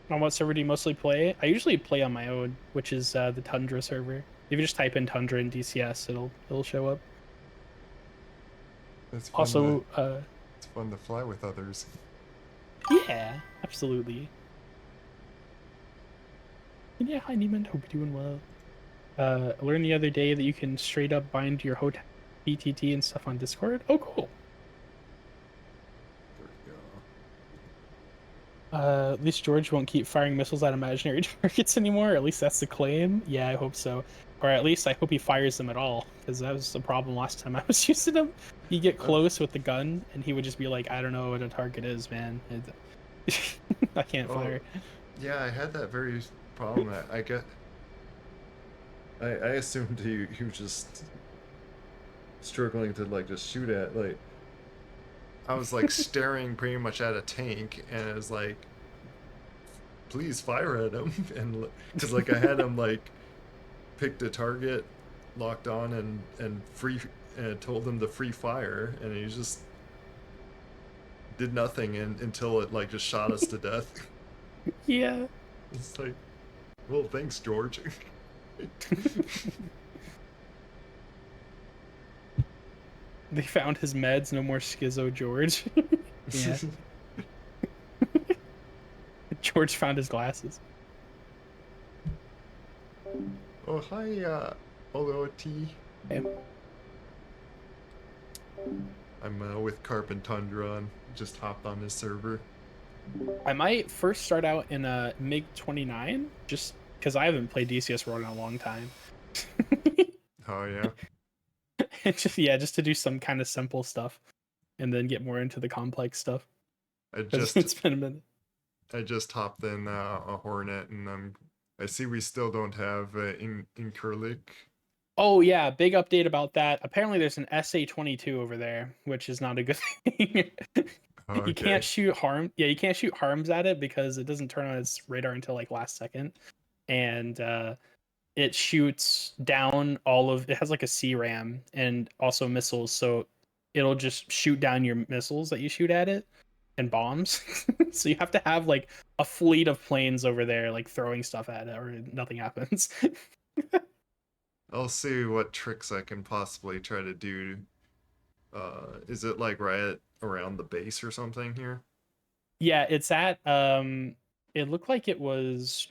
On what server do you mostly play? I usually play on my own, which is the Tundra server. If you just type in Tundra in DCS, it'll show up. It's fun to Also, it's fun to fly with others. yeah, absolutely. And yeah, hi Neiman, hope you're doing well. I learned the other day that you can straight up bind your hotel PTT and stuff on Discord. Oh, cool. There we go. At least George won't keep firing missiles at imaginary targets anymore. At least that's the claim. Yeah, I hope so. Or at least I hope he fires them at all, because that was the problem last time I was using him. He'd get I've, close with the gun, and he would just be like, I don't know what a target is, man. I can't oh, fire. yeah, I had that very problem. I assumed he was just struggling to like just shoot at like I was like staring pretty much at a tank and it was like please fire at him and because like I had him like picked a target locked on and free and told him to free fire and he just did nothing until it like just shot us to death. Yeah. It's like well thanks George. They found his meds, no more schizo George. Yeah. George found his glasses. Oh hi OOT. Okay. I'm with CarbonTundra and just hopped on this server. I might first start out in a MiG-29, just because I haven't played DCS World in a long time. Oh yeah. And just yeah, just to do some kind of simple stuff, and then get more into the complex stuff. I Because just it's been a minute. I just hopped in a Hornet and I see we still don't have in Kurlik. Oh yeah, big update about that. Apparently, there's an SA-22 over there, which is not a good thing. You can't Okay. shoot harm. Yeah, you can't shoot harms at it because it doesn't turn on its radar until like last second, and it shoots down all of. It has like a CRAM and also missiles, so it'll just shoot down your missiles that you shoot at it and bombs. So you have to have like a fleet of planes over there, like throwing stuff at it, or nothing happens. I'll see what tricks I can possibly try to do. Is it like right around the base or something here? Yeah, it's at it looked like it was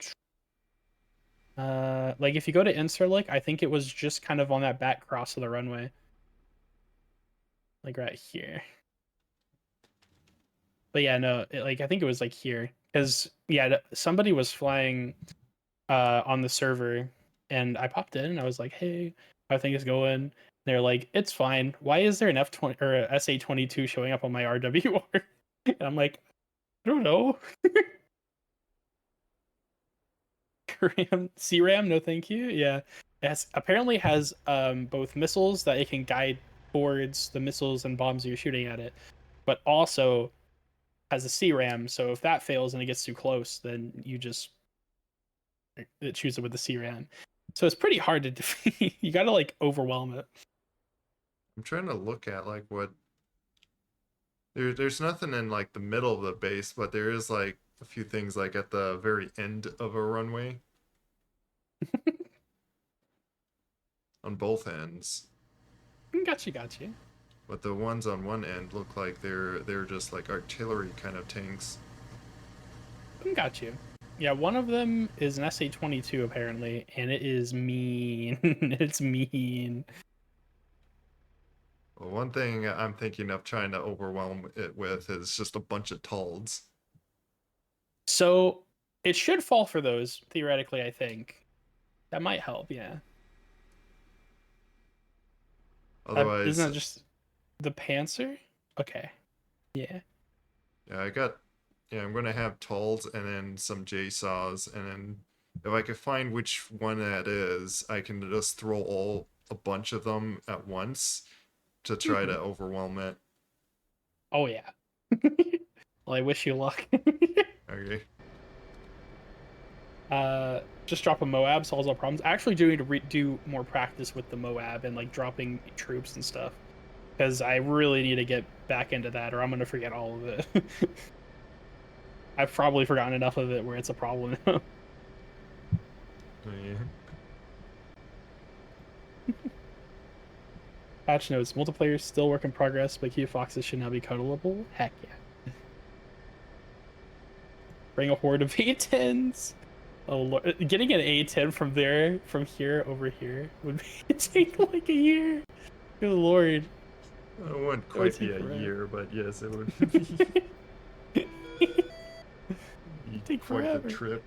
like if you go to Inserlick, I think it was just kind of on that back cross of the runway. Like right here. But yeah, no, like I think it was like here. Because yeah, somebody was flying on the server and I popped in and I was like, hey, how things going? They're like, it's fine. Why is there an F20 or a SA-22 showing up on my RWR? And I'm like, I don't know. RAM, CRAM, no thank you. Yeah. Apparently has both missiles that it can guide towards the missiles and bombs you're shooting at it, but also has a CRAM. So if that fails and it gets too close, then you just it shoots it with the CRAM. So it's pretty hard to defeat. You gotta like overwhelm it. I'm trying to look at like what there's nothing in like the middle of the base, but there is like a few things like at the very end of a runway on both ends. Got you. But the ones on one end look like they're just like artillery kind of tanks. Got you. Yeah, one of them is an SA-22 apparently, and it is mean. It's mean. Well, one thing I'm thinking of trying to overwhelm it with is just a bunch of Tulds. So it should fall for those theoretically. I think that might help. Yeah. Isn't Otherwise, that just the Panzer? Okay. Yeah. yeah, I'm gonna have Tulls and then some J-Saws, and then if I could find which one that is, I can just throw a bunch of them at once to try to Mhm. overwhelm it. Oh yeah. Well, I wish you luck. Okay. Just drop a Moab solves all problems. Actually, doing to do more practice with the Moab and like dropping troops and stuff because I really need to get back into that, or I'm gonna forget all of it. I've probably forgotten enough of it where it's a problem. Yeah. Patch notes: multiplayer still work in progress, but Key Foxes should now be cuddleable. Heck yeah! Bring a horde of A10s. Oh lord, getting an A10 from there, from here over here, would take like a year. Good lord, It wouldn't it would quite be take a forever. year, but yes, it would be Take quite the forever. trip.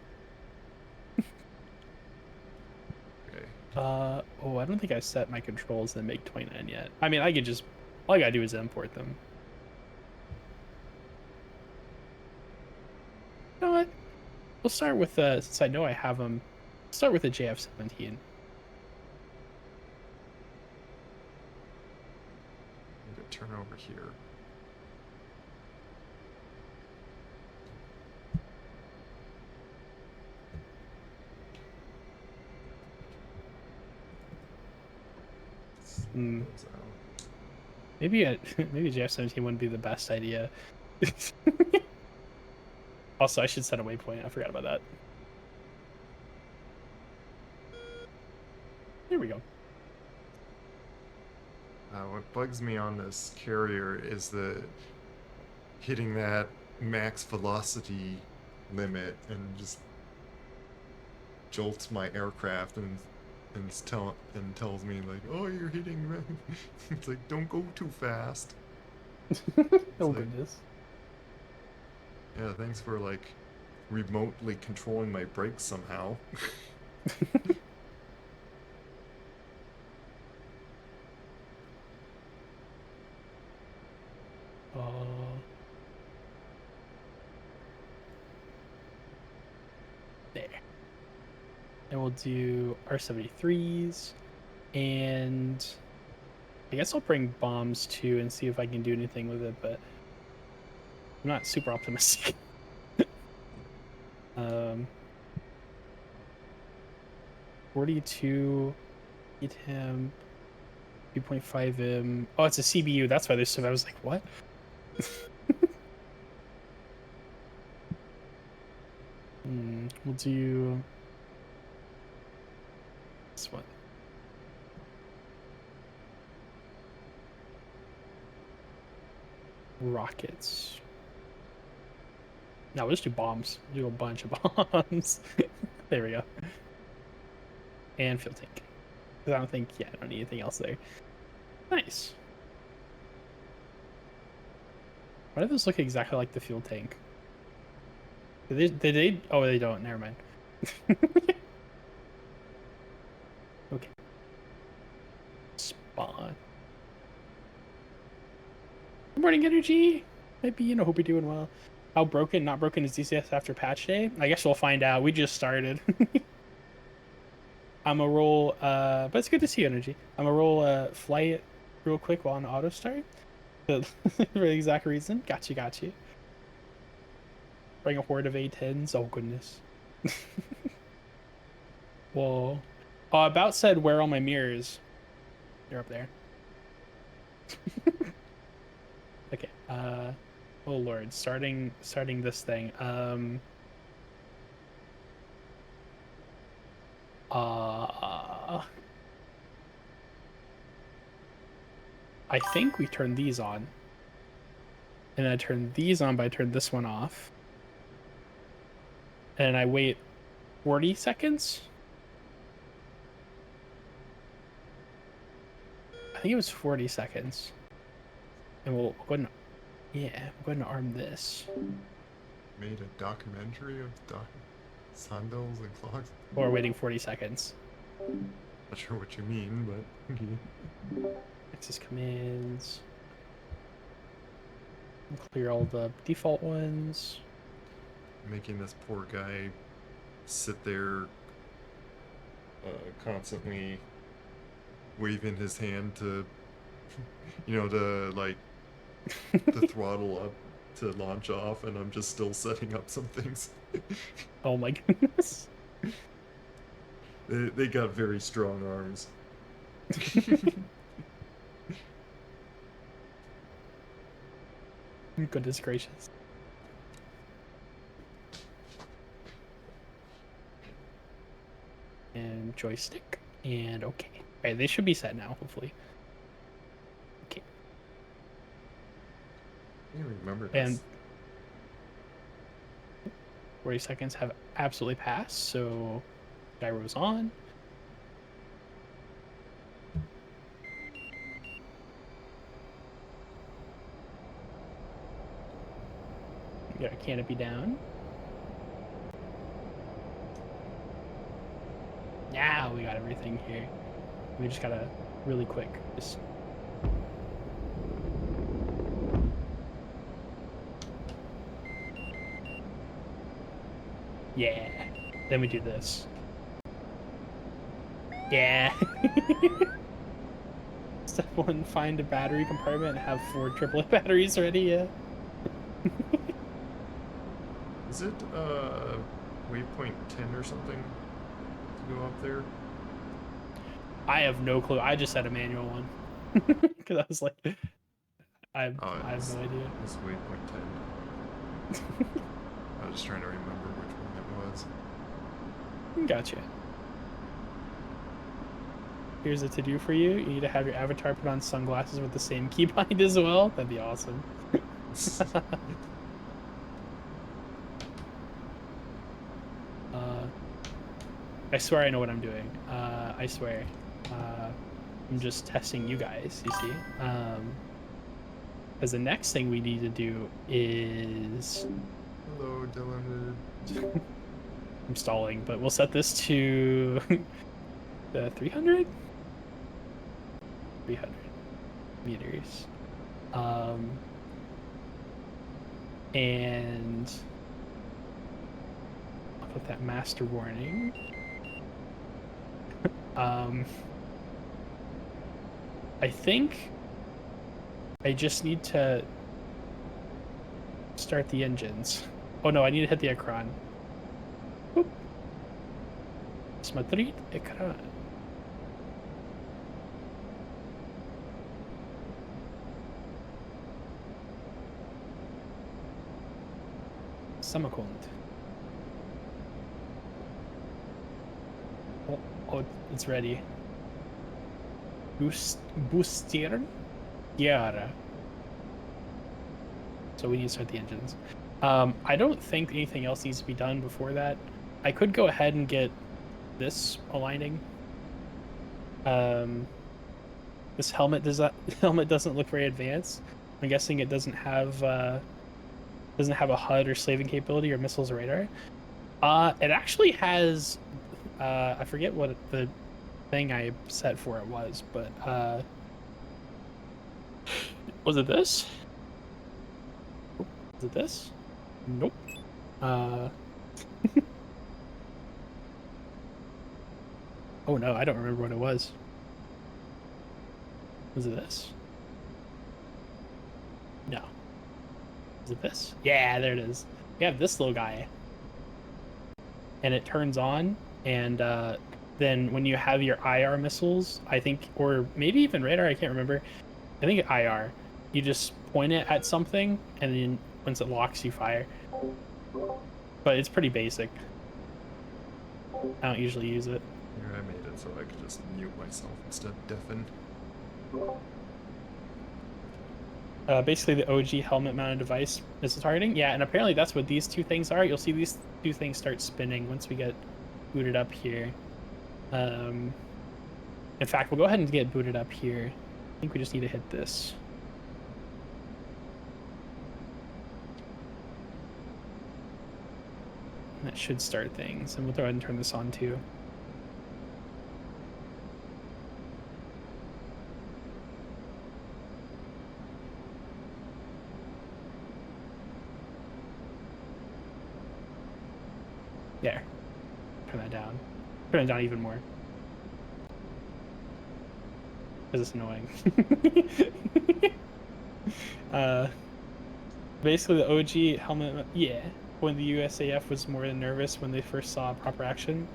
Okay. Oh, I don't think I set my controls in Make 29 yet. I mean, I could just, all I gotta do is import them. You know what? We'll start with, since I know I have them, start with the JF17. Need to turn over here. Hmm. Those out. Maybe maybe JF17 wouldn't be the best idea. Also, I should set a waypoint. I forgot about that. Here we go. What bugs me on this carrier is the hitting that max velocity limit and just jolts my aircraft and tells me like, oh, you're hitting. It's like, don't go too fast. It's Oh like, goodness. yeah, thanks for like remotely controlling my brakes somehow. Uh, there. And we'll do R73s. And I guess I'll bring bombs too and see if I can do anything with it, but I'm not super optimistic. um, 42, hit him, 2.5M. Oh, it's a CBU. That's why there's so. I was like, what? We'll do this one. Rockets. No, we'll just do bombs. We'll do a bunch of bombs. There we go. And fuel tank. Because I don't think, yeah, I don't need anything else there. Nice. Why do those look exactly like the fuel tank? Did they? Oh, they don't. Never mind. Okay. Spawn. Good morning, Energy. Maybe, hope you're doing well. How broken, not broken is DCS after patch day? I guess we'll find out. We just started. I'm a roll, but it's good to see you, Energy. I'm a roll flight real quick while on auto start. For the exact reason. Got you, got you. Bring a horde of A10s. Oh, goodness. Whoa. About said, where are all my mirrors? They're up there. Okay. Oh Lord, starting this thing. Uh, I think we turn these on. And I turn these on, but I turn this one off. And I wait 40 seconds. I think it was 40 seconds. And we'll go ahead and, yeah, we'll go ahead and arm this. Made a documentary of sandals and clocks. Or waiting 40 seconds. Not sure what you mean, but okay. Access commands. Clear all the default ones. Making this poor guy sit there constantly waving his hand to, to like the throttle up to launch off, and I'm just still setting up some things. Oh my goodness. They got very strong arms. Goodness gracious. joystick, and okay. All right, they should be set now, hopefully. Okay. I don't remember this. And 40 seconds have absolutely passed, so gyro's on. Got our canopy down. Now we got everything here. We just gotta really quick. Just yeah. Then we do this. Yeah. Step 1, find a battery compartment and have 4 triplet batteries ready. Yeah. Is it waypoint 10 or something to go up there? I have no clue. I just had a manual one because I was like, I have no idea. It's waypoint 10. I was just trying to remember which one it was. Gotcha. Here's a to-do for you. You need to have your avatar put on sunglasses with the same keybind as well. That'd be awesome. I swear I know what I'm doing. I swear. I'm just testing you guys, you see. Because the next thing we need to do is... Hello, Dylan. I'm stalling, but we'll set this to the 300? 300 meters. And I'll put that master warning. I think I just need to start the engines. Oh no, I need to hit the ekran. Boop. Смотреть экран. Самоконт. Oh, it's ready. Booster? Yeah. So we need to start the engines. I don't think anything else needs to be done before that. I could go ahead and get this aligning. This helmet doesn't look very advanced. I'm guessing it doesn't have a HUD or slaving capability or missiles or radar. It actually has I forget what the thing I set for it was, but was it this? Was it this? Nope. Oh no, I don't remember what it was. Was it this? No. Is it this? Yeah, there it is. We have this little guy. And it turns on, and then when you have your IR missiles, I think, or maybe even radar, I can't remember. I think IR. You just point it at something, and then once it locks, you fire. But it's pretty basic. I don't usually use it. Here, I made it so I could just mute myself instead of deafen. Basically, the OG helmet-mounted device missile targeting. Yeah, and apparently that's what these two things are. You'll see these two things start spinning once we get booted up here. In fact, we'll go ahead and get booted up here. I think we just need to hit this. And that should start things. And we'll go ahead and turn this on too. There. Turn that down. Turn it down even more. Because it's annoying. Basically the OG helmet, yeah. When the USAF was more than nervous when they first saw proper action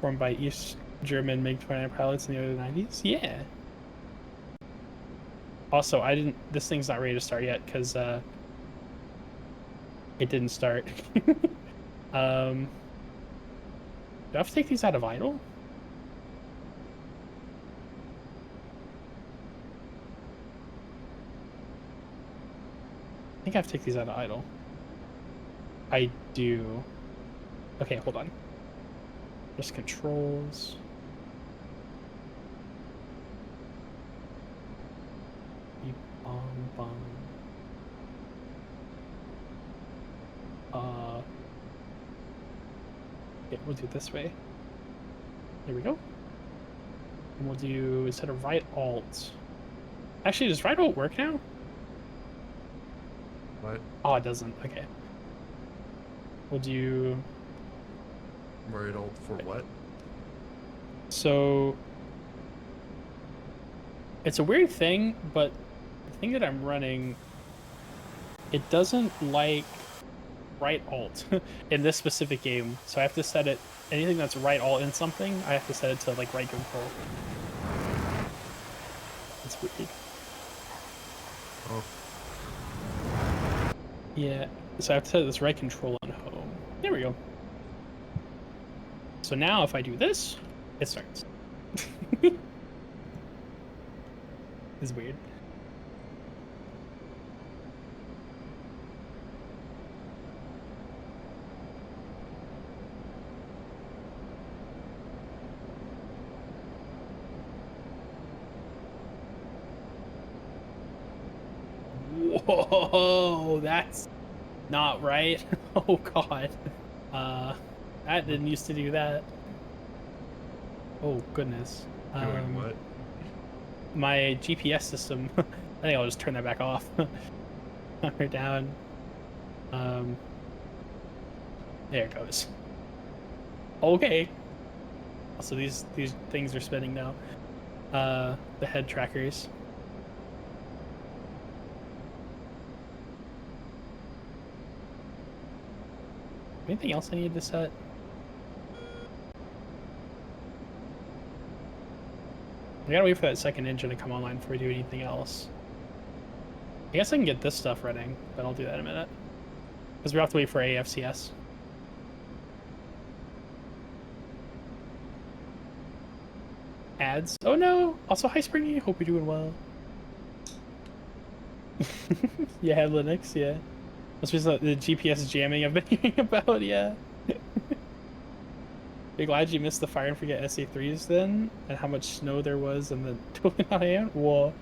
formed by East German MiG-29 pilots in the early 90s. Yeah. Also, this thing's not ready to start yet because it didn't start. Do I have to take these out of idle? think I have to take these out of idle. I do. Okay, hold on. Just controls. Okay, we'll do it this way. There we go. And we'll do, instead of right alt. Actually, does right alt work now? What? Oh, it doesn't. Okay. We'll do. Right alt for what? So it's a weird thing, but the thing that I'm running, it doesn't like right alt in this specific game. So I have to set it, anything that's right alt in something, I have to set it to like right control. It's weird. Oh. Yeah, so I have to set this right control on home. There we go. So now if I do this, it starts. It's weird. Whoa, that's not right. Oh god. That didn't used to do that. Oh goodness. Doing what? My GPS system. I think I'll just turn that back off. Or down. There it goes. Okay. So these things are spinning now. The head trackers. Anything else I need to set? I gotta wait for that second engine to come online before we do anything else. I guess I can get this stuff running, but I'll do that in a minute. Because we have to wait for AFCS. Ads. Oh no! Also, hi Springy. Hope you're doing well. Yeah, Linux. Yeah. Must be the GPS jamming I've been hearing about. Yeah. Be glad you missed the Fire and Forget SA3s then, and how much snow there was, and then totally not in. Whoa.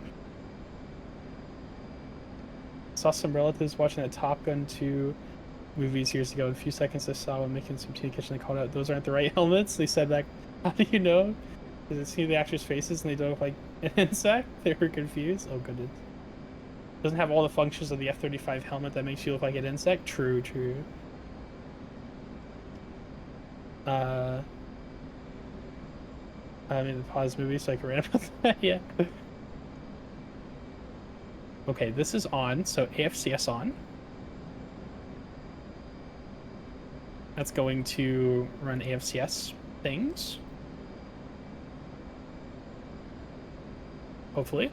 Saw some relatives watching the Top Gun 2 movies years ago. In a few seconds, I saw one making some tea in the kitchen. They called out, "Those aren't the right helmets." They said back, "How do you know?" Because they see the actors' faces and they don't look like an insect. They were confused. Oh goodness. Doesn't have all the functions of the F-35 helmet that makes you look like an insect. True, true. I made the pause movie so I can read about that. Yeah. Okay, this is on. So AFCS on. That's going to run AFCS things. Hopefully.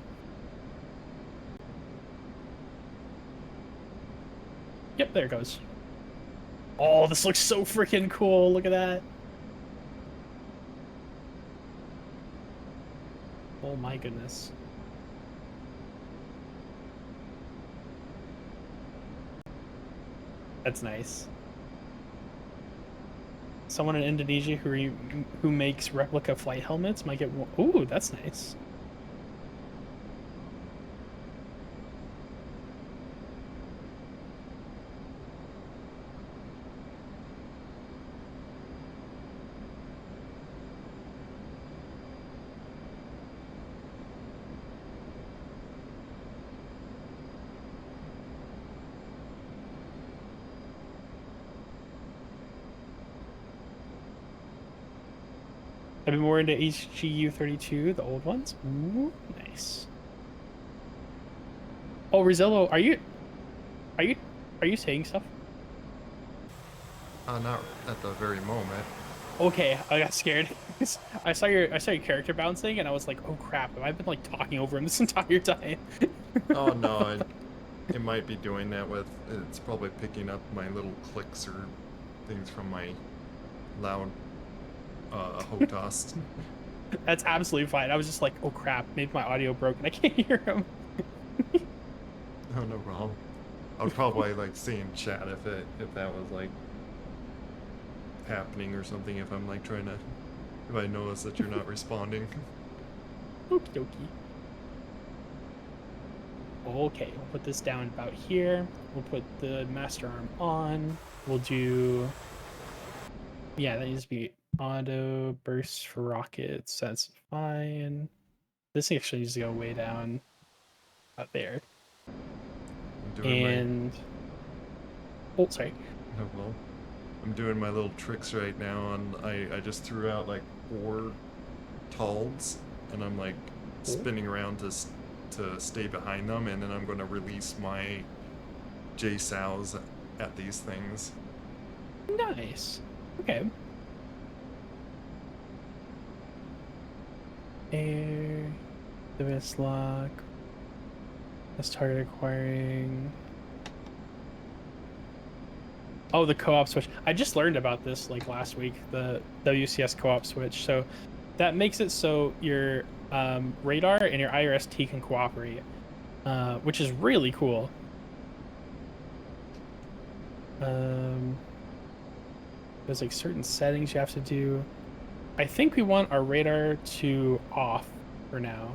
Yep, there it goes. Oh, this looks so freaking cool. Look at that. Oh my goodness. That's nice. Someone in Indonesia who makes replica flight helmets might get one. Ooh, that's nice. I've been more into HGU32, the old ones. Ooh, nice. Oh, Rezillo, are you saying stuff? Not at the very moment. Okay, I got scared. I saw your character bouncing, and I was like, "Oh crap! Have I been like talking over him this entire time?" Oh no, it might be doing that with. It's probably picking up my little clicks or things from my loud HOTAS. That's absolutely fine. I was just like, "Oh crap! Maybe my audio broke and I can't hear him." Oh no problem. I would probably like see in chat if that was like happening or something. If I'm like trying to, if I notice that you're not responding. Okie dokie. Okay, we'll put this down about here. We'll put the master arm on. We'll do, yeah, that needs to be auto burst for rockets. That's fine. This actually needs to go way down out there. I'm doing my And oh, sorry. oh, well, I'm doing my little tricks right now, and I just threw out like 4 talds, and I'm like Cool. spinning around to stay behind them, and then I'm going to release my JSOWs at these things. Nice. Okay. Air, device lock. Let's target acquiring. Oh, the co-op switch. I just learned about this like last week, the WCS co-op switch. So that makes it so your radar and your IRST can cooperate, which is really cool. Um, there's like certain settings you have to do. I think we want our radar to off for now.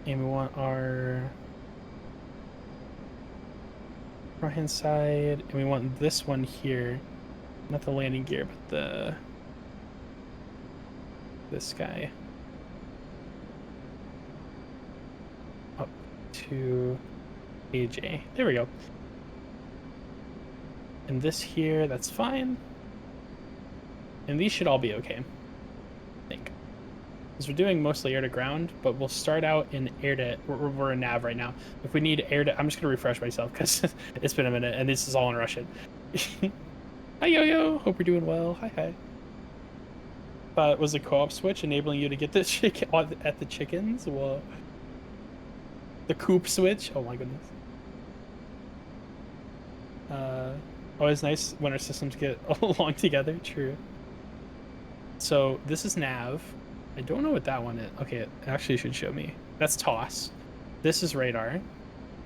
And we want our right hand side, and we want this one here, not the landing gear, but this guy up to AJ. There we go. And this here, that's fine. And these should all be okay, I think. Because we're doing mostly air to ground, but we'll start out in air to, we're in nav right now. If we need air to, I'm just going to refresh myself because it's been a minute and this is all in Russian. Hi, Yo-Yo. Hope you're doing well. Hi, hi. Was a co-op switch enabling you to get the chicken at the chickens? Well, the coop switch. Oh my goodness. Always nice when our systems get along together. True. So this is nav. I don't know what that one is. Okay, it actually should show me. That's toss. This is radar.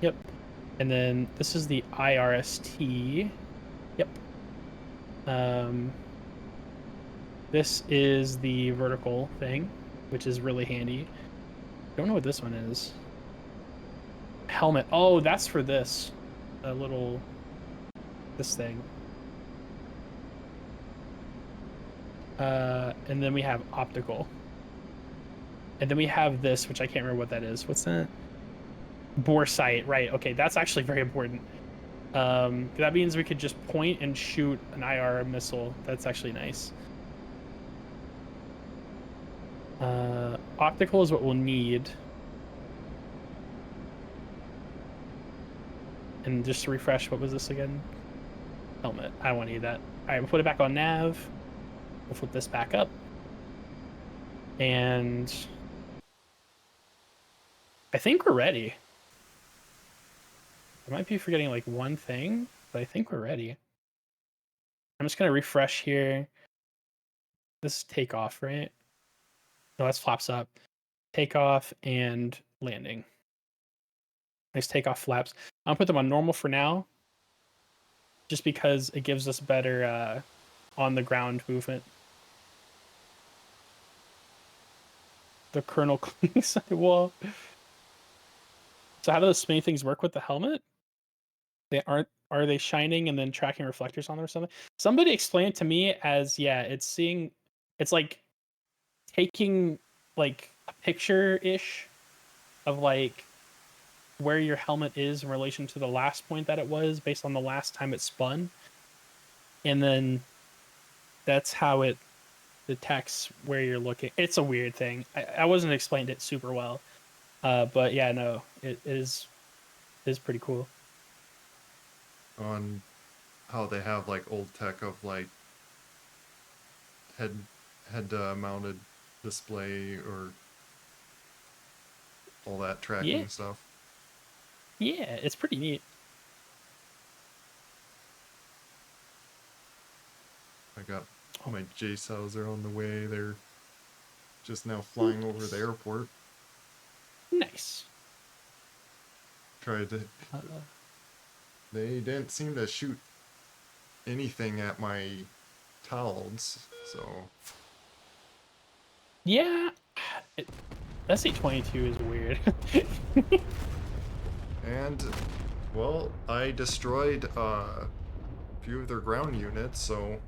Yep. And then this is the IRST. Yep. This is the vertical thing, which is really handy. Don't know what this one is. Helmet. Oh, that's for this. This thing. And then we have optical. And then we have this, which I can't remember what that is. What's that? Bore sight. Right. Okay, that's actually very important. That means we could just point and shoot an IR missile. That's actually nice. Optical is what we'll need. And just to refresh, what was this again? Helmet. I don't want to need that. All right, we'll put it back on nav. We'll flip this back up. And I think we're ready. I might be forgetting like one thing, but I think we're ready. I'm just going to refresh here. This is takeoff, right? No, that's flaps up. Takeoff and landing. Nice takeoff flaps. I'll put them on normal for now, just because it gives us better on the ground movement. The kernel cleaning sidewall. So how do those spinny things work with the helmet? Are they shining and then tracking reflectors on them or something? Somebody explained it to me as, yeah, it's like taking like a picture-ish of like where your helmet is in relation to the last point that it was based on the last time it spun. And then that's how it detects where you're looking. It's a weird thing. I wasn't explained it super well. But yeah, no, it is pretty cool. On how they have like old tech of like head mounted display or all that Yeah, tracking stuff. yeah, it's pretty neat. I got Oh, my JSOWs are on the way. They're just now flying over the nice. airport. Nice. Tried to. They didn't seem to shoot anything at my towels, so. Yeah, SC-22 is weird. And, well, I destroyed a few of their ground units, so.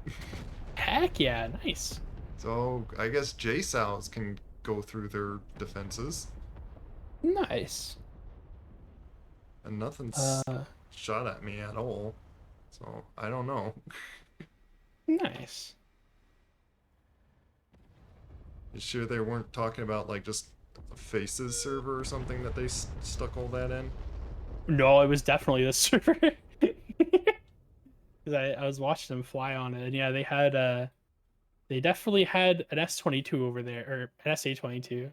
Heck yeah, nice. So I guess JSOWs can go through their defenses, Nice. and nothing's Uh, shot at me at all. So I don't know. nice. You sure they weren't talking about like just a Faces server or something that they stuck all that in? No, it was definitely the server. Because I was watching them fly on it, and yeah, they definitely had an S-22 over there, or an SA-22.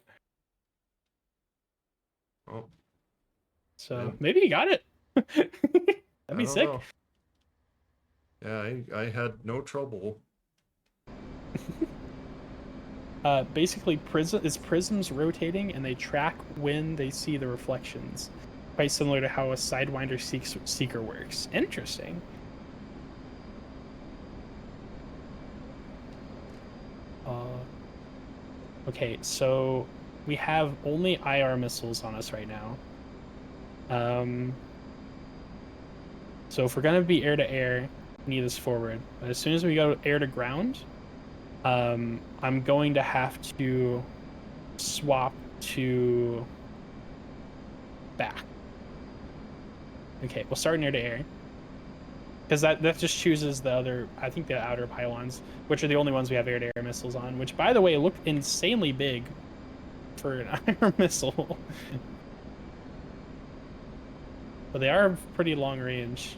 Oh, So and maybe he got it. That'd I be don't sick. know. Yeah, I had no trouble. Basically, prisms rotating, and they track when they see the reflections. Quite similar to how a Sidewinder seeker works. Interesting. Okay, so we have only IR missiles on us right now. So if we're gonna be air to air, we need this forward. But as soon as we go air to ground, I'm going to have to swap to back. Okay, we'll start in air to air. Because that just chooses the other, I think the outer pylons, which are the only ones we have air to air missiles on, which by the way look insanely big for an IR missile. But they are pretty long range.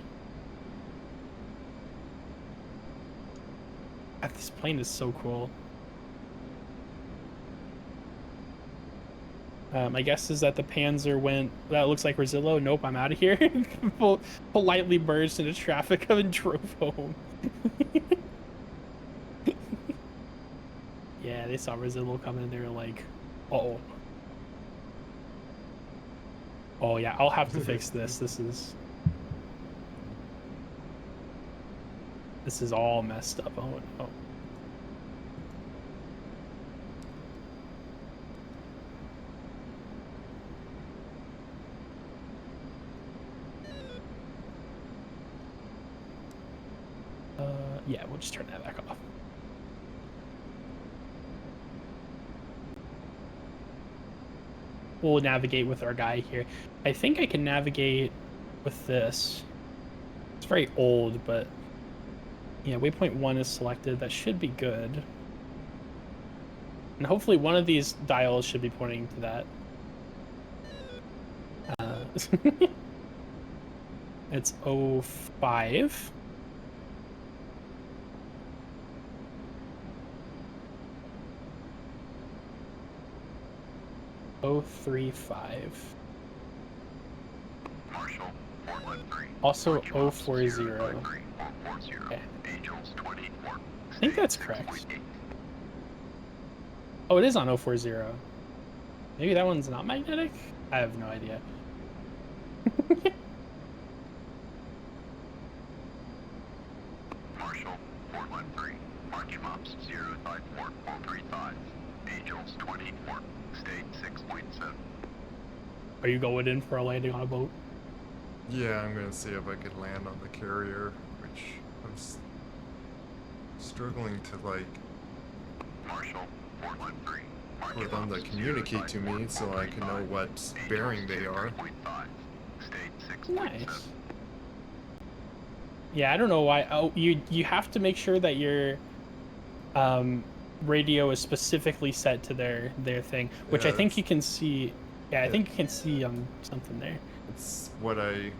God, this plane is so cool. My guess is that the Panzer went, that looks like Rezillo. Nope, I'm out of here. Politely merged into traffic and drove home. Yeah, they saw Rezillo coming and they were like, uh-oh. Oh yeah, I'll have to fix this. This is all messed up. Oh no. Yeah, we'll just turn that back off. We'll navigate with our guy here. I think I can navigate with this. It's very old, but yeah, waypoint 1 is selected. That should be good. And hopefully one of these dials should be pointing to that. It's 05. O35. Marshall, 413. Also 040. Okay. I think that's correct. Oh, it is on 040. Maybe that one's not magnetic? I have no idea. Marshall, 413. March Mops 054 435. Angels 24. State 6.7. Are you going in for a landing on a boat? Yeah, I'm gonna see if I could land on the carrier, which I'm struggling to like Marshall, 413. for them to communicate to me so I can know what bearing they are. Nice. Yeah, I don't know why. Oh, you have to make sure that your radio is specifically set to their thing, which Yeah, I think you can see. Yeah, I think you can see something there. It's what I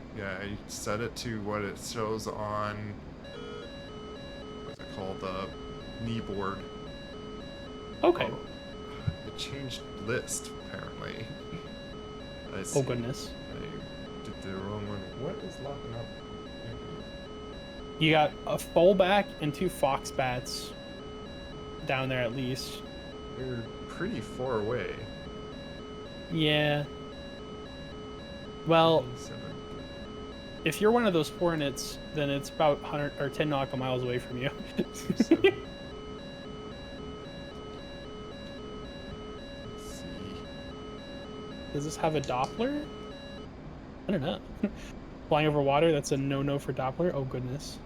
set it to what it shows on what's it called, the knee board. Okay. Oh, it changed list apparently. I see. Oh goodness. I did the wrong one. What is locking up? You got a fullback and 2 fox bats down there at least. They're pretty far away. Yeah. Well, 97. if you're one of those hornets, then it's about 100 or 10 nautical miles away from you. 97. Let's see. Does this have a Doppler? I don't know. Flying over water, that's a no-no for Doppler. Oh, goodness.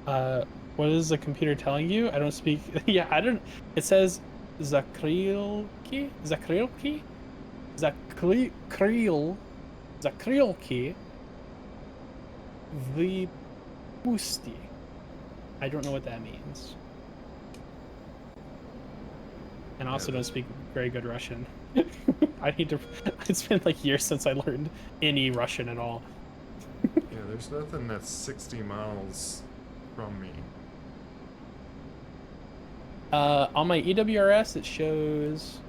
What is the computer telling you? I don't speak. Yeah, I don't. It says Zakrilki? Zakrilki? Zakrilki Vipusti. I don't know what that means. And I also don't speak very good Russian. I need to. It's been like years since I learned any Russian at all. Yeah, there's nothing that's 60 miles from me. On my EWRS, it shows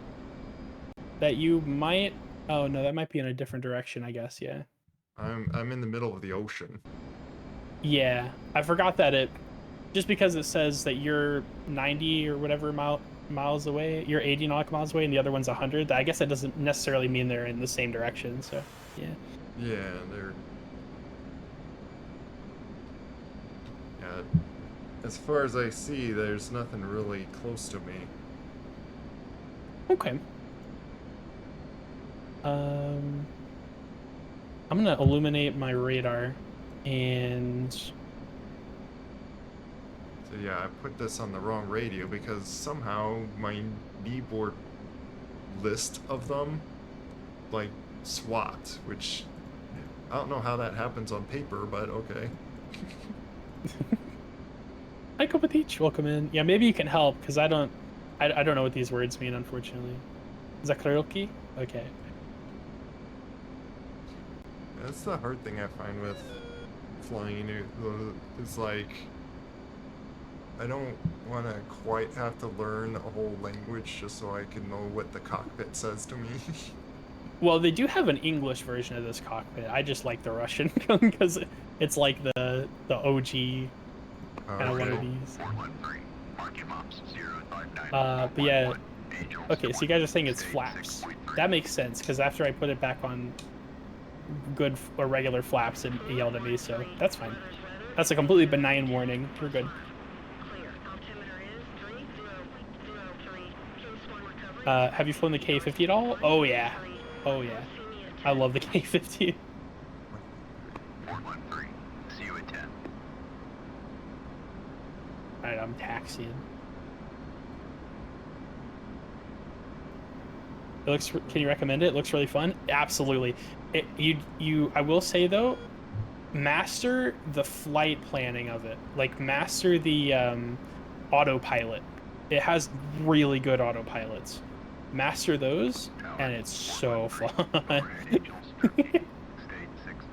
that you might. Oh no, that might be in a different direction. I guess. Yeah. I'm in the middle of the ocean. Yeah, I forgot that it. Just because it says that you're 90 or whatever miles away, you're 80 nautical miles away, and the other one's 100. I guess that doesn't necessarily mean they're in the same direction. So, yeah. Yeah, they're. Yeah, as far as I see, there's nothing really close to me. Okay. I'm gonna illuminate my radar, and So yeah, I put this on the wrong radio because somehow my kneeboard list of them, like, swapped, which I don't know how that happens on paper, but okay. hi Kopatich, welcome in. Yeah, maybe you can help because I don't know what these words mean, unfortunately. Zakrilki? Okay. That's the hard thing I find with flying. It's like I don't want to quite have to learn a whole language just so I can know what the cockpit says to me. Well, they do have an English version of this cockpit. I just like the Russian because it's like the OG kind of one of these. But yeah, okay, so you guys are saying it's flaps. That makes sense because after I put it back on good or regular flaps, it yelled at me, so that's fine. That's a completely benign warning. We're good. Have you flown the K50 at all? Oh yeah. Oh yeah. I love the K50. 413. See you at 10. Alright, I'm taxiing. It looks. Can you recommend it? It looks really fun. Absolutely. I will say though, master the flight planning of it. Like master the autopilot. It has really good autopilots. Master those, and it's so fun.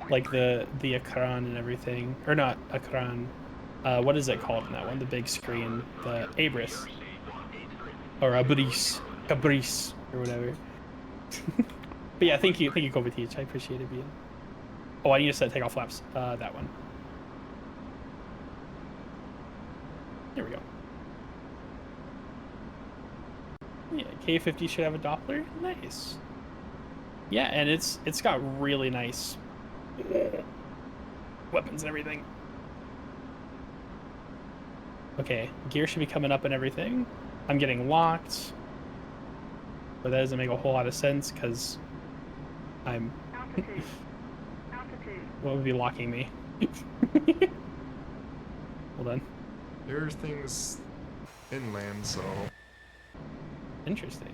Like the ekran and everything, or not ekran. What is it called in that one? The big screen, the Abris, or Cabris, or whatever. But yeah, thank you, Kovacic. I appreciate it, being. Oh, I need to take off flaps. That one. There we go. Yeah, K50 should have a Doppler. Nice. Yeah, and it's got really nice weapons and everything. Okay, gear should be coming up and everything. I'm getting locked. But that doesn't make a whole lot of sense because I'm... What would be locking me? Hold on. There are things inland, so... Interesting.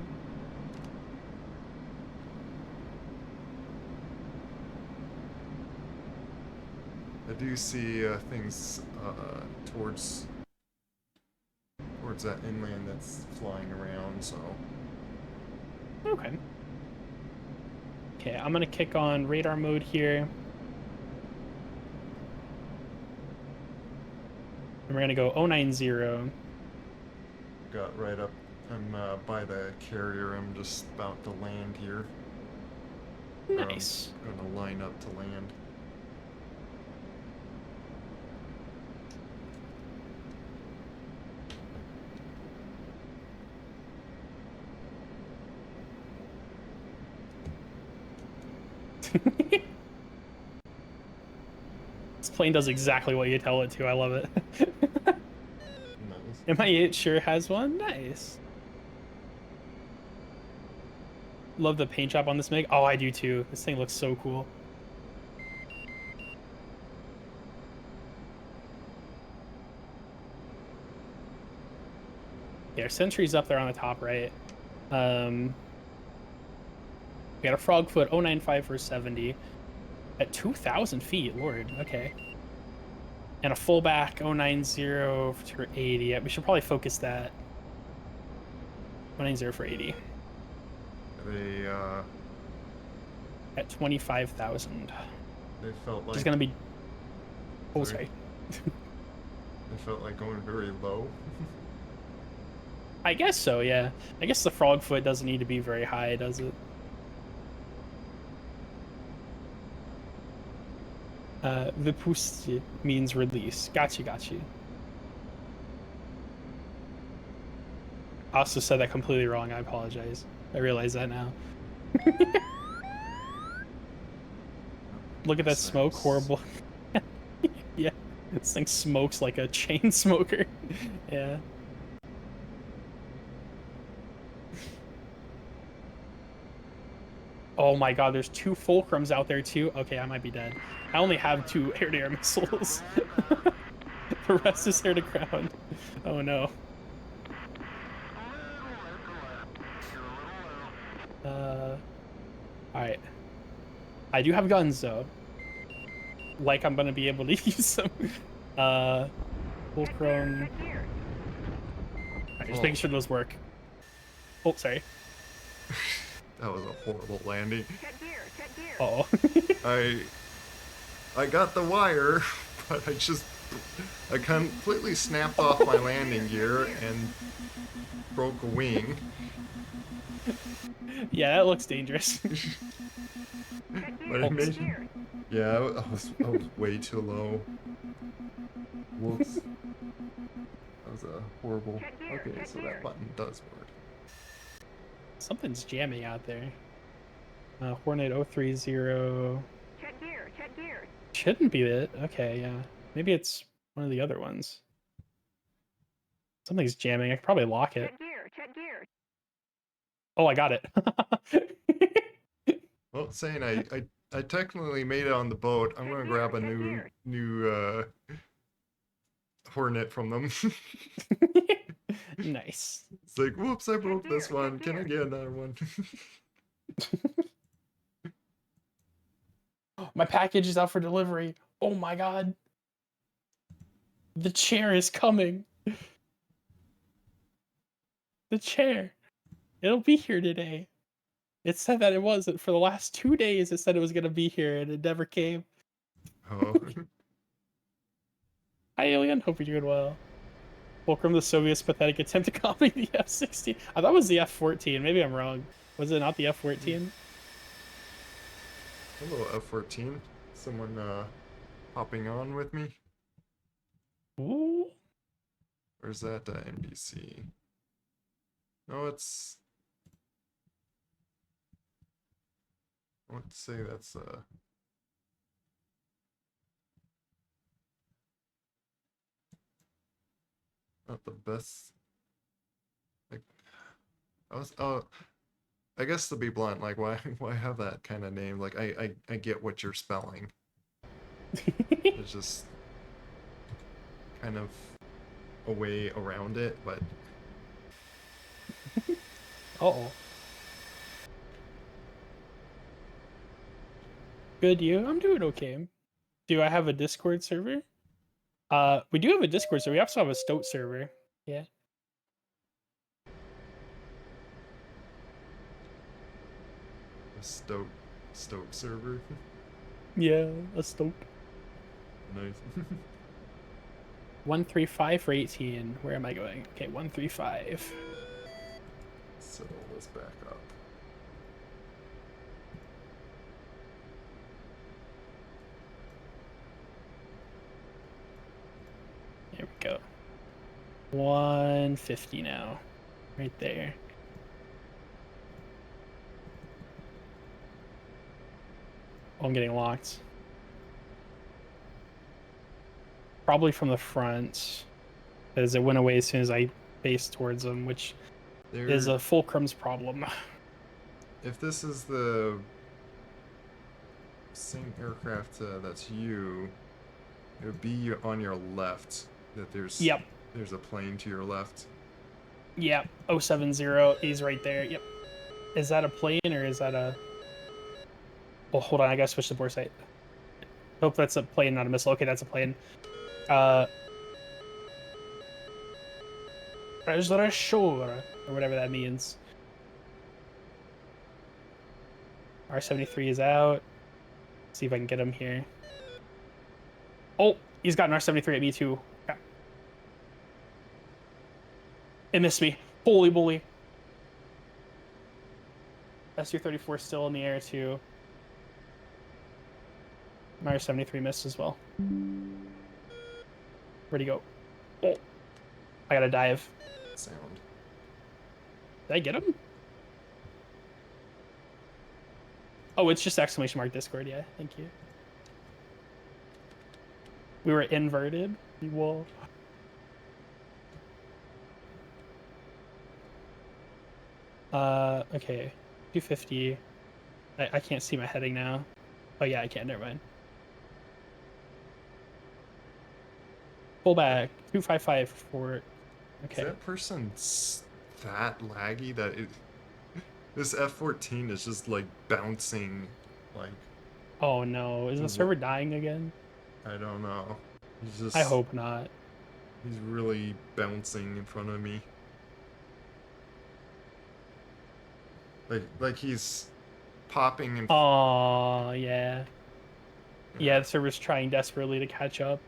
I do see things towards that inland that's flying around, so... Okay. Okay, I'm gonna kick on radar mode here. And we're gonna go 090. Got right up. I'm by the carrier. I'm just about to land here. Nice. I'm gonna line up to land. This plane does exactly what you tell it to. I love it. Nice. MI8 sure has one. Nice. Love the paint job on this MiG. Oh, I do too. This thing looks so cool. Yeah, Sentry's up there on the top right. We got a Frogfoot 095 for 70 at 2,000 feet. Lord, okay. And a fullback 090 for 80. Yeah, we should probably focus that. 090 for 80 They at 25,000. they felt Which is like gonna be. Oh, sorry. sorry. they felt like going very low. I guess so. Yeah. I guess the Frogfoot doesn't need to be very high, does it? Vypusti means release. Gotcha, gotcha. I also said that completely wrong. I apologize. I realize that now. Look at that smoke. Horrible. Yeah. This thing smokes like a chain smoker. Yeah. Oh my god, there's 2 Fulcrums out there too. Okay, I might be dead. I only have 2 air-to-air missiles. The rest is air to ground. Oh no. Alright. I do have guns though. Like I'm gonna be able to use them. Fulcrum. Alright, just making sure those work. Oh, sorry. That was a horrible landing. Uh-oh. I got the wire, but I completely snapped off my landing gear and broke a wing. Yeah, that looks dangerous. But it made, yeah, I was way too low. Whoops. That was a horrible. Okay, so that button does work. Something's jamming out there. Hornet 030. Check gear. Shouldn't be it. Okay, yeah. Maybe it's one of the other ones. Something's jamming. I could probably lock it. Check gear. Oh, I got it. Well, saying I technically made it on the boat. I'm gonna grab a new Hornet from them. Nice. It's like, whoops, I broke this one. Can I get another one? My package is out for delivery. Oh my god. The chair is coming. The chair. It'll be here today. It said that it wasn't. For the last 2 days, it said it was going to be here, and it never came. Oh. Hi, Alien. Hope you're doing well. Welcome to the Soviets' pathetic attempt to copy the F-16. I thought it was the F-14. Maybe I'm wrong. Was it not the F-14? Hello, F14. Someone hopping on with me? Ooh. Where's that NBC? No, it's... I want to say that's not the best. Like, I guess to be blunt, like why have that kind of name? Like I get what you're spelling. It's just kind of a way around it, but Uh-oh. Good, you? I'm doing okay. Do I have a Discord server? We do have a Discord server. We also have a Stoat server. Yeah. a Stoke server. Yeah, a Stoat. Nice. 135 for 18. Where am I going? Okay, 135. Settle this back up. There we go. 150 now. Right there. Oh, I'm getting locked. Probably from the front, as it went away as soon as I faced towards them, which is a Fulcrum's problem. If this is the same aircraft that's you, it would be on your left. That Yep. there's a plane to your left. Yep. 070. He's right there. Yep. Is that a plane or is that a? Well, hold on. I gotta switch the bore site. Hope that's a plane, not a missile. Okay, that's a plane. Rezillo, or whatever that means. R73 is out. See if I can get him here. Oh, he's got an R73 at me too. Crap. It missed me. Holy moly. SU-34 still in the air too. My R73 missed as well. Where'd he go? Oh, I gotta dive. Sound. Did I get him? Oh, it's just exclamation mark Discord. Yeah, thank you. We were inverted. Whoa. Okay. 250. I can't see my heading now. Oh yeah, I can. Never mind. Pull back. 255 for. Okay. Is that person that laggy that it? This F-14 is just like bouncing, like. Oh no! Is the server dying again? I don't know. He's just. I hope not. He's really bouncing in front of me. Like he's popping and. Oh yeah. Yeah, the server's trying desperately to catch up.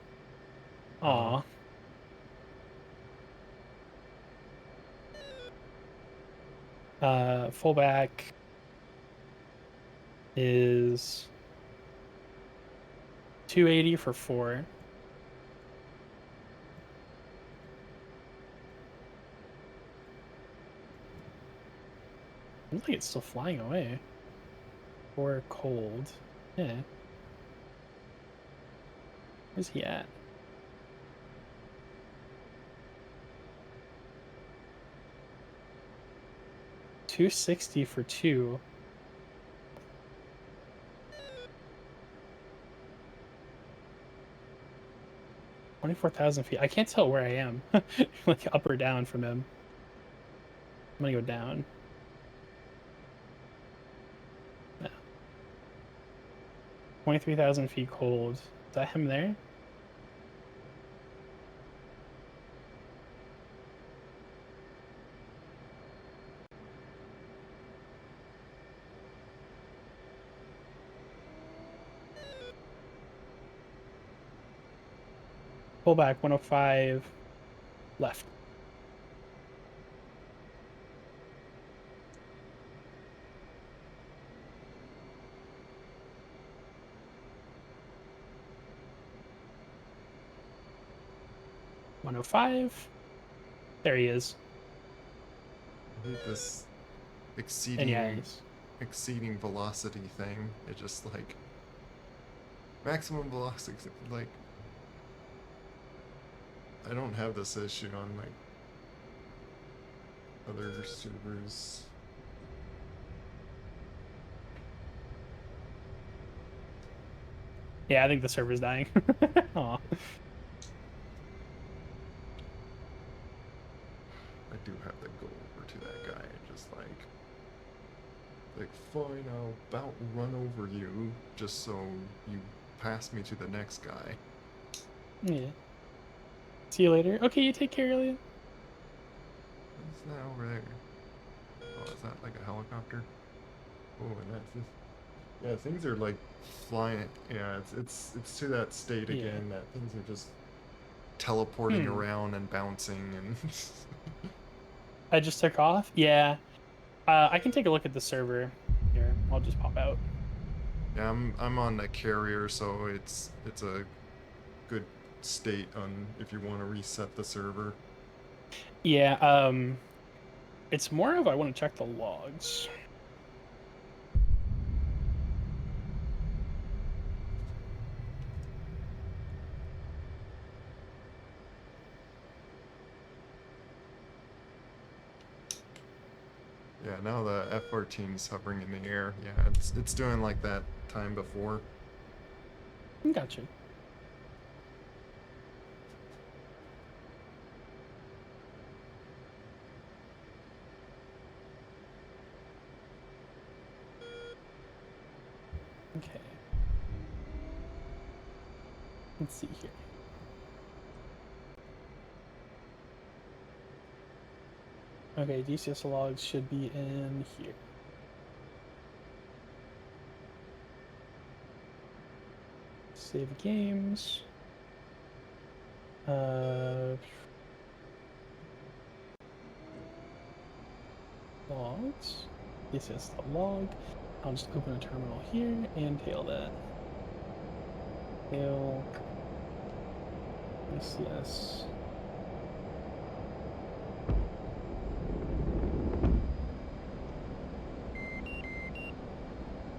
Aw. Fullback is 280 for 4. I don't think it's still flying away. Or cold. Yeah. Where's he at? $260 for 2. $24,000 feet. I can't tell where I am. Like up or down from him. I'm gonna go down. No. 23,000 feet cold. Is that him there? Pull back 105 left. $105. There he is. I hate this And yeah, exceeding velocity thing. It just like maximum velocity. Like I don't have this issue on like other servers. yeah, I think the server's dying. Aw. I do have to go over to that guy and just like fine, I'll about run over you just so you pass me to the next guy. Yeah. See you later. Okay, you take care, Elliot. What's that over there? Oh, is that like a helicopter? Oh, and that's just... Yeah, things are like flying. Yeah, it's to that state again that things are just teleporting around and bouncing and. I just took off. Yeah, I can take a look at the server. Here, I'll just pop out. Yeah, I'm on the carrier, so it's a good state on if you want to reset the server. Yeah, it's more of I want to check the logs. Yeah, now the F-14 is hovering in the air. Yeah, it's doing like that time before. Gotcha. Okay. Let's see here. Okay, DCS logs should be in here. Save games. Logs. DCS log. I'll just open a terminal here and tail that. Tail. DCS.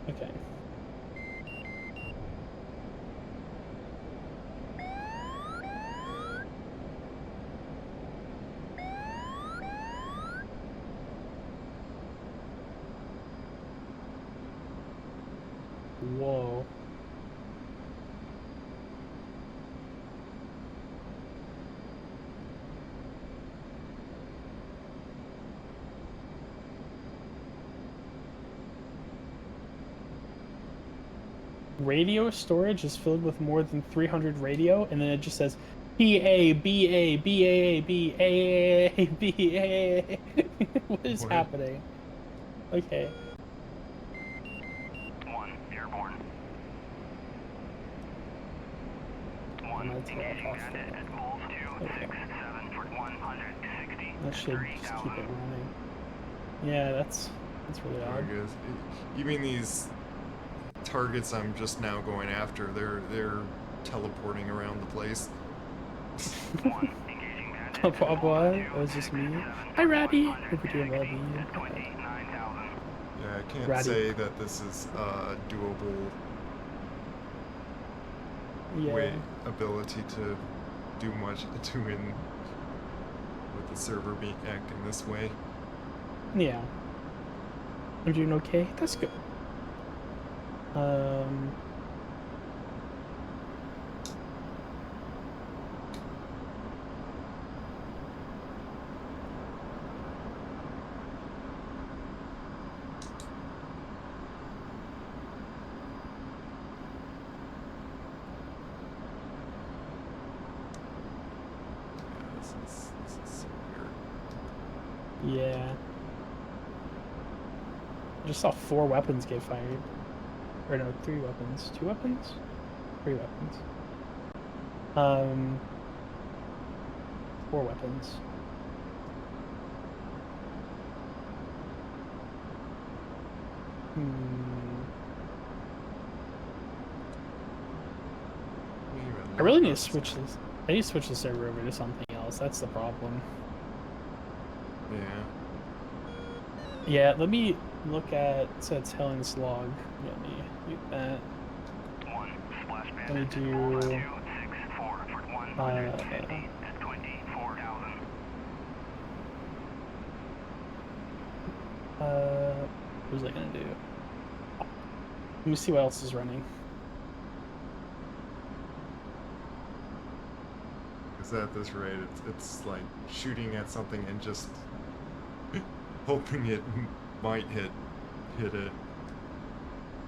Okay. Whoa. Radio storage is filled with more than 300 radio, and then it just says PA, BA, BAA, BAA, BAA. What is What? happening? Okay. 1, airborne. 1, gonna tail engaging off bandit that. at Bulls 267 for 160. That should just keep it running. Yeah, that's really There odd. it goes. You mean these targets I'm just now going after? They're teleporting around the place. 1, engaging bandit at What? Bulls That was just me. 267 Hi, for Ratty. Hope you're doing well, 160 dude. at 29,000. Yeah, I can't Ratty. say that this is doable Yeah. ability to do much doing with the server being acting this way. Yeah. I'm doing okay. That's good. This is so weird. Yeah. I just saw 4 weapons get fired. Or no, 3 weapons. 2 weapons? 3 weapons. 4 weapons. I really need to switch this. I need to switch the server over to something else. That's the problem. Yeah. Yeah, let me look at it's Helen's log. Let me do that. 1, splash Let me bandit at do Bulls 264 for 150 at 24,000. what was I gonna do? Let me see what else is running. Because at this rate, it's like shooting at something and just hoping it might hit it.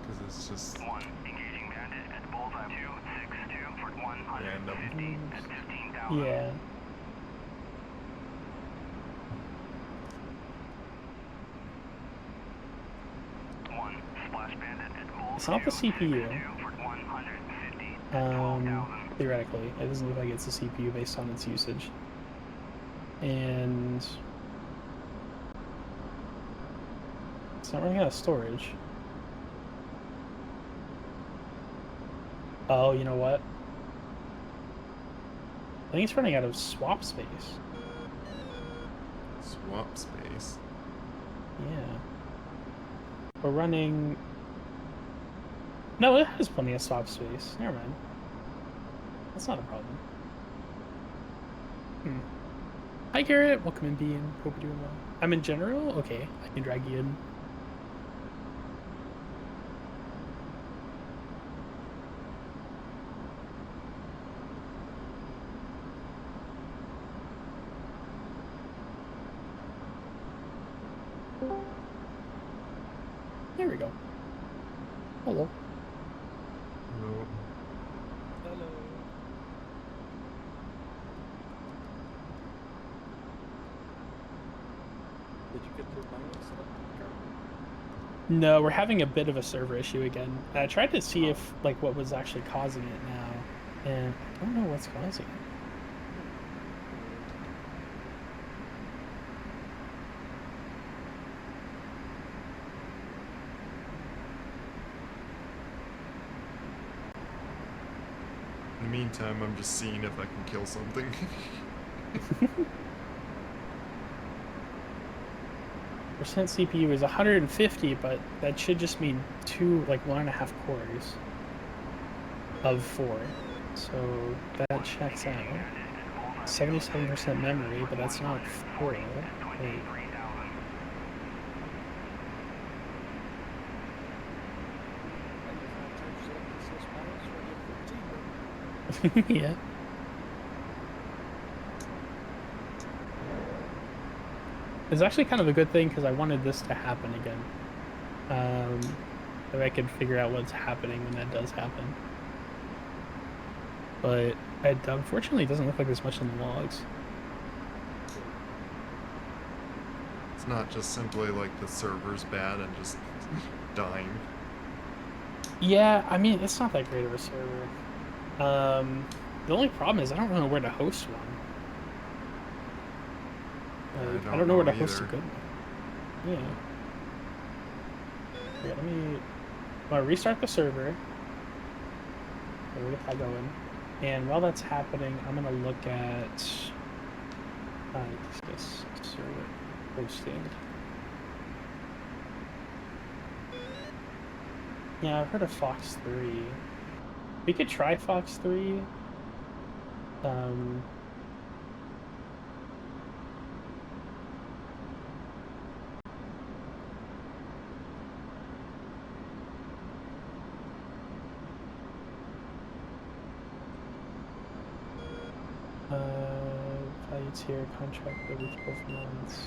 Because it's just 1, engaging bandit at bullseye 262 for 150 at 15,000. Yeah. Splash bandit at Bulls It's not the CPU. 262 for 150 at 12,000. Theoretically, it doesn't look like it's the CPU based on its usage. And it's not running out of storage. Oh, you know what? I think it's running out of swap space. swap space. Yeah. We're running... No, it has plenty of swap space. Never mind. That's not a problem. Hi Garrett, welcome in Bean. Hope you're doing well. I'm in general? Okay, I can drag you in. There we go. Hello. No. Hello. Did you get your mining set up, Carl? No, we're having a bit of a server issue again. I tried to see if like what was actually causing it now, and I don't know what's causing it. In the meantime, I'm just seeing if I can kill something. Percent CPU is 150, but that should just mean 1.5 cores of 4. So that checks out. 77% memory, but that's not 4. Wait. Yeah. It's actually kind of a good thing because I wanted this to happen again. If I could figure out what's happening when that does happen. But it unfortunately doesn't look like there's much in the logs. It's not just simply like the server's bad and just dying. Yeah, I mean, it's not that great of a server. The only problem is I don't know where to host one. Like, I don't know where to host a good one. Yeah. Yeah, let me restart the server. We'll get that going. And while that's happening, I'm gonna look at DCS server hosting. Yeah, I've heard of Fox 3. We could try Fox 3. Value tier contract every 12 months.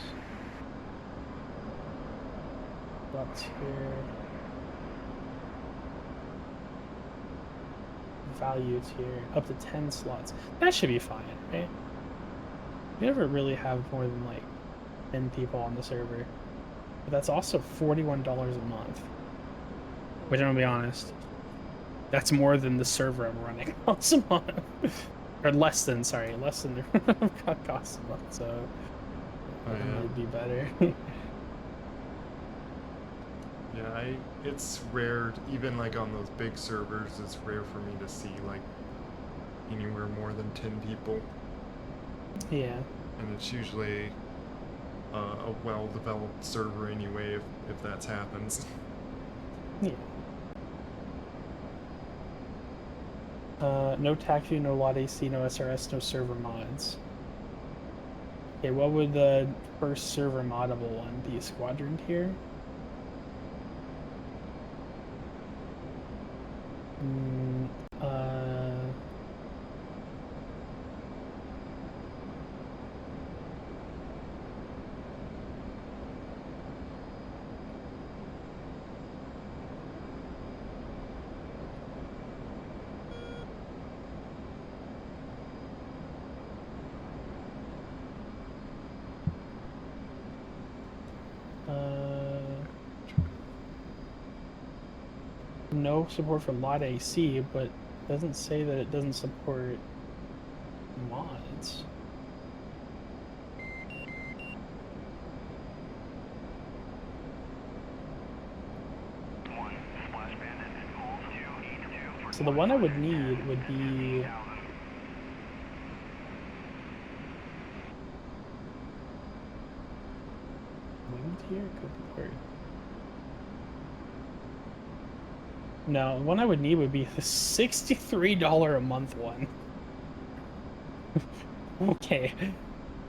Up tier. Value tier. Up to 10 slots. That should be fine, right? We never really have more than like 10 people on the server. But that's also $41 a month. Which I'm gonna be honest. That's more than the server I'm running once a month. Or less than the cost a month, so that might be better. Yeah, it's rare, even like on those big servers, it's rare for me to see like anywhere more than 10 people. Yeah. And it's usually a well-developed server anyway, if that happens. Yeah. No TACU, no LOD AC, no SRS, no server mods. Okay, what would the first server moddable one be? Squadron tier? No support for LOD AC, but it doesn't say that it doesn't support mods. So the one I would need would be wing tier? Could be hard. No, the one I would need would be the $63 a month one. Okay.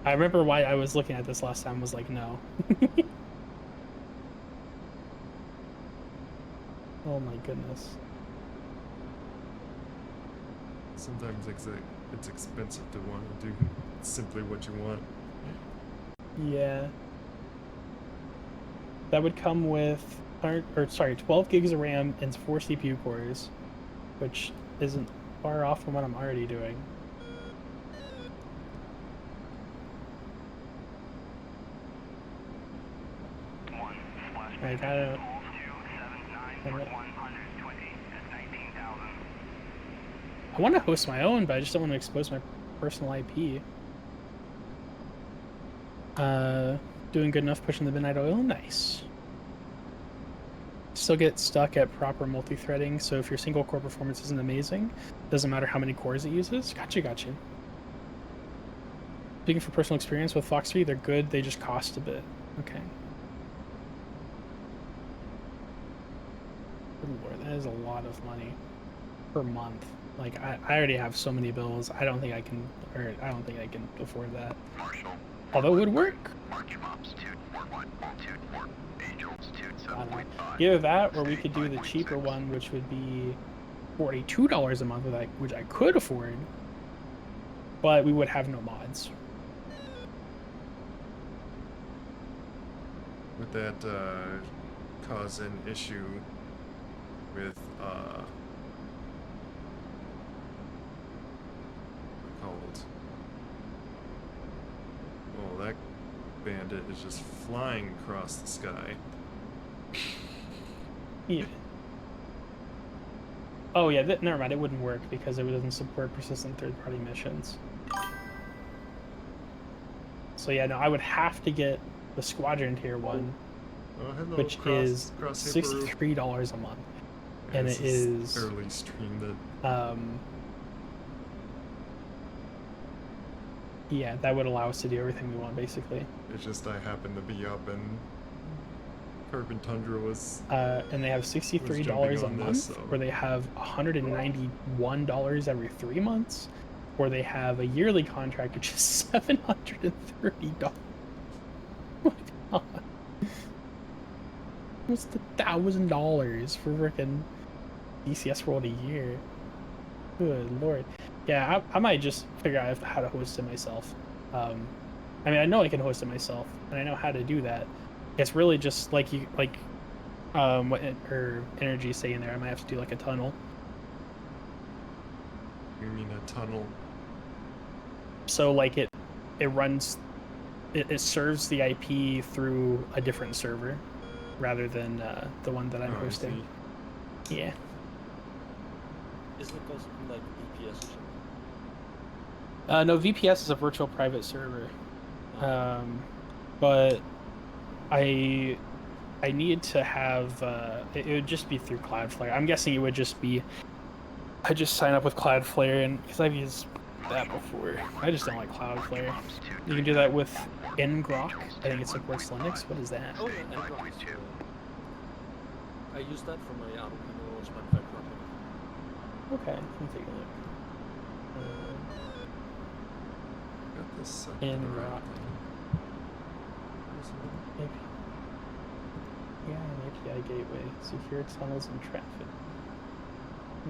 I remember why I was looking at this last time. Was like, no. Oh my goodness. Sometimes it's expensive to want to do simply what you want. Yeah. That would come with, 12 gigs of RAM and 4 CPU cores, which isn't far off from what I'm already doing. Like, I don't. I want to host my own, but I just don't want to expose my personal IP. Doing good enough pushing the midnight oil? Nice. Still get stuck at proper multi-threading, so if your single core performance isn't amazing, doesn't matter how many cores it uses. Gotcha. Speaking for personal experience with Fox 3, they're good, they just cost a bit. Okay. Good lord, that is a lot of money per month. Like, I already have so many bills, I don't think I can afford that. Although it would work. Either that, or we could do the cheaper one, which would be $42 a month, which I could afford, but we would have no mods. Would that cause an issue with called? Well, that bandit is just flying across the sky. Yeah. Oh yeah, never mind. It wouldn't work because it doesn't support persistent third-party missions. So yeah, no, I would have to get the Squadron Tier 1, which is $63 a month, Yeah, and it is early stream that. Yeah, that would allow us to do everything we want, basically. It's just I happened to be up and CarbonTundra was. And they have $63 a month, so. or they have $191 every 3 months, or they have a yearly contract which is $730. Oh my god. Almost $1,000 for freaking DCS World a year. Good lord. Yeah, I might just figure out how to host it myself. I mean, I know I can host it myself, and I know how to do that. It's really just like what her energy is saying there. I might have to do like a tunnel. You mean a tunnel? So like it runs, it serves the IP through a different server, rather than the one that I'm hosting. Yeah. Isn't it called something like VPS or something? No, VPS is a virtual private server. But I need to have it would just be through Cloudflare. I'm guessing it would just be I just sign up with Cloudflare, and because I've used that before. I just don't like Cloudflare. You can do that with ngrok. I think it supports Linux. What is that? Oh, yeah, ngrok. I use that for my Arduino manufacturer. Okay, let me take a look. Got this ngrok. Yeah, an API gateway. Secure tunnels and traffic.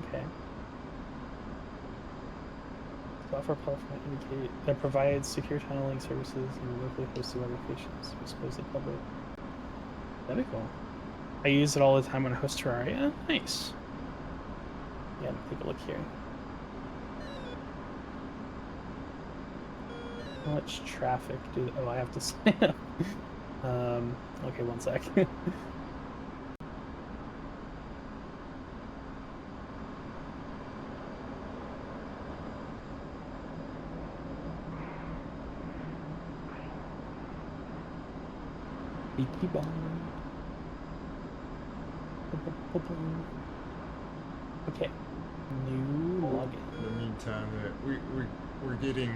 Okay. Software platform that provides secure tunneling services in locally hosted web applications exposed to the public. That'd be cool. I use it all the time when I host Terraria. Nice. Yeah, take a look here. How much traffic do... Oh, I have to sign up. Okay, one sec. Beaky bomb. Okay. New login. In the meantime, we're getting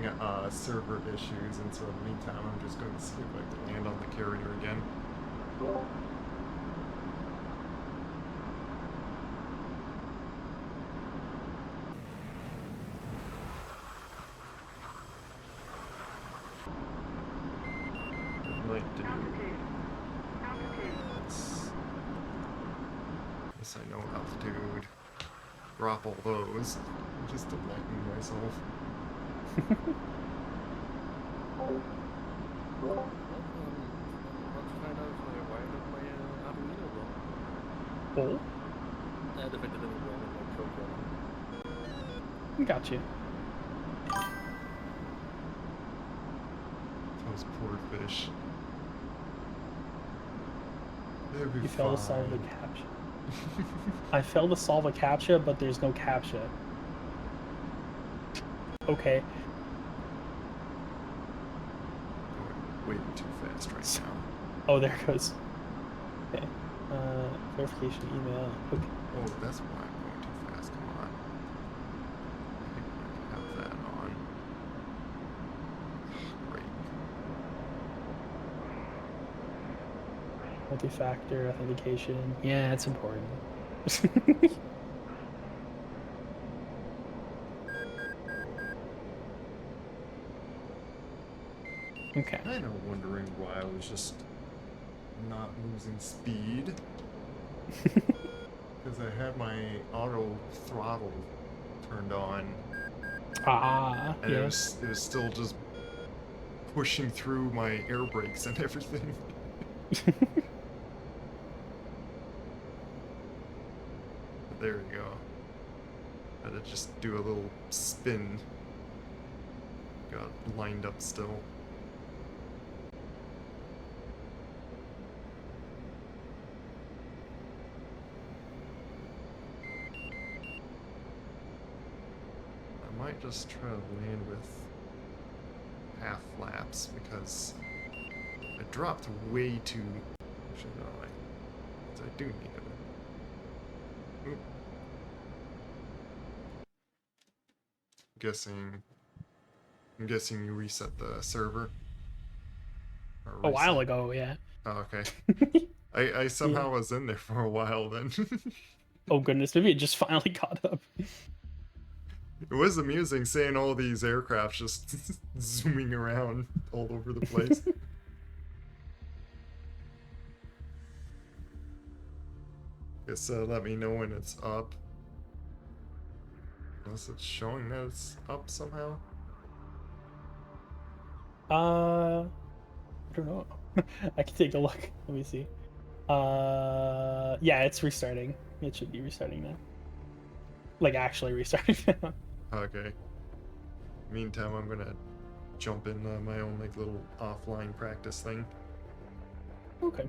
server issues, and so in the meantime, I'm just going to see if I can land on the carrier again. Yes, I know altitude. Drop all those. I'm just delighting myself. Well, let's find out why not my Arduino wrong. Oh, If I did anything wrong in my programming. got you. Those poor fish. They'll be You failed to solve the fine. captcha. I failed to solve a captcha, but there's no captcha. Okay. Going way too fast right now. Oh, there it goes. Okay. Verification email. Okay. Oh, that's why I'm going too fast. Come on. I have that on. Great. Multi-factor authentication. Yeah, it's important. Okay. Kind of wondering why I was just not losing speed. Because I had my auto throttle turned on. Ah, And yes. it was still just pushing through my air brakes and everything. There we go. Had to just do a little spin. Got lined up still. I might just try to land with half flaps because I dropped way too. Actually, no, I do need it. Oop. I'm guessing you reset the server. Or A while reset. ago, yeah. Oh, okay. I somehow was in there for a while then. Oh goodness, maybe it just finally caught up. It was amusing seeing all these aircraft just zooming around all over the place. Guess let me know when it's up. Unless it's showing that it's up somehow. I don't know. I can take a look. Let me see. Yeah, it's restarting. It should be restarting now. Like actually restarting now. Okay. Meantime, I'm gonna jump in my own like little offline practice thing. Okay.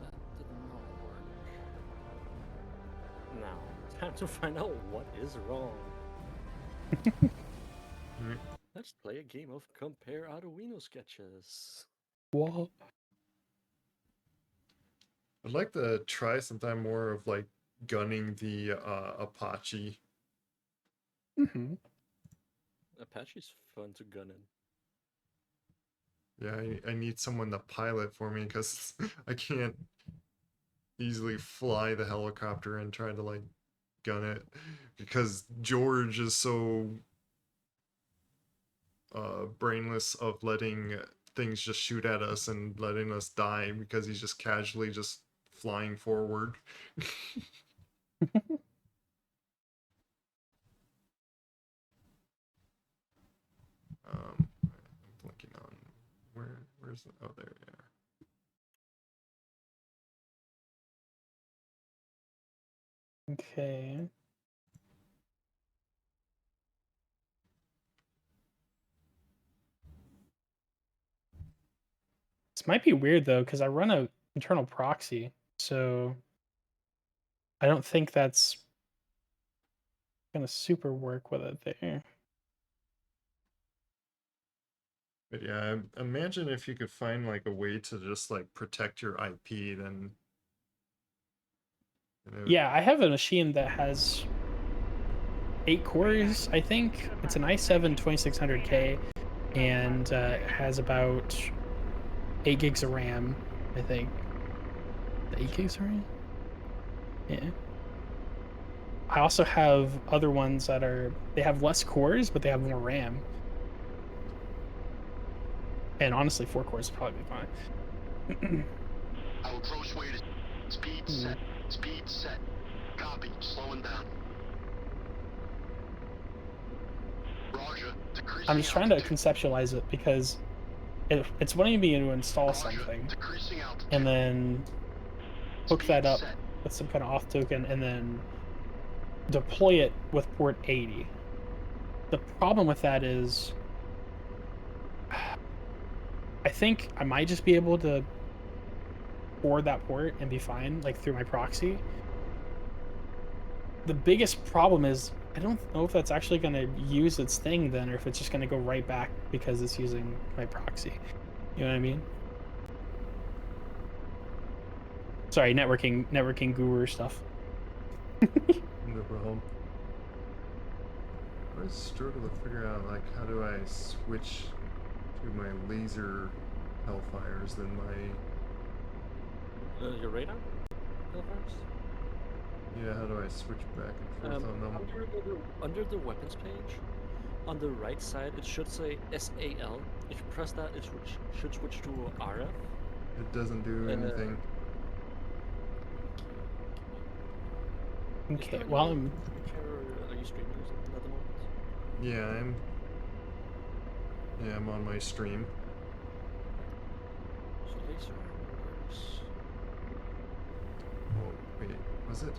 That did not work. Now, time to find out what is wrong. Let's play a game of compare Arduino sketches. Whoa. I'd like to try sometime more of like gunning the Apache. Mm-hmm. Apache's fun to gun in. Yeah, I need someone to pilot for me because I can't easily fly the helicopter and try to like gun it because George is so brainless of letting things just shoot at us and letting us die because he's just casually just flying forward. I'm blinking on where's the, oh there we are. Okay. This might be weird though, because I run a internal proxy, so I don't think that's gonna super work with it there. But yeah, imagine if you could find like a way to just like protect your IP, then. Yeah, I have a machine that has 8 cores, I think. It's an i7 2600K, and has about 8 gigs of RAM, I think. 8 gigs of RAM? Yeah. I also have other ones that they have less cores, but they have more RAM. And honestly, 4 cores would probably be fine. Our approach weight is speed set. Speed set. Copy. Slowing down. Roger. Decreasing I'm just trying to altitude. conceptualize it because it's wanting me to install Roger. something Decreasing altitude. and then hook Speed that up set. with some kind of auth token and then deploy it with port 80. The problem with that is I think I might just be able to forward that port and be fine, like through my proxy. The biggest problem is I don't know if that's actually going to use its thing then, or if it's just going to go right back because it's using my proxy. You know what I mean? Sorry, networking guru stuff. No problem. I struggle to figure out, like, how do I switch to my laser hellfires than my... Your radar? Hellfires? Yeah, how do I switch back and forth on them? Under the weapons page, on the right side, it should say SAL. If you press that, it should switch to RF. It doesn't do anything. Okay, well, Are you streaming or something at the moment? Yeah, I'm on my stream. So laser works. Oh, wait, was it,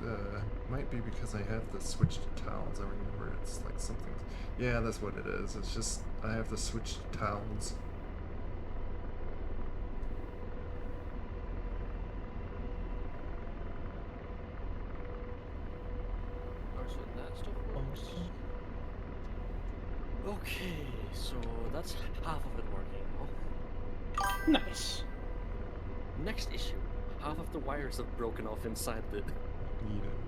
might be because I have the switch to tiles. I remember it's like something. Yeah, that's what it is. It's just, I have the switch to tiles. So that stuff works. Okay, so that's half of it working now. nice. Next issue. Half of the wires have broken off inside the... Need it.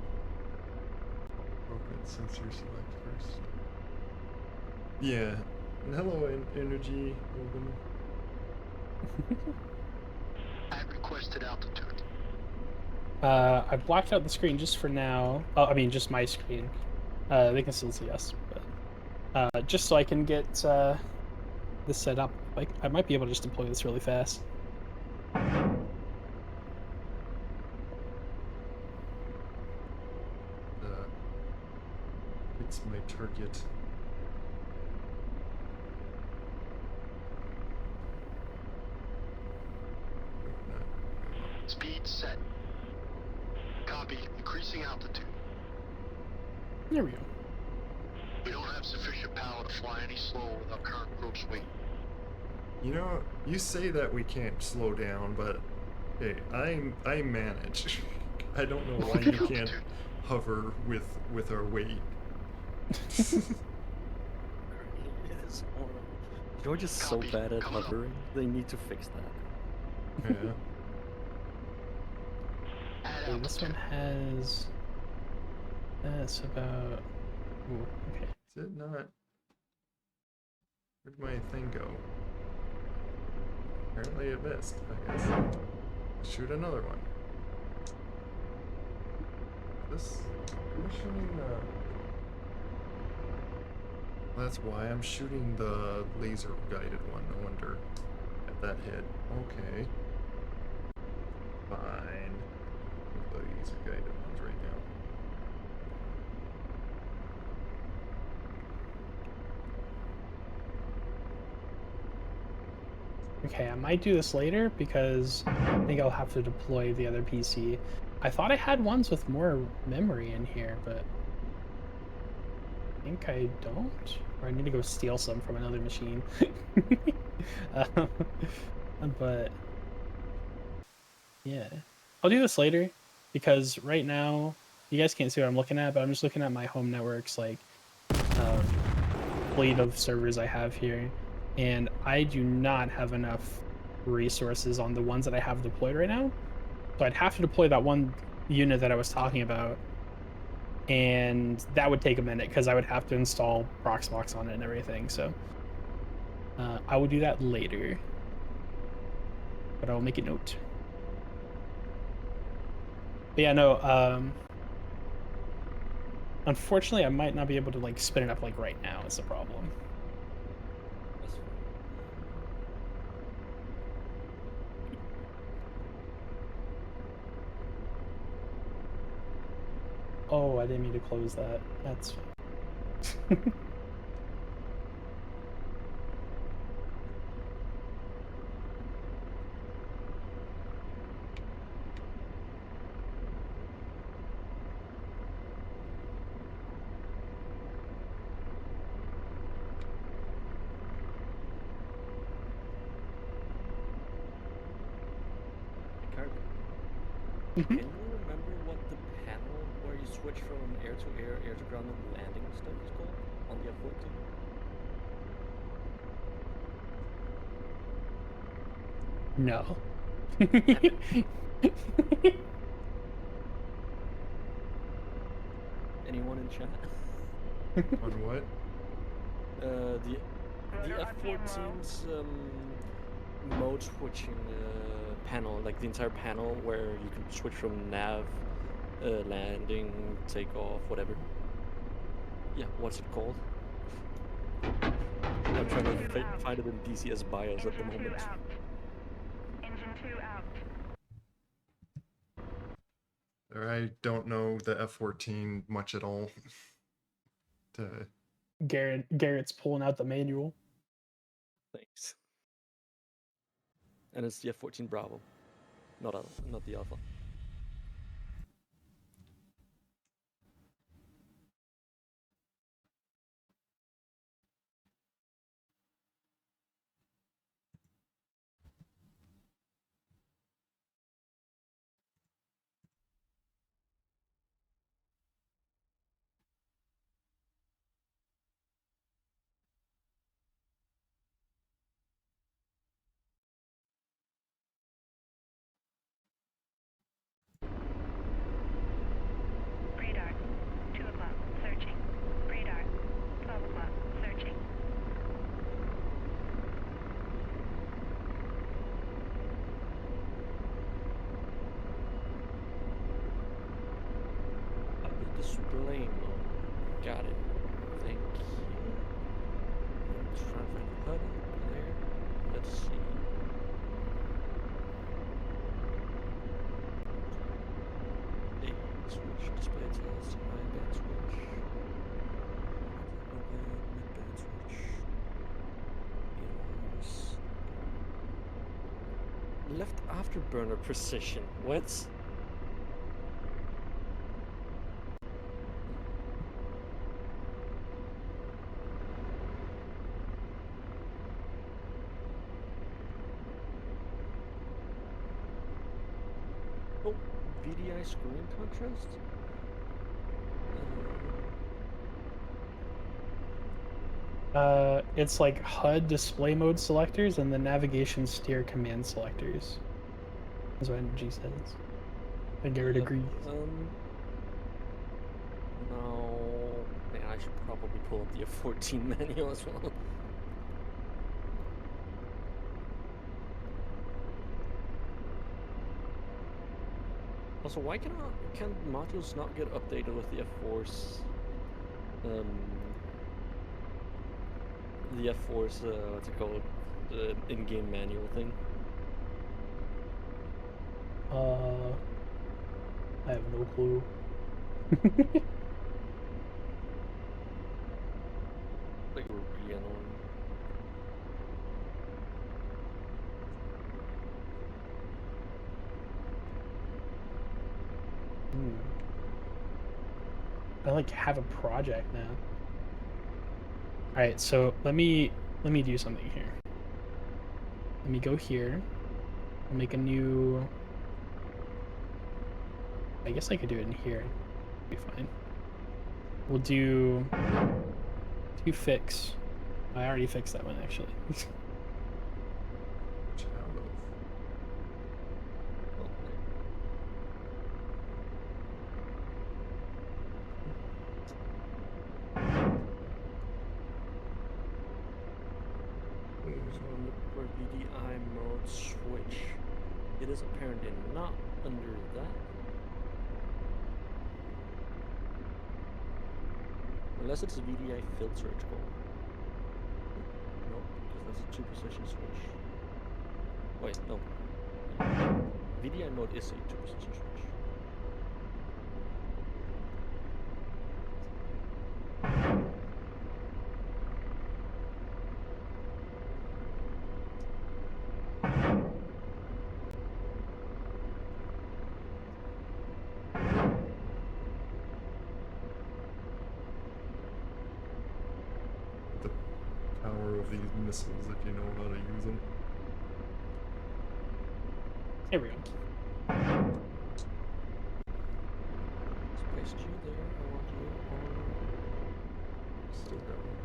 Open sensor select first. Yeah. And hello, energy. Open. At requested altitude. I blacked out the screen just for now. Oh, I mean, just my screen. They can still see us, but just so I can get this set up. Like, I might be able to just deploy this really fast. It's my target. Speed set. Copy. Increasing altitude. There we go. We don't have sufficient power to fly any slower with our current approach weight. You know, you say that we can't slow down, but hey, I manage. I don't know why you can't hover with our weight. George is so bad at hovering. They need to fix that. Yeah. Okay, this one has. That's about. Ooh, okay. Is it not? Where'd my thing go? Apparently it missed, I guess. Shoot another one. This... Am I shooting the... That's why I'm shooting the laser guided one, no wonder. At that hit. Okay. Fine. The laser guided ones right now. Okay, I might do this later because I think I'll have to deploy the other PC. I thought I had ones with more memory in here, but I think I don't. Or I need to go steal some from another machine. But yeah, I'll do this later because right now you guys can't see what I'm looking at, but I'm just looking at my home network's like fleet of servers I have here. And I do not have enough resources on the ones that I have deployed right now. So I'd have to deploy that one unit that I was talking about. And that would take a minute because I would have to install Proxmox on it and everything. So I will do that later. But I'll make a note. But yeah, no, unfortunately I might not be able to like spin it up like right now is the problem. Oh, I didn't mean to close that. That's fine. Can you remember what the panel where you switch from air to air, air to ground, and landing stuff is called on the F14? No. Anyone in chat? On what? The F14's mode switching panel, like the entire panel where you can switch from nav, landing, takeoff, whatever. Yeah, what's it called? I'm trying to find it in DCS BIOS at the moment. Engine 2 out. I don't know the F14 much at all. Garrett's pulling out the manual. Thanks. And it's the F14 Bravo, not the Alpha. Radar. 2 o'clock. Searching. Radar. 12 o'clock. Searching. The display mode. Got it. Thank you. Let's try to find the button there. Let's see. Switch display tells my band switch. Open mid-band switch. Left afterburner precision. What? Oh, VDI screen contrast? It's like HUD display mode selectors and the navigation steer command selectors. That's what Energy says. And Garrett agrees. No. Man, I should probably pull up the F14 menu as well. Also, why can modules not get updated with the F4's what's it called? The in-game manual thing? I have no clue. Like, really annoying. I like have a project now. All right, so let me do something here. Let me go here. I'll make a new. I guess I could do it in here. Be fine. We'll do fix. I already fixed that one actually. For VDI mode switch, it is apparently not under that. Unless it's a VDI filter, it's called. Nope, because that's a 2-position switch. Wait, no. VDI mode is a 2-position switch. power of these missiles if you know how to use them. Here we go. Space G there. I want you Still got one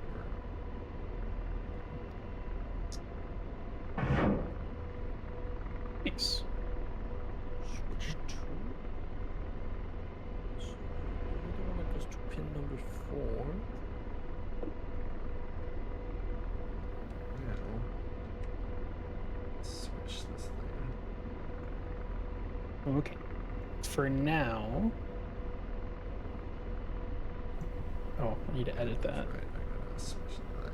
Nice. on switch to. So you're the one that goes to pin number 4. Now, switch this thing. Okay. For now. Oh, I need to edit that. Right, I gotta switch that.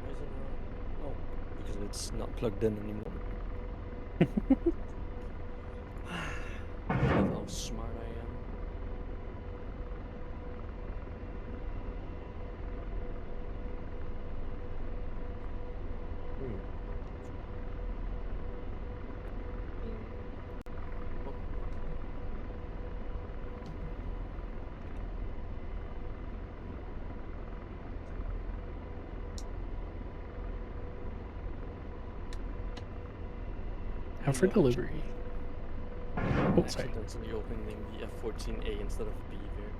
Why is it not? Oh, because it's not plugged in anymore. I love how smart I am. Ooh. Out for delivery. Oh, sorry. Accidentally opening the F14A instead of B there.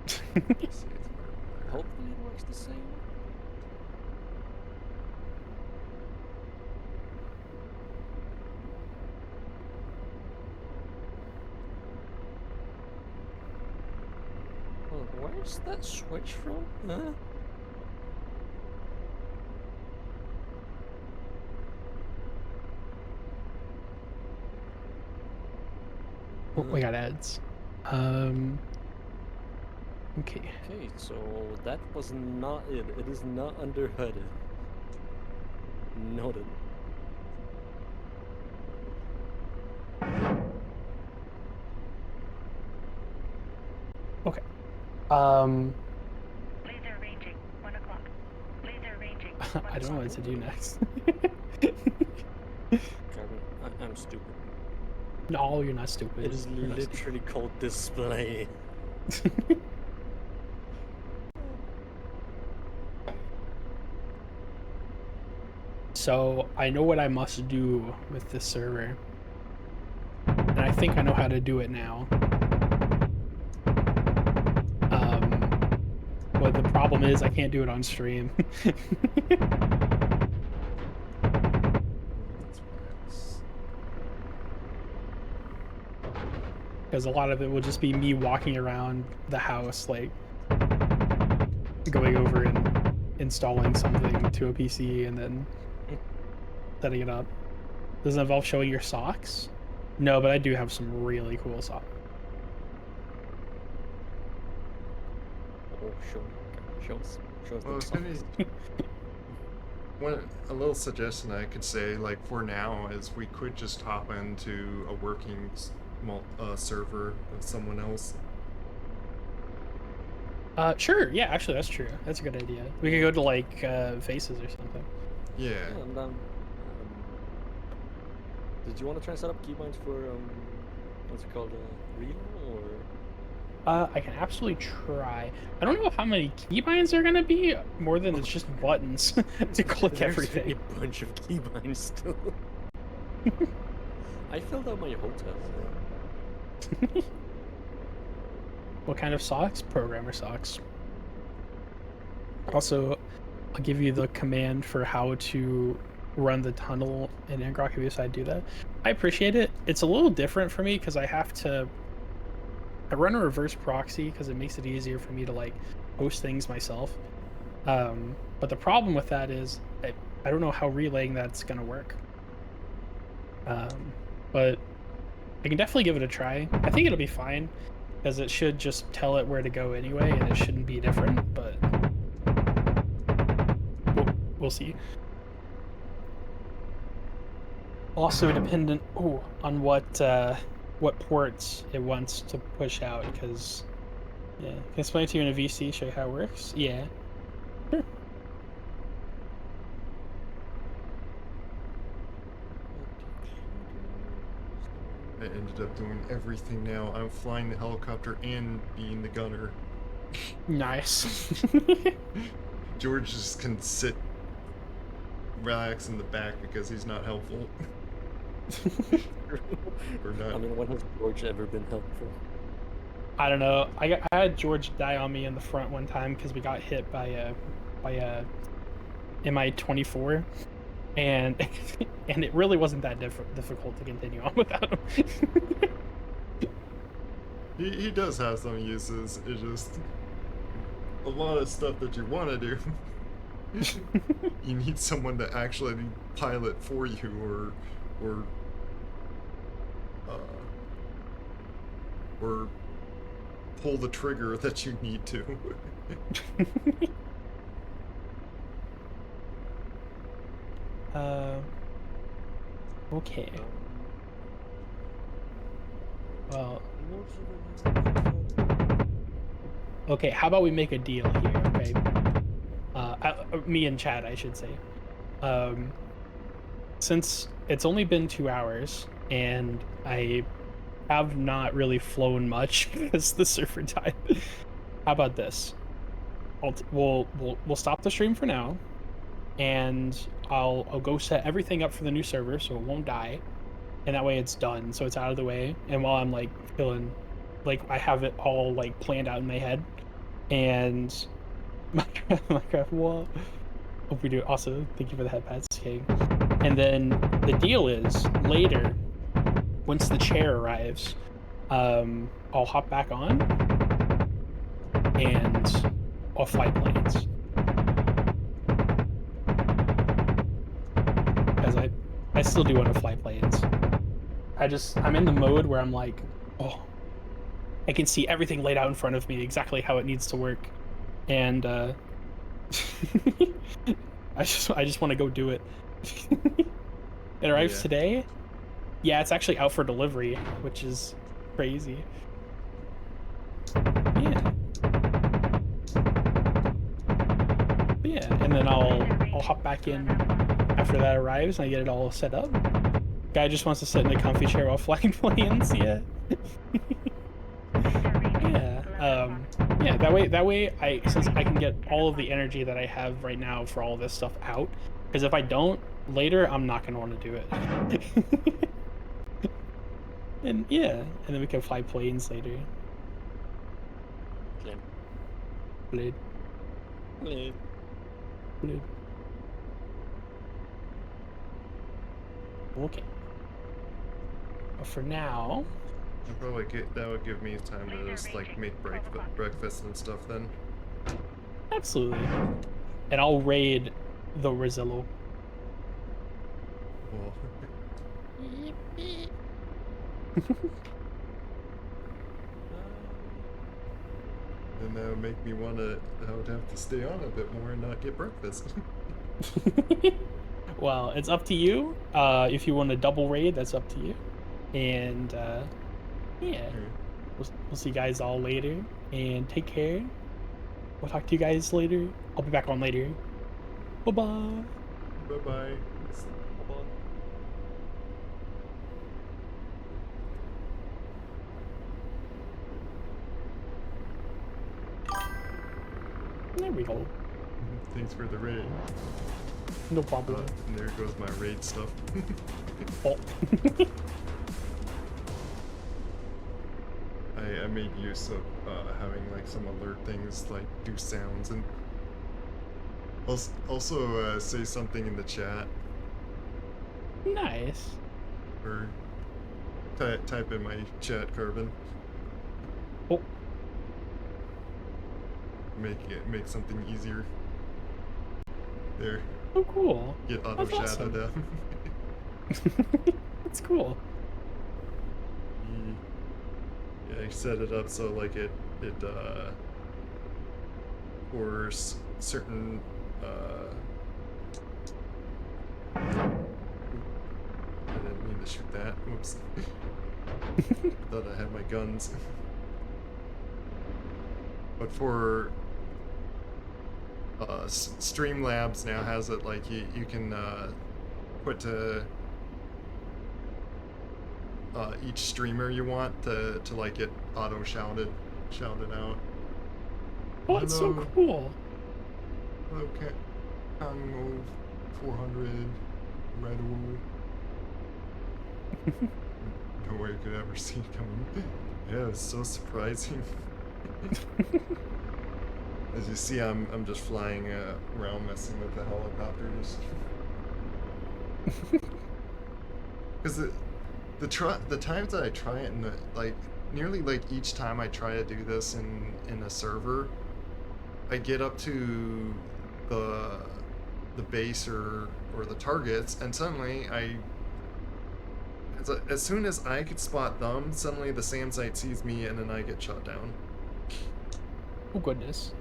See, it's right there. Hopefully it works the same. Well, where's that switch from? Huh? Oh, we got ads. Okay. Okay, so that was not it. It is not under HUD. Noted. Okay. Laser ranging, 1 o'clock. Laser ranging, 1 I don't know what to do next. Carbon, I'm stupid. No, you're not stupid. It is You're not stupid. literally called display. So I know what I must do with this server. And I think I know how to do it now. But the problem is I can't do it on stream. That's why it's... Because a lot of it will just be me walking around the house, like going over and installing something to a PC and then setting it up. Does it involve showing your socks? No, but I do have some really cool socks. Oh, show us Well, the it's gonna socks. a little suggestion I could say, like for now, is we could just hop into a working server of someone else. Sure. Yeah, actually, that's true. That's a good idea. We could go to like Faces or something. Yeah. Yeah, I'm done. Did you want to try and set up keybinds for what's it called, Real or? I can absolutely try. I don't know how many keybinds are gonna be, more than it's just buttons to click There's everything. a bunch of keybinds still. I filled out my hotel. What kind of socks? Programmer socks. Also, I'll give you the command for how to run the tunnel in Ngrok if you decide to do that. I appreciate it. It's a little different for me because I run a reverse proxy because it makes it easier for me to like host things myself. But the problem with that is I don't know how relaying that's gonna work. But I can definitely give it a try. I think it'll be fine because it should just tell it where to go anyway, and it shouldn't be different. But we'll see. Also dependent on what ports it wants to push out, because yeah, can I explain it to you in a VC, show you how it works? Yeah. Sure. I ended up doing everything now. I'm flying the helicopter and being the gunner. Nice. George just can sit, relax in the back because he's not helpful. Or not. I mean, when has George ever been helpful? I don't know. I had George die on me in the front one time because we got hit by a Mi-24, and and it really wasn't that difficult to continue on without him. He does have some uses. It's just a lot of stuff that you want to do. You need someone to actually pilot for you, or pull the trigger that you need to. Okay. Well. Okay, how about we make a deal here, okay? Me and Chad, I should say. Since it's only been 2 hours and I have not really flown much because the server died. How about this? We'll stop the stream for now, and I'll go set everything up for the new server so it won't die, and that way it's done, so it's out of the way. And while I'm like feeling like I have it all like planned out in my head, and Minecraft wall. Hope we do. Also, thank you for the headpads, King. And then the deal is later, once the chair arrives, I'll hop back on and I'll fly planes. Because I still do want to fly planes. I'm in the mode where I'm like, oh, I can see everything laid out in front of me, exactly how it needs to work. And I just want to go do it. It arrives today. Yeah, it's actually out for delivery, which is crazy. Yeah. But yeah, and then I'll hop back in after that arrives and I get it all set up. Guy just wants to sit in the comfy chair while flying planes. Yeah. Yeah. That way since I can get all of the energy that I have right now for all this stuff out, because if I don't later, I'm not gonna want to do it. And yeah, and then we can fly planes later. Blade. Okay. But for now, that would give me time to just like make breakfast and stuff then. Absolutely. And I'll raid the Rezillo. Well. And that would make me I would have to stay on a bit more and not get breakfast. Well, it's up to you. If you want to double raid, that's up to you. And yeah, we'll see you guys all later. And take care. We'll talk to you guys later. I'll be back on later. Bye-bye. Bye-bye. There we go. Thanks for the raid. No problem. And there goes my raid stuff. Oh. I made use of having like some alert things like do sounds and also say something in the chat. Nice. Or type in my chat, Carbon. Oh. Make something easier. There. Oh, cool. Get auto shadow awesome. down. That's cool. Yeah, I set it up so like it for certain to shoot that. Whoops. Thought I had my guns. But for Streamlabs now has it like you can put to each streamer you want to like get auto shouted out. Oh, it's so Hello. cool. Hello, Congo 400 Red Wool. No way you could ever see it coming. Yeah, it's so surprising. As you see, I'm just flying around messing with the helicopter, just because the times that I try it, and like nearly like each time I try to do this in a server, I get up to the base or the targets, and suddenly as soon as I could spot them, suddenly the SAM site sees me, and then I get shot down. Oh goodness.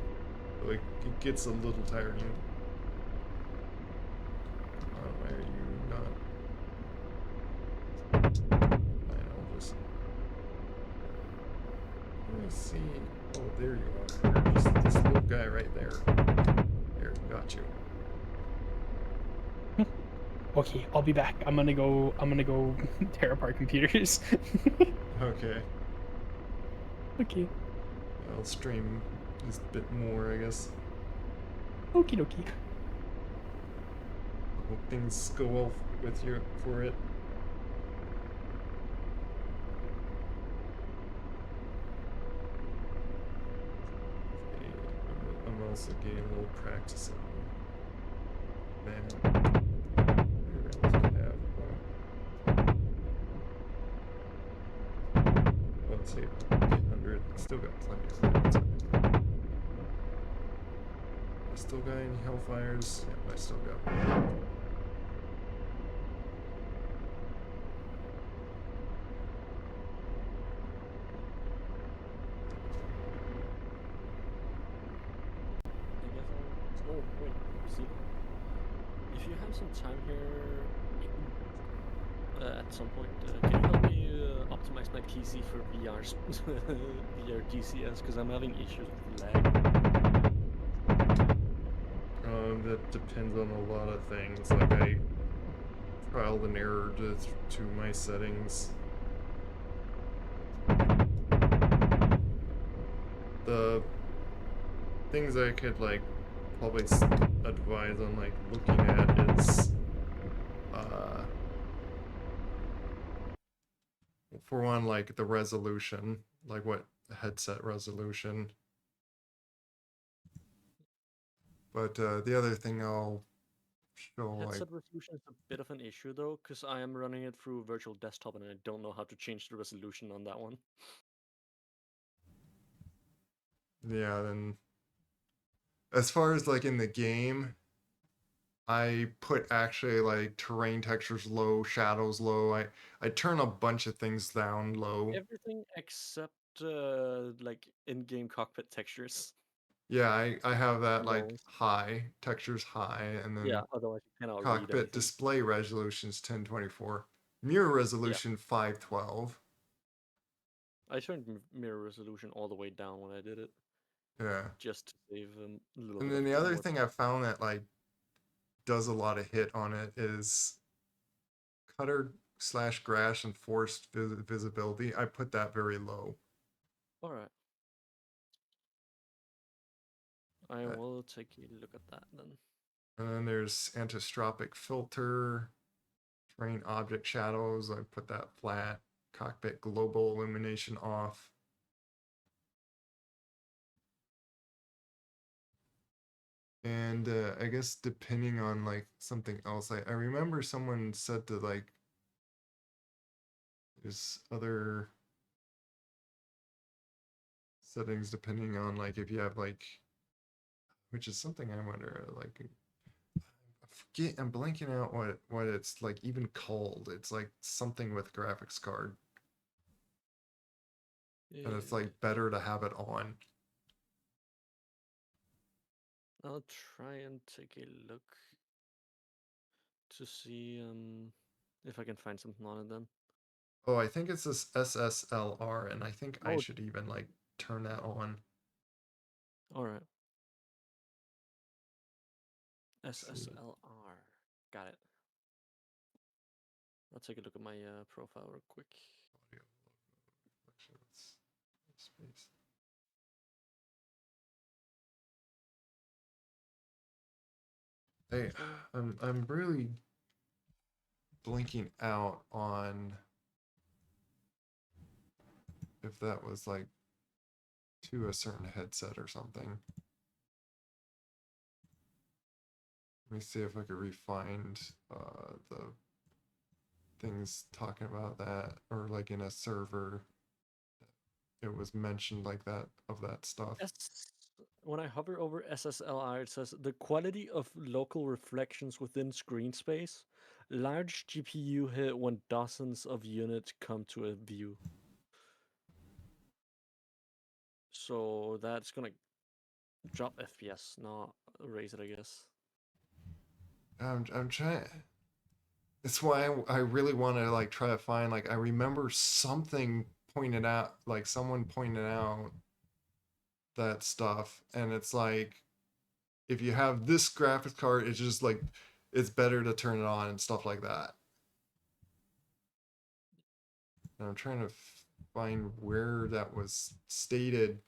So it gets a little tiring. Why are you not? I'll just. Let me see. Oh, there you are. This little guy right there. There, got you. Okay, I'll be back. I'm gonna go tear apart computers. Okay. Okay. I'll stream this bit more, I guess. Okie dokie. Hope things go well with you for it. I'm also getting a little practice on that. What else do I have? Let's see, 800. Still got plenty of rounds. I still got any Hellfires? Yep, I still got one. I guess I'll. Oh, wait. See, if you have some time here at some point, can you help me optimize my PC for VR DCS? Because I'm having issues with lag. That depends on a lot of things. Like I trialed and errored to my settings. The things I could like probably advise on like looking at is for one, like the resolution, like what headset resolution. But the other thing I'll show Headset resolution is a bit of an issue though, because I am running it through virtual desktop and I don't know how to change the resolution on that one. yeah, then as far as like in the game, I put actually like terrain textures low, shadows low. I turn a bunch of things down low. Everything except like in-game cockpit textures. Yeah, I have that like Low. high, textures high, and then Yeah, otherwise you cannot read cockpit anything. display resolution's 1024. Mirror resolution 512. I turned mirror resolution all the way down when I did it, Yeah. just to save a little And bit then of the other more thing I found that like does a lot of hit on it is cutter slash grass and forced visibility. I put that very low. Alright. I will take a look at that then. And then there's anisotropic filter, terrain object shadows. I put that flat. Cockpit global illumination off. And I guess depending on like something else, I remember someone said to like there's other settings depending on like if you have like, which is something I wonder like I'm blanking out what it's like even called. It's like something with graphics card. And it's like better to have it on. I'll try and take a look to see If I can find something on it then. Oh, I think it's this SSLR, and I think I Oh. should even like turn that on. Alright. Let's see. SSLR. Got it. I'll take a look at my profile real quick. Audio reflections, space. Hey, I'm really blinking out on if that was like to a certain headset or something. Let me see if I could refind the things talking about that, or like in a server it was mentioned like that of that stuff. When I hover over SSLR, it says the quality of local reflections within screen space. Large GPU hit when dozens of units come to a view. So that's gonna drop FPS, not raise it, I guess. I'm trying. It's why I really want to like try to find, like, I remember something pointed out, like someone pointed out that stuff, and it's like if you have this graphics card, it's just like it's better to turn it on and stuff like that. And I'm trying to find where that was stated.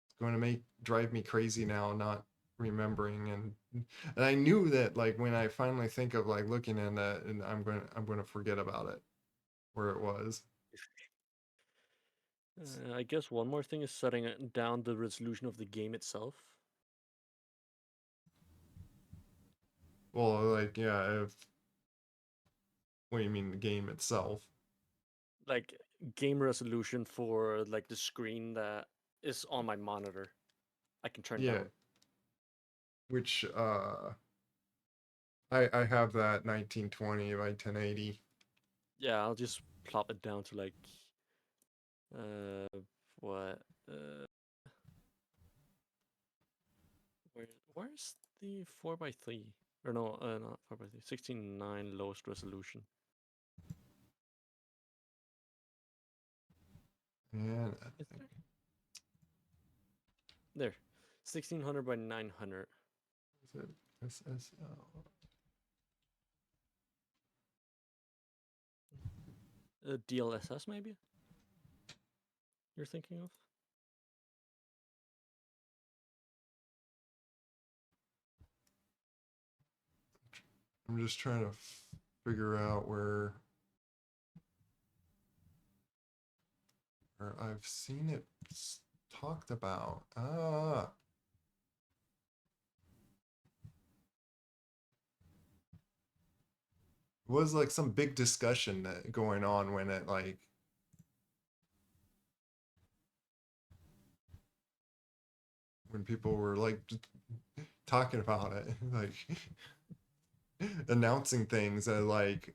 It's going to drive me crazy now, not remembering. And I knew that, like, when I finally think of like looking at that, and I'm going to forget about it, where it was. I guess one more thing is setting down the resolution of the game itself. Well, like, yeah, what do you mean, the game itself? Like game resolution for like the screen that is on my monitor. I can turn Yeah, down. which I have that 1920 by 1080. Yeah, I'll just plop it down to like uh what where's the 4x3? Or no, not 4x3, 16:9 lowest resolution. And Is there? 1600 by 900. is it SSL? DLSS maybe? You're thinking of? I'm just trying to figure out where I've seen it talked about. It was like some big discussion going on when it like when people were like talking about it, like announcing things that like,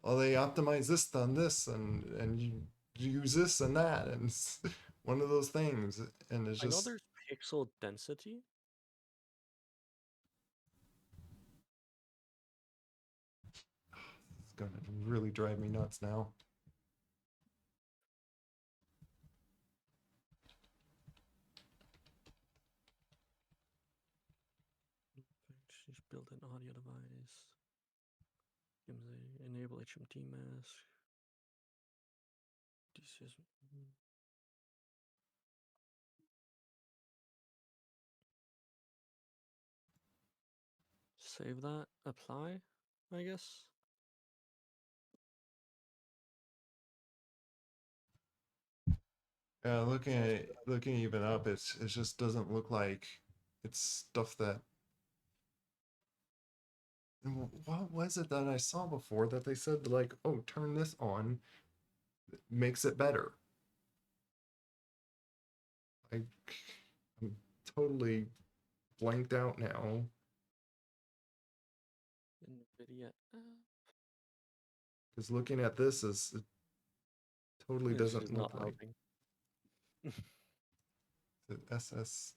oh, they optimize this on this, and you use this and that, and it's one of those things, and it's I know just there's pixel density. it's gonna really drive me nuts now. She's built an audio device. Enable HMT mask. DCS. Save that. Apply, I guess. Yeah, looking even up, it just doesn't look like it's stuff that. What was it that I saw before that they said like, oh, turn this on, makes it better. I'm totally blanked out now. NVIDIA. Because looking at this it totally It's doesn't just not look like helping. the SSAO.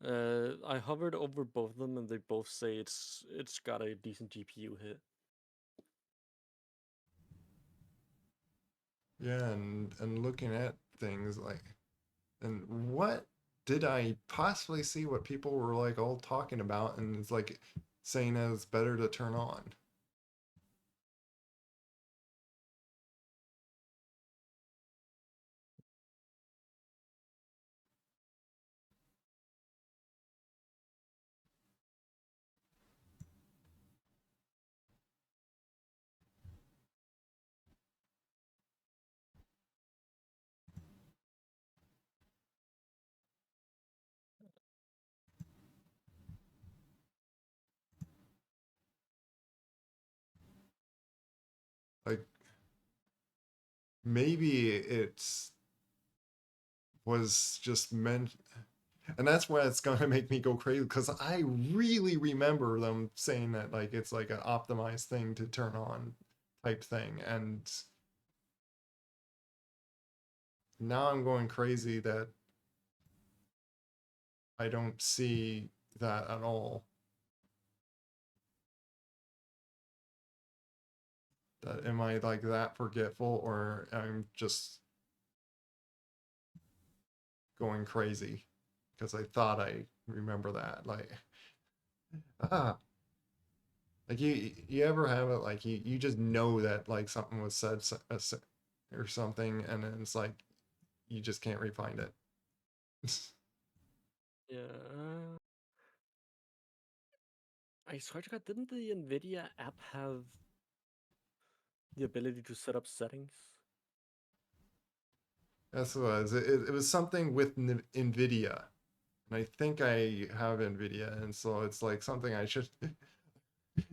I hovered over both of them, and they both say it's got a decent GPU hit. Yeah, and looking at things like, and what did I possibly see what people were like all talking about, and it's like saying that it's better to turn on. Like maybe it's was just meant, and that's why it's gonna make me go crazy, because I really remember them saying that like it's like an optimized thing to turn on type thing, and now I'm going crazy that I don't see that at all. That am I like that forgetful, or I'm just going crazy because I thought I remember that. Like like you ever have it like you just know that like something was said or something, and then it's like you just can't refind it. Yeah. I swear to God, didn't the NVIDIA app have the ability to set up settings? That's what it was. It was something with NVIDIA. And I think I have NVIDIA, and so it's like something I should.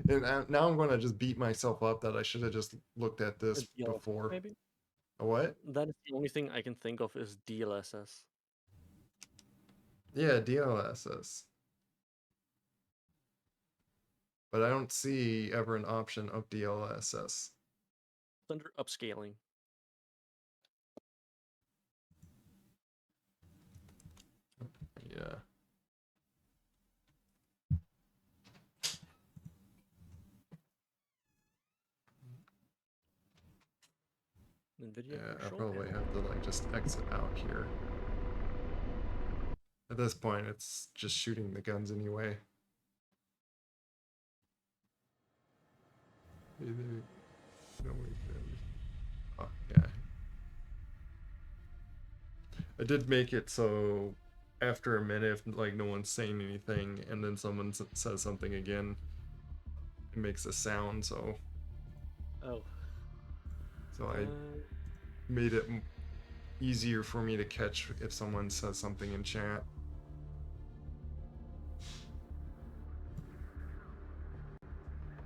And now I'm going to just beat myself up that I should have just looked at A this DLSS, before. maybe? A what? That is the only thing I can think of is DLSS. Yeah, DLSS. But I don't see ever an option of DLSS. It's under upscaling. Yeah. NVIDIA Yeah, I control probably panel. have to like just exit out here. At this point, it's just shooting the guns anyway. Oh, yeah. I did make it so after a minute, if like no one's saying anything, and then someone says something again, it makes a sound. So Oh. I made it easier for me to catch if someone says something in chat.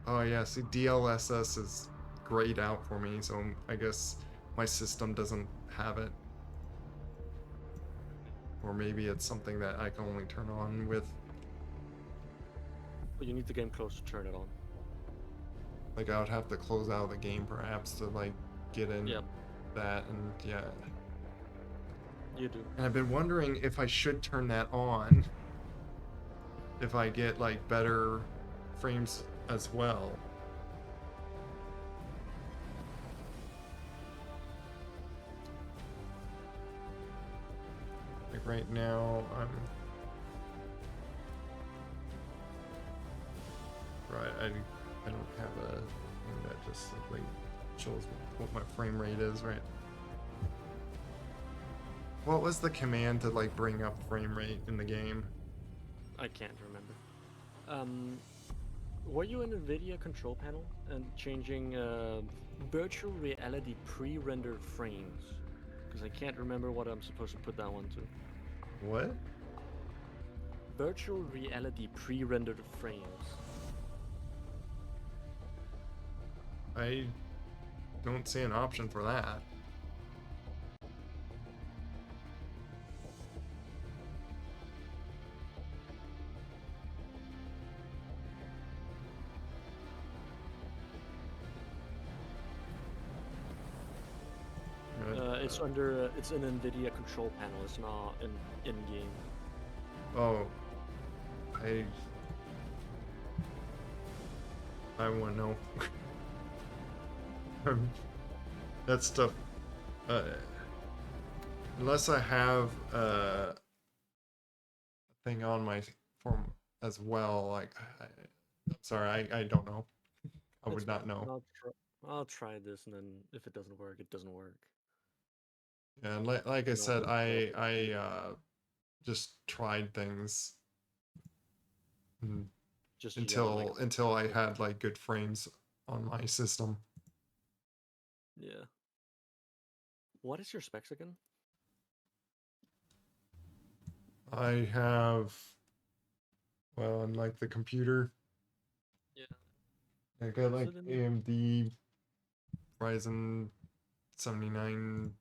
Oh yeah, see, DLSS is grayed out for me, so I guess my system doesn't have it. Or maybe it's something that I can only turn on with. But you need the game close to turn it on. Like I would have to close out the game perhaps to like get in that, and yeah. You do. And I've been wondering if I should turn that on. If I get like better frames as well. Like right now, I don't have a thing that just like shows what my frame rate is, right? What was the command to like bring up frame rate in the game? I can't remember. Were you in the NVIDIA control panel and changing virtual reality pre-rendered frames? Because I can't remember what I'm supposed to put that one to. What? Virtual reality pre-rendered frames. I don't see an option for that. It's in NVIDIA control panel. It's not in game. Oh, I want to know. That stuff. Unless I have a thing on my form as well, like I'm sorry, I don't know. I would It's not fine. know. I'll try this, and then if it doesn't work, it doesn't work. Yeah, and like I No, said, no. I just tried things Just yell like until I had like good frames on my system. yeah. What is your specs again? I have, well, on like the computer, Yeah. I got like Is it in AMD Ryzen 79.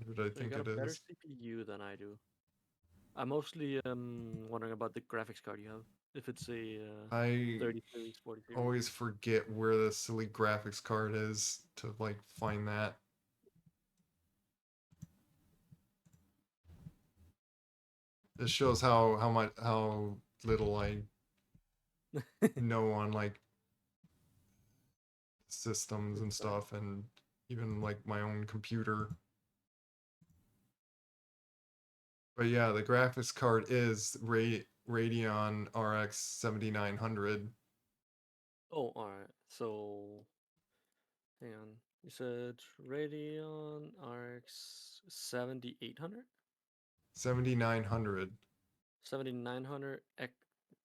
What did I So you think got a it better is? CPU than I do. I'm mostly wondering about the graphics card you have. If it's a I 30 series, 40 series. always forget where the silly graphics card is to like find that. This shows how little I know on like systems and stuff, and even like my own computer. But yeah, the graphics card is Radeon RX 7900. Oh, alright. So, hang on. You said Radeon RX 7800? 7900. 7900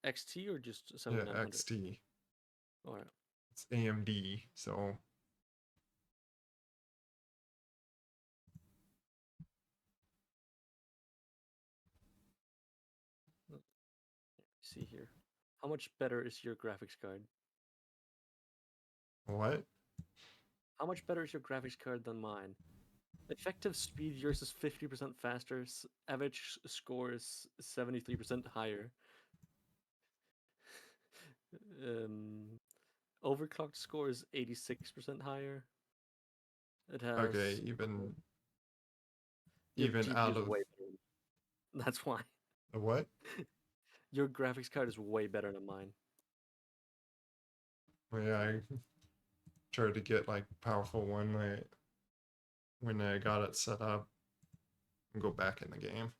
XT or just Yeah, 7900? XT. Alright. It's AMD, so See here. How much better is your graphics card? what? How much better is your graphics card than mine? Effective speed, yours is 50% faster. Average score is 73% higher. um, Overclocked score is 86% higher. It Okay, has your even GPU out is of way better. That's why a what? your graphics card is way better than mine. Well, yeah, I tried to get like powerful one when I got it set up and go back in the game.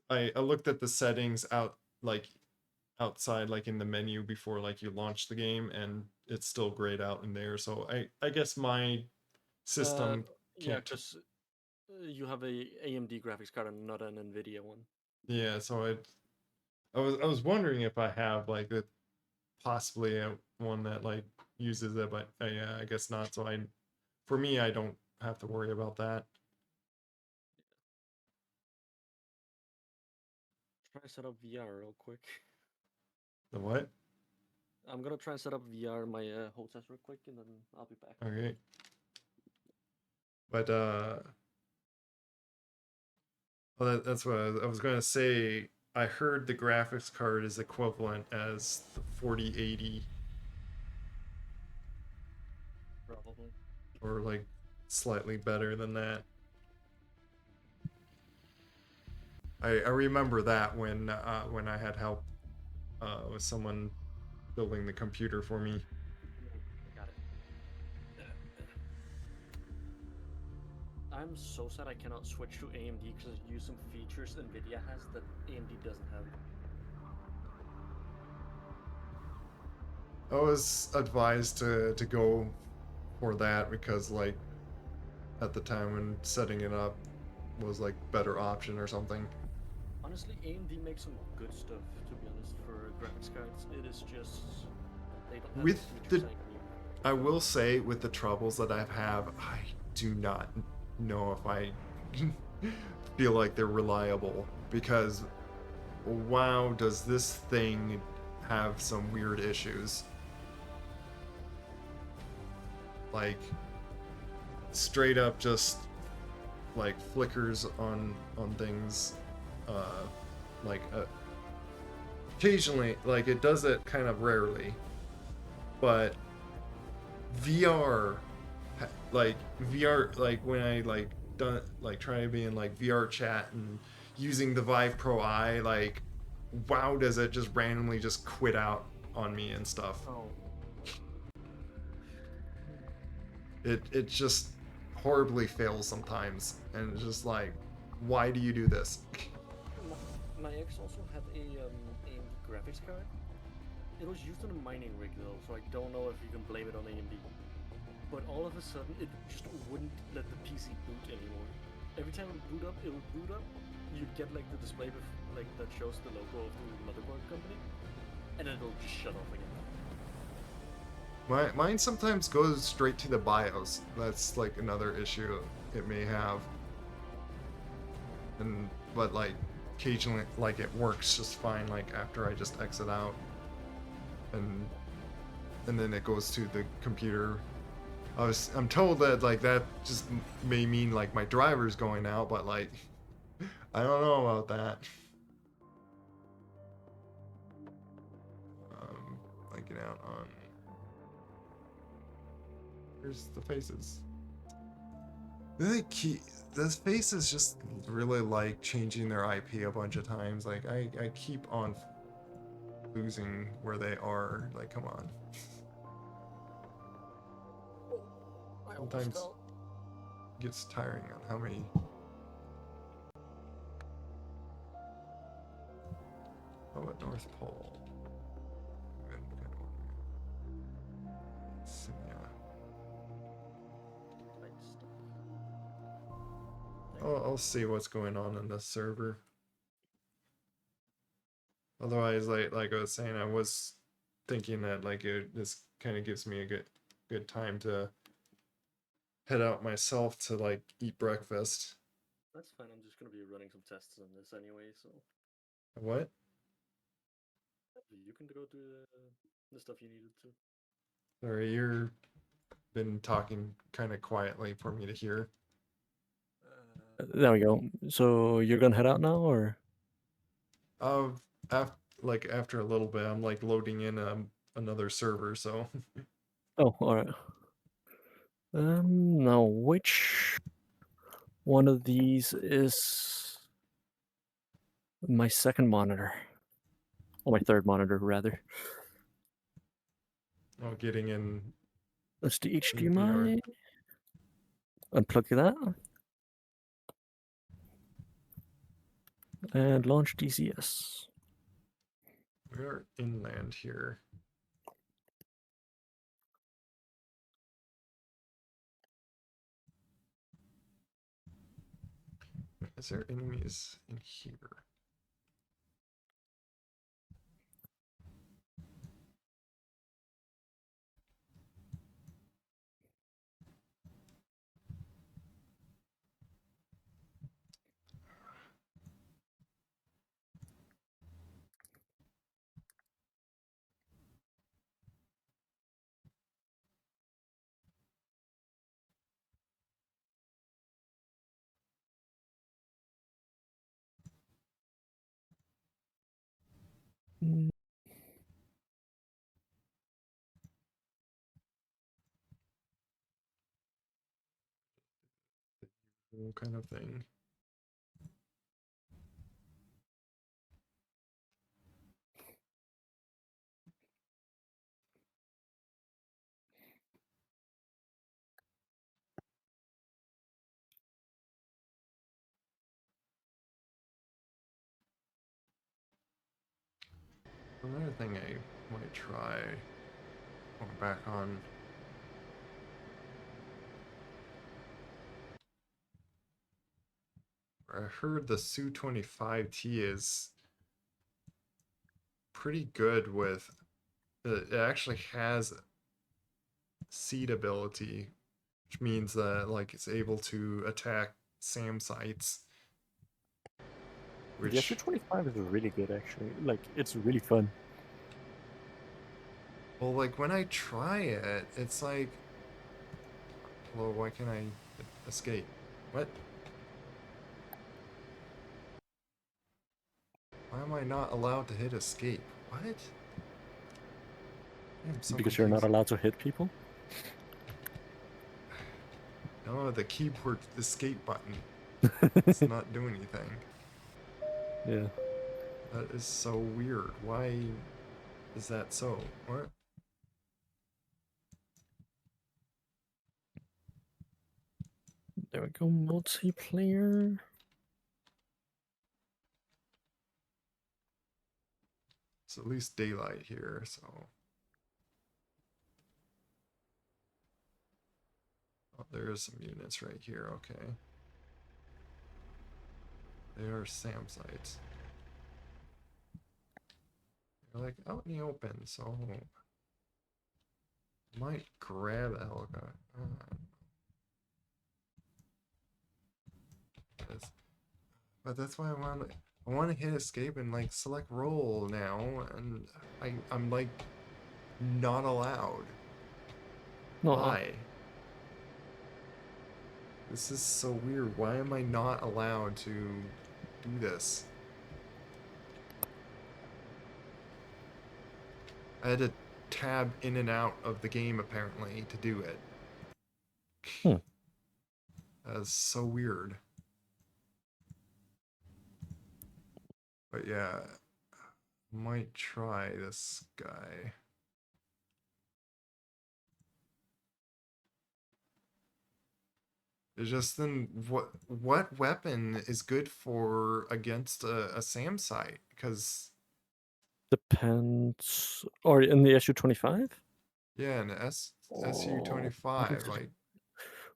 I looked at the settings outside like in the menu before like you launch the game, and it's still grayed out in there. So I guess my system Yeah, can't. because you have a AMD graphics card and not an NVIDIA one. Yeah, so I was wondering if I have like possibly one that like uses it, but yeah, I guess not. So for me, I don't have to worry about that. Try to set up VR real quick. The what? I'm gonna try and set up VR my hostess real quick, and then I'll be back. Okay. But well, that's what I was gonna say. I heard the graphics card is equivalent as the 4080, Probably. or like slightly better than that. I remember that when I had help with someone building the computer for me. I got it. I'm so sad I cannot switch to AMD because I use some features NVIDIA has that AMD doesn't have. I was advised to go for that because like at the time when setting it up was like better option or something. Honestly, AMD makes some good stuff, to be honest, for graphics cards. It is just they don't have With the the features I need. I will say with the troubles that I've had, I do not know if I feel like they're reliable, because wow, does this thing have some weird issues. Like straight up just like flickers on things, like occasionally, like it does it kind of rarely, but VR, like VR, like when I like done like try to be in like VR chat and using the Vive Pro Eye, like, wow, does it just randomly just quit out on me and stuff. Oh. It just horribly fails sometimes, and it's just like, why do you do this? My ex also had a AMD graphics card. It was used on a mining rig though, so I don't know if you can blame it on AMD. But all of a sudden, it just wouldn't let the PC boot anymore. Every time it boot up, it would boot up. You'd get like the display like that shows the logo of the motherboard company, and then it'll just shut off again. Mine sometimes goes straight to the BIOS. That's like another issue it may have. But like occasionally, like it works just fine. Like after I just exit out, and then it goes to the computer. I'm told that like that just may mean like my driver's going out, but like I don't know about that. Linking out on. Here's the faces. Those faces just really like changing their IP a bunch of times. Like I keep on losing where they are. Like come on. Sometimes it gets tiring on how many. Oh, at North Pole. Syria. I'll see what's going on in this server. Otherwise, like I was saying, I was thinking that like this kind of gives me a good time to head out myself to like eat breakfast. That's fine. I'm just gonna be running some tests on this anyway, so. What? You can go do the stuff you needed to. Sorry, you've been talking kind of quietly for me to hear. There we go. So you're gonna head out now, or? After a little bit, I'm like loading in another server, so. Oh, all right. Now which one of these is my second monitor? Or my third monitor, rather. Oh, getting in. That's the VR. HDMI. Unplug that. And launch DCS. We are inland here. Is there enemies in here? Kind of thing. Another thing I might try going back on. I heard the Su-25T is pretty good with. It actually has seed ability, which means that like it's able to attack SAM sites. The Su-25 is really good, actually. Like, it's really fun. Well, like when I try it, it's like, hello, why can't I escape? What? Why am I not allowed to hit escape? What? I'm so Because you're not confused. allowed to hit people? No, the keyboard escape button. It's not doing anything. Yeah. That is so weird. Why is that so? What? There we go. Multiplayer. It's at least daylight here, so. Oh, there's some units right here, okay. They are SAM sites. They're like out in the open, so might grab a helicopter. But that's why I want to hit escape and like select roll now, and I'm like not allowed. No. Why? This is so weird. Why am I not allowed to do this? I had to tab in and out of the game apparently to do it. Hmm. That's so weird. But yeah, might try this guy. It's just then what weapon is good for against a SAM site? Because Depends. Or in the SU-25? yeah, an SU-25 like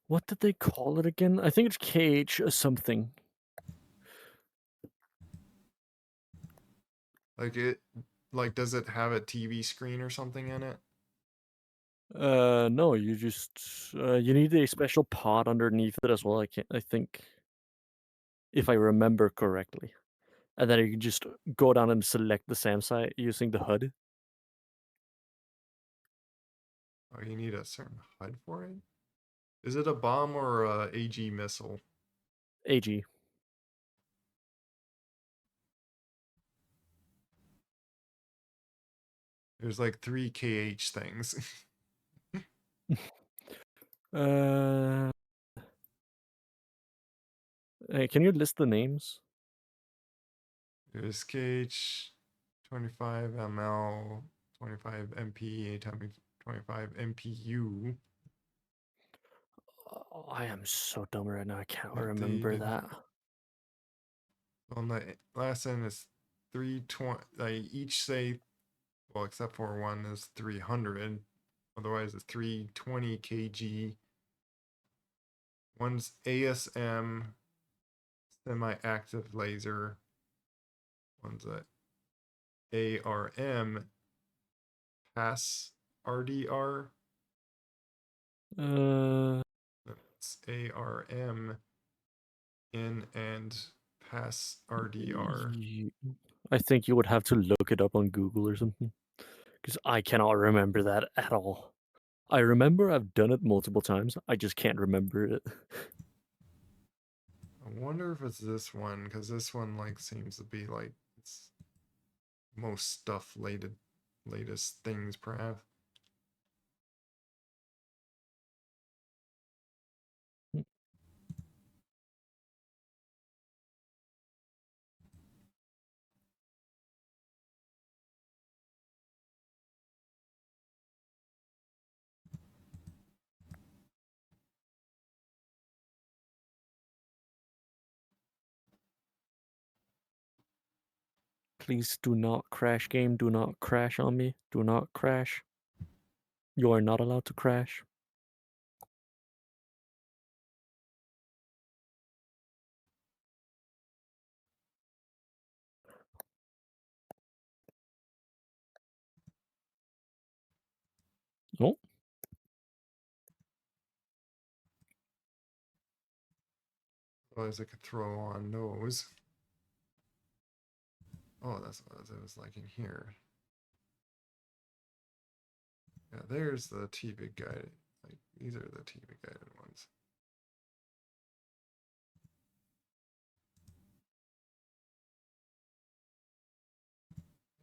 What did they call it again? I think it's KH something. does it have a TV screen or something in it? No, you just you need a special pod underneath it as well. I think, if I remember correctly, and then you can just go down and select the SAM site using the HUD. Oh, you need a certain HUD for it? Is it a bomb or a AG missile? AG. There's like 3 KH things. Uh, can you list the names? There's KH 25 ML, 25 MP, 25 MPU. Oh, I am so dumb right now. I can't remember Updated. that. On the last end is 320. They each say, well, except for one is 300. Otherwise, it's 320 kg. One's ASM, semi-active laser. One's a ARM, pass RDR. It's ARM in and pass RDR. I think you would have to look it up on Google or something, because I cannot remember that at all. I remember I've done it multiple times. I just can't remember it. I wonder if it's this one, because this one like seems to be like it's most stuff latest things perhaps. Please do not crash, game. Do not crash on me. Do not crash. You are not allowed to crash. Oh, Otherwise, I could throw on those. Oh, that's what it was like in here. Yeah, there's the TV guided. Like these are the TV guided ones.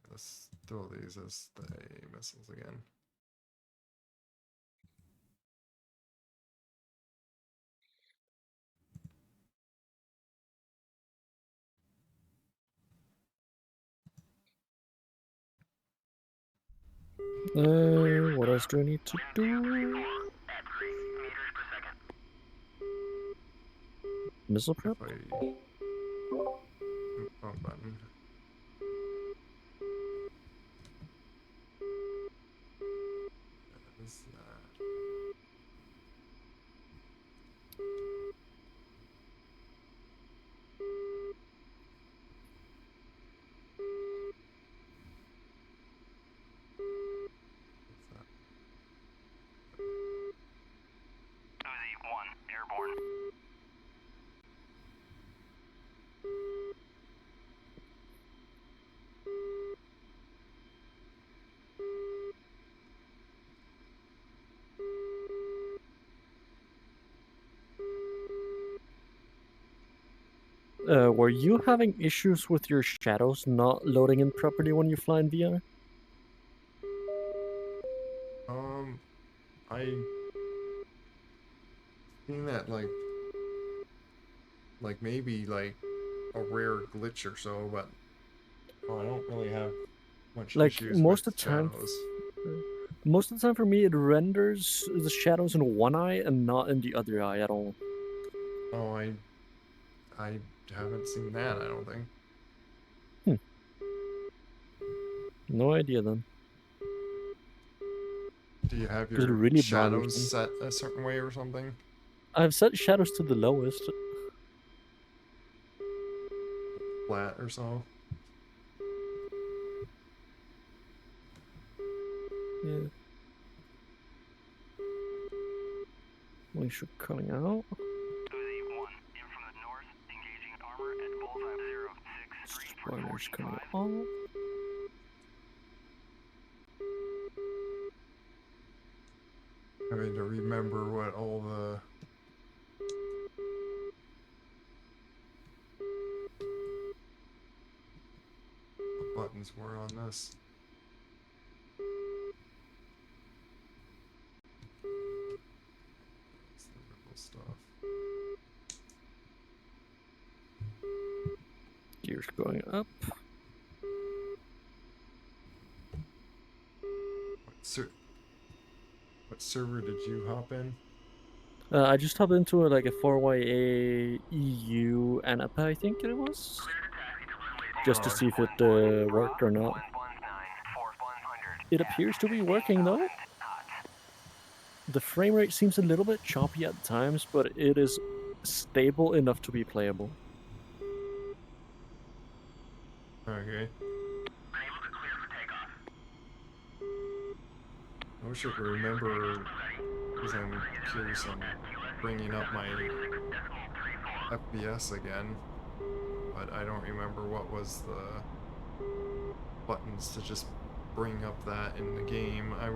Let's throw these as the missiles again. What else do I need to do? At 3 meters per second. Missile prep? If I... Wrong button. That is that. Uzi 1, airborne. Were you having issues with your shadows not loading in properly when you fly in VR? I seen that like maybe like a rare glitch or so, but I don't really have much Like issues most with of the time, shadows. most of the time for me, it renders the shadows in one eye and not in the other eye at all. Oh, I haven't seen that, I don't think. No idea then. Do you have 'Cause it your really bothers shadows me. set a certain way or something? I've set shadows to the lowest. Flat or so? Yeah. We should coming out. Uzi 1, in from the north, engaging armor at bullseye 063 for Spoilers coming 45. off. Having to remember what all the buttons were on this. That's the ripple stuff. Gears going up. What server did you hop in? I just hopped into like a 4YA EU and up, I think it was, just to see if it worked or not. It appears to be working though. The frame rate seems a little bit choppy at times, but it is stable enough to be playable. Okay. I wish I could remember, because I'm curious on bringing up my FPS again, but I don't remember what was the buttons to just bring up that in the game. I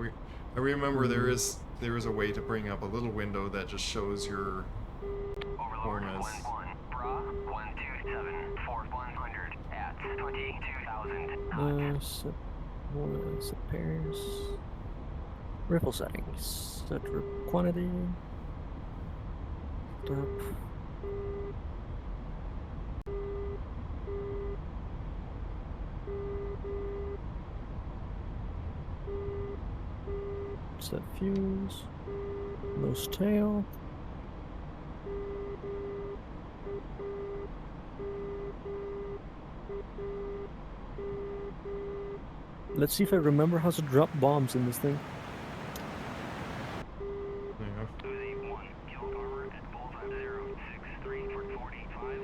remember there is a way to bring up a little window that just shows your performance. Bra 127 for 100 at 22,000. Set pairs. Ripple settings. Set quantity. Stop. Set fuse. Nose tail. Let's see if I remember how to drop bombs in this thing. Yeah. Uzi 1, killed armor at bullseye 063 for 45.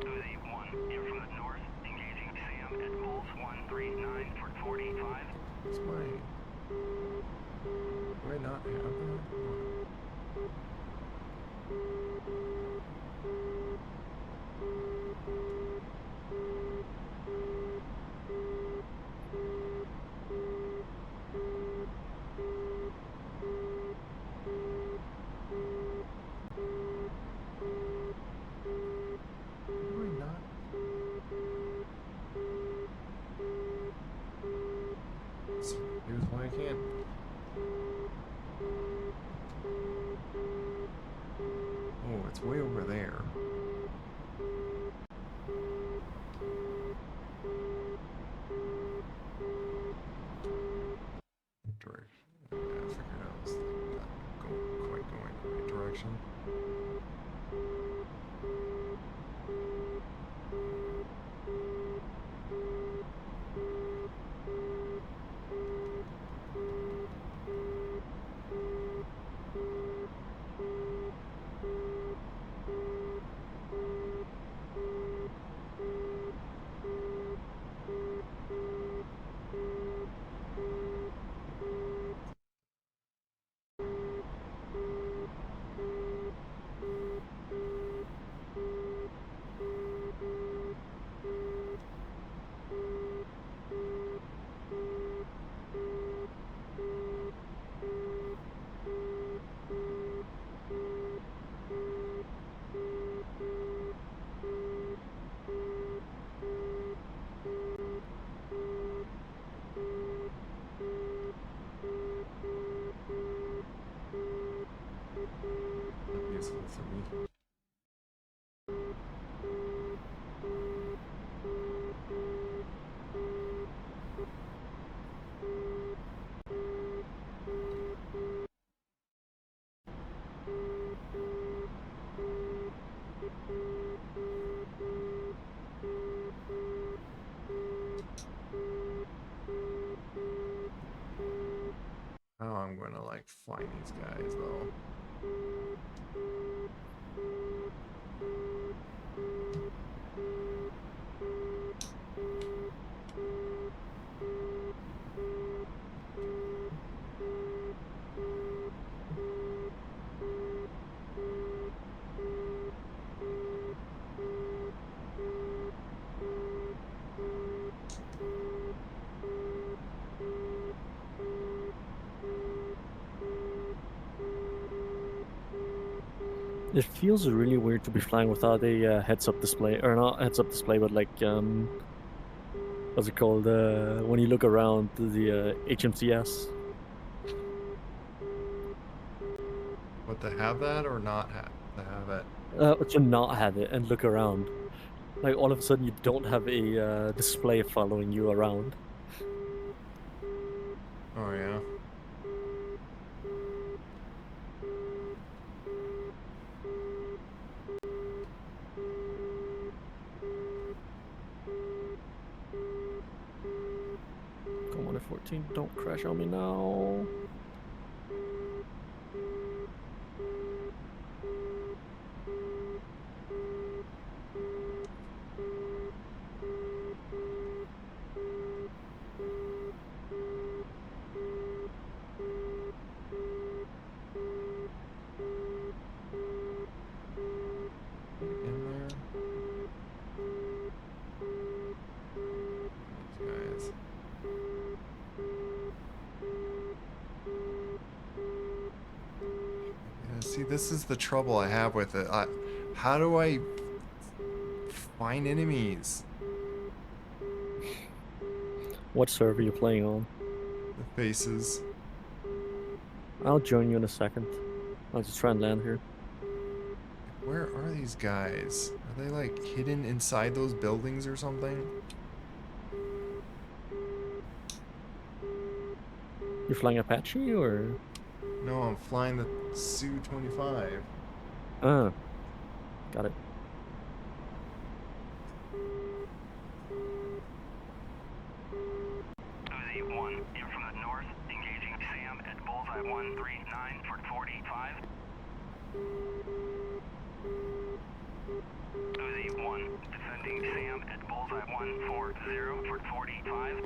Uzi 1, in from the north, engaging Sam at Bulls 139 for 45. What's my... Do I not have that? like find these guys though. It feels really weird to be flying without a heads-up display, or not heads-up display, but like what's it called? When you look around the HMCS. But to have that or not have to have it? To not have it and look around. Like all of a sudden you don't have a display following you around. Oh yeah. Come on, F14, don't crash on me now. In there. These guys. Yeah, see, this is the trouble I have with it. How do I find enemies? What server are you playing on? The faces. I'll join you in a second. I'll just try and land here. Where are these guys? Are they like hidden inside those buildings or something? You flying Apache or? No, I'm flying the Su-25. Ah, got it. Uzi 1, in from the north, engaging Sam at bullseye 139 for 45. Uzi 1, defending Sam at bullseye 140 for 45.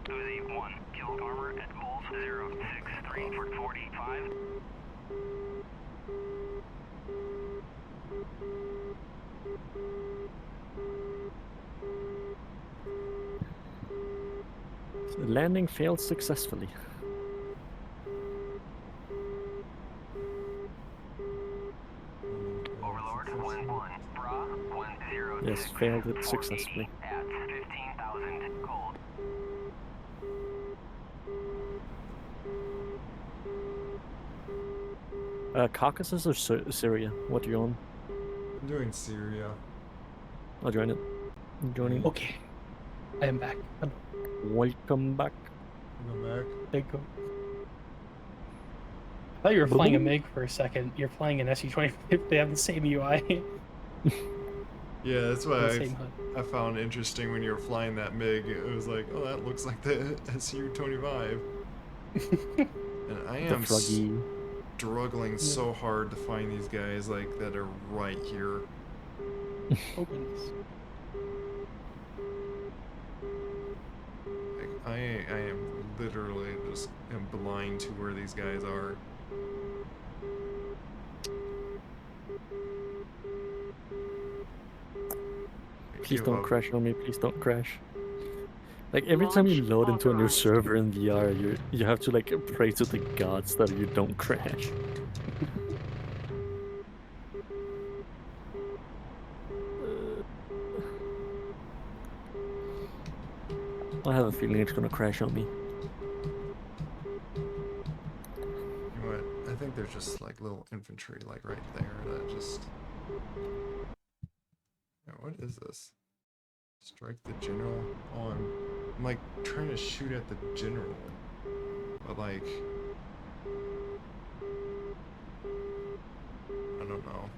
Uzi 1, killed armor at bulls 063 for 45. So the landing failed successfully. Overlord 1-1, Bra 106. Yes, failed it successfully. At 15,000 gold. Caucasus or Syria? What are you on? I'm doing Syria. I'll join it. I'm joining. Okay, I am back. Hello. Welcome back. Go back. There you go. I thought you were flying a MiG for a second. You're flying an SU-25. They have the same UI. Yeah, that's what The same HUD. I found interesting when you were flying that MiG. It was like, oh, that looks like the Su-25. And I am Froggy. struggling so hard to find these guys like that are right here. Opens. Like, I am literally just am blind to where these guys are. Please don't crash on me. Please don't crash. Like every time you load into a new server in VR, you have to like pray to the gods that you don't crash. I have a feeling it's gonna crash on me. You know what? I think there's just like little infantry like right there that just. Yeah, what is this? Strike the general. Oh, I'm like trying to shoot at the general, but like I don't know.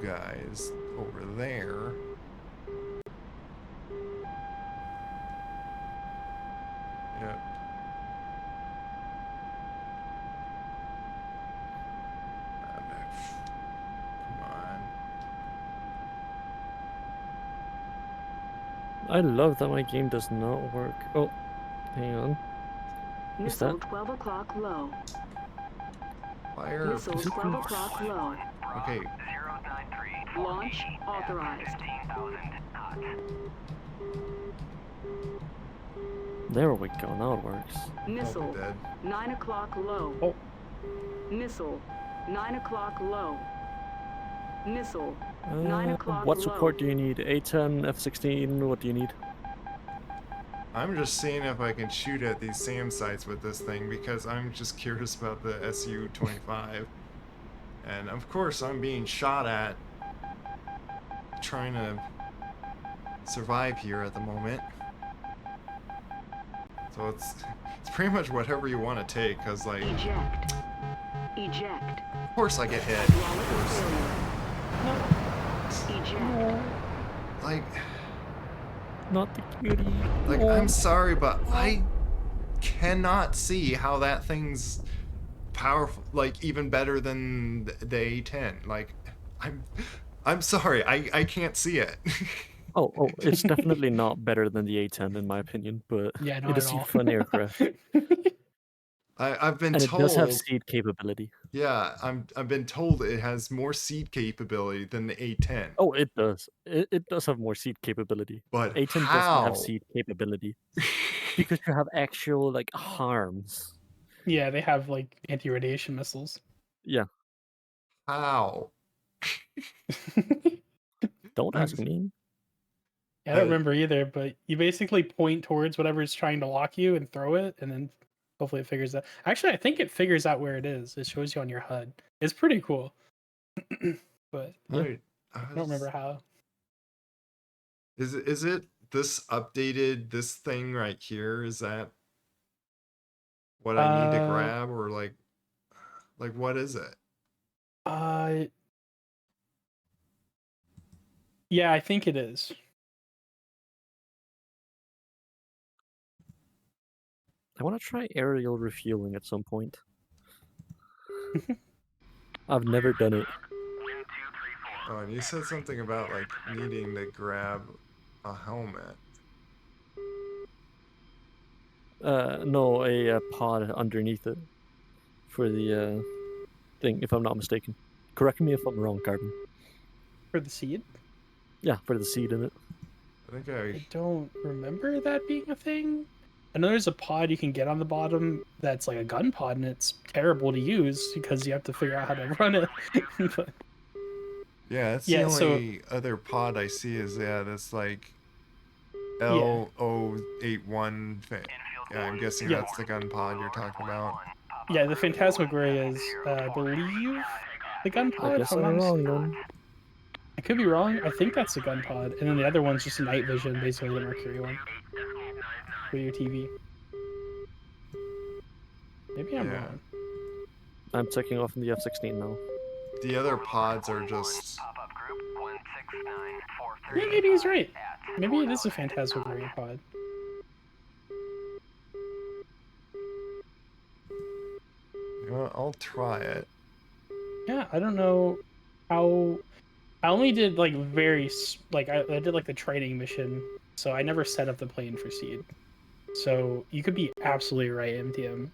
those guys over there. Yep. Come on. I love that my game does not work. Oh, hang on. What's Missile that? 12 o'clock low. Fire. Missile Is it 12 close? o'clock low. Okay. 093 Launch authorized. 15,000 knots. There we go. Now it works. Missile Dead. 9 o'clock low. Oh. Missile 9 o'clock low. Missile 9 o'clock What low. support do you need? A10, F16. What do you need? I'm just seeing if I can shoot at these SAM sites with this thing because I'm just curious about the Su-25. And of course I'm being shot at trying to survive here at the moment. So it's pretty much whatever you want to take, cause like Eject. Eject. of course I get hit. Of Hydraulic course. failure. Eject. Like Not the cutie. I'm sorry, but I cannot see how that thing's powerful, like even better than the A10. Like I'm sorry, I can't see it. Oh, it's definitely not better than the A10 in my opinion, but Yeah, not it at is a all. fun aircraft. I've been And it does have told, seed capability. yeah, I've been told it has more seed capability than the A10. Oh, it does. It does have more seed capability. But A10 doesn't have how? seed capability because you have actual like harms. Yeah, they have like anti-radiation missiles. Yeah, How? don't ask me. I don't remember either, but you basically point towards whatever's trying to lock you and throw it, and then hopefully it figures out. Actually, I think it figures out where it is. It shows you on your HUD. It's pretty cool. But Yeah. I don't remember how. Is it this updated, this thing right here? Is that what I need to grab, or like what is it? Yeah, I think it is. I want to try aerial refueling at some point. I've never done it. Oh, and you said something about like needing to grab a helmet. No, a pod underneath it for the thing, if I'm not mistaken. Correct me if I'm wrong, Carbon. For the seed? Yeah, for the seed in it. I think I don't remember that being a thing. I know there's a pod you can get on the bottom that's like a gun pod, and it's terrible to use because you have to figure out how to run it. But, yeah, that's yeah, the so only other pod I see is that's like L081 thing. Yeah, I'm guessing Yeah. that's the gun pod you're talking about. yeah, the Phantasmagoria is, I believe, the gun pod. I guess if I'm not wrong mistaken. then. I could be wrong. I think that's the gun pod, and then the other one's just night vision, basically the Mercury one for your TV. Maybe I'm Yeah. wrong. I'm checking off in the F16 now. The other pods are just Pop-up group 16943. Yeah, maybe he's right. Maybe it is a Phantasmagoria pod. you know what, I'll try it. Yeah, I don't know how. I only did like I did like the training mission, so I never set up the plane for seed. So you could be absolutely right, MTM.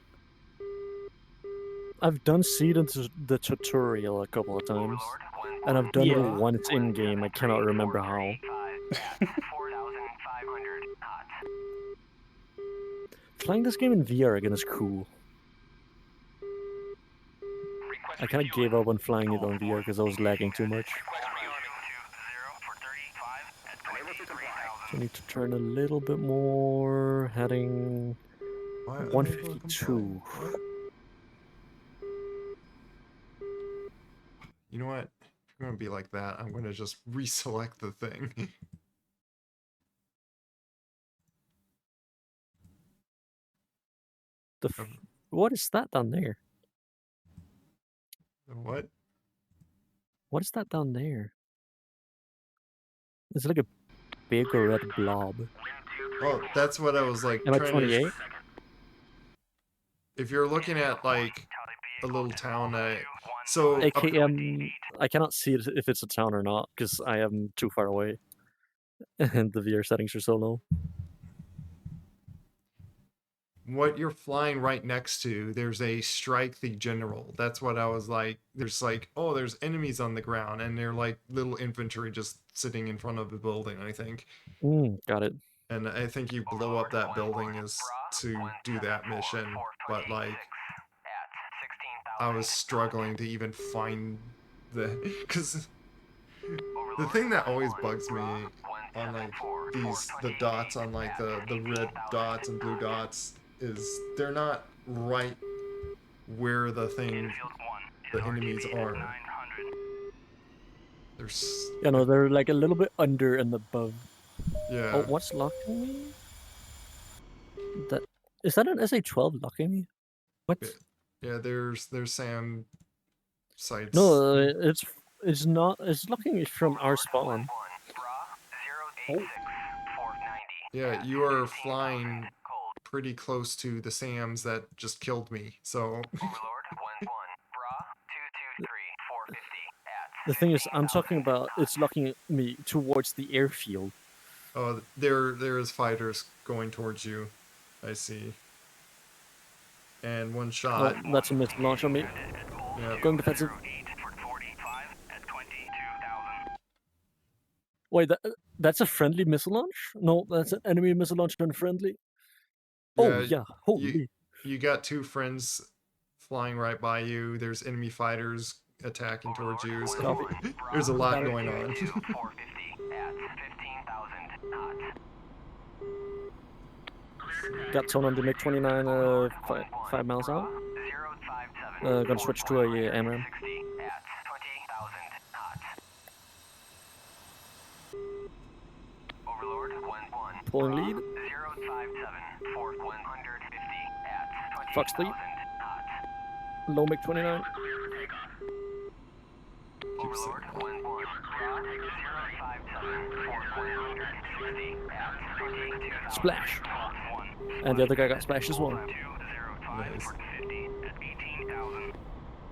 I've done seed into the tutorial a couple of times, and I've done it Yeah. once in game. I cannot remember how. 4,500 knots. Playing this game in VR again is cool. I kind of gave up on flying it on VR because I was lagging too much. So I need to turn a little bit more, heading Why are they 152. What? You know what? If you're gonna be like that, I'm gonna just reselect the thing. What is that down there? What? What is that down there? It's like a big red blob. Well, that's what I was like Am I trying to. 28? If you're looking at like a little town, so AKM, I cannot see it if it's a town or not because I am too far away, and the VR settings are so low. what you're flying right next to, there's a strike the general. That's what I was like. There's like, oh, there's enemies on the ground, and they're like little infantry just sitting in front of the building, I think. Got it. And I think you blow up that building is to do that mission, but like I was struggling to even find the, because the thing that always bugs me on like the dots on like the red dots and blue dots is they're not right where the enemies are. Yeah, no, they're like a little bit under and above. Yeah. Oh, what's locking me? Is that an SA-12 locking me? What? Yeah, there's SAM sites. No, it's not. It's locking me from our spawn. Oh. Yeah, you are flying pretty close to the SAMs that just killed me. So. The thing is, I'm talking about it's locking me towards the airfield. Oh, there is fighters going towards you. I see. And one shot. Oh, that's a missed launch on me. Yeah. Going defensive. Wait, that's a friendly missile launch? No, that's an enemy missile launch on friendly. Oh yeah, holy. You got two friends flying right by you. There's enemy fighters attacking towards you. So there's a lot going on. Got tone on the MiG-29, 5 miles out. Gonna switch to a AMRAAM. Pulling lead. Fox 3. Low MiG-29. Splash. And the other guy got splashed as well. Nice.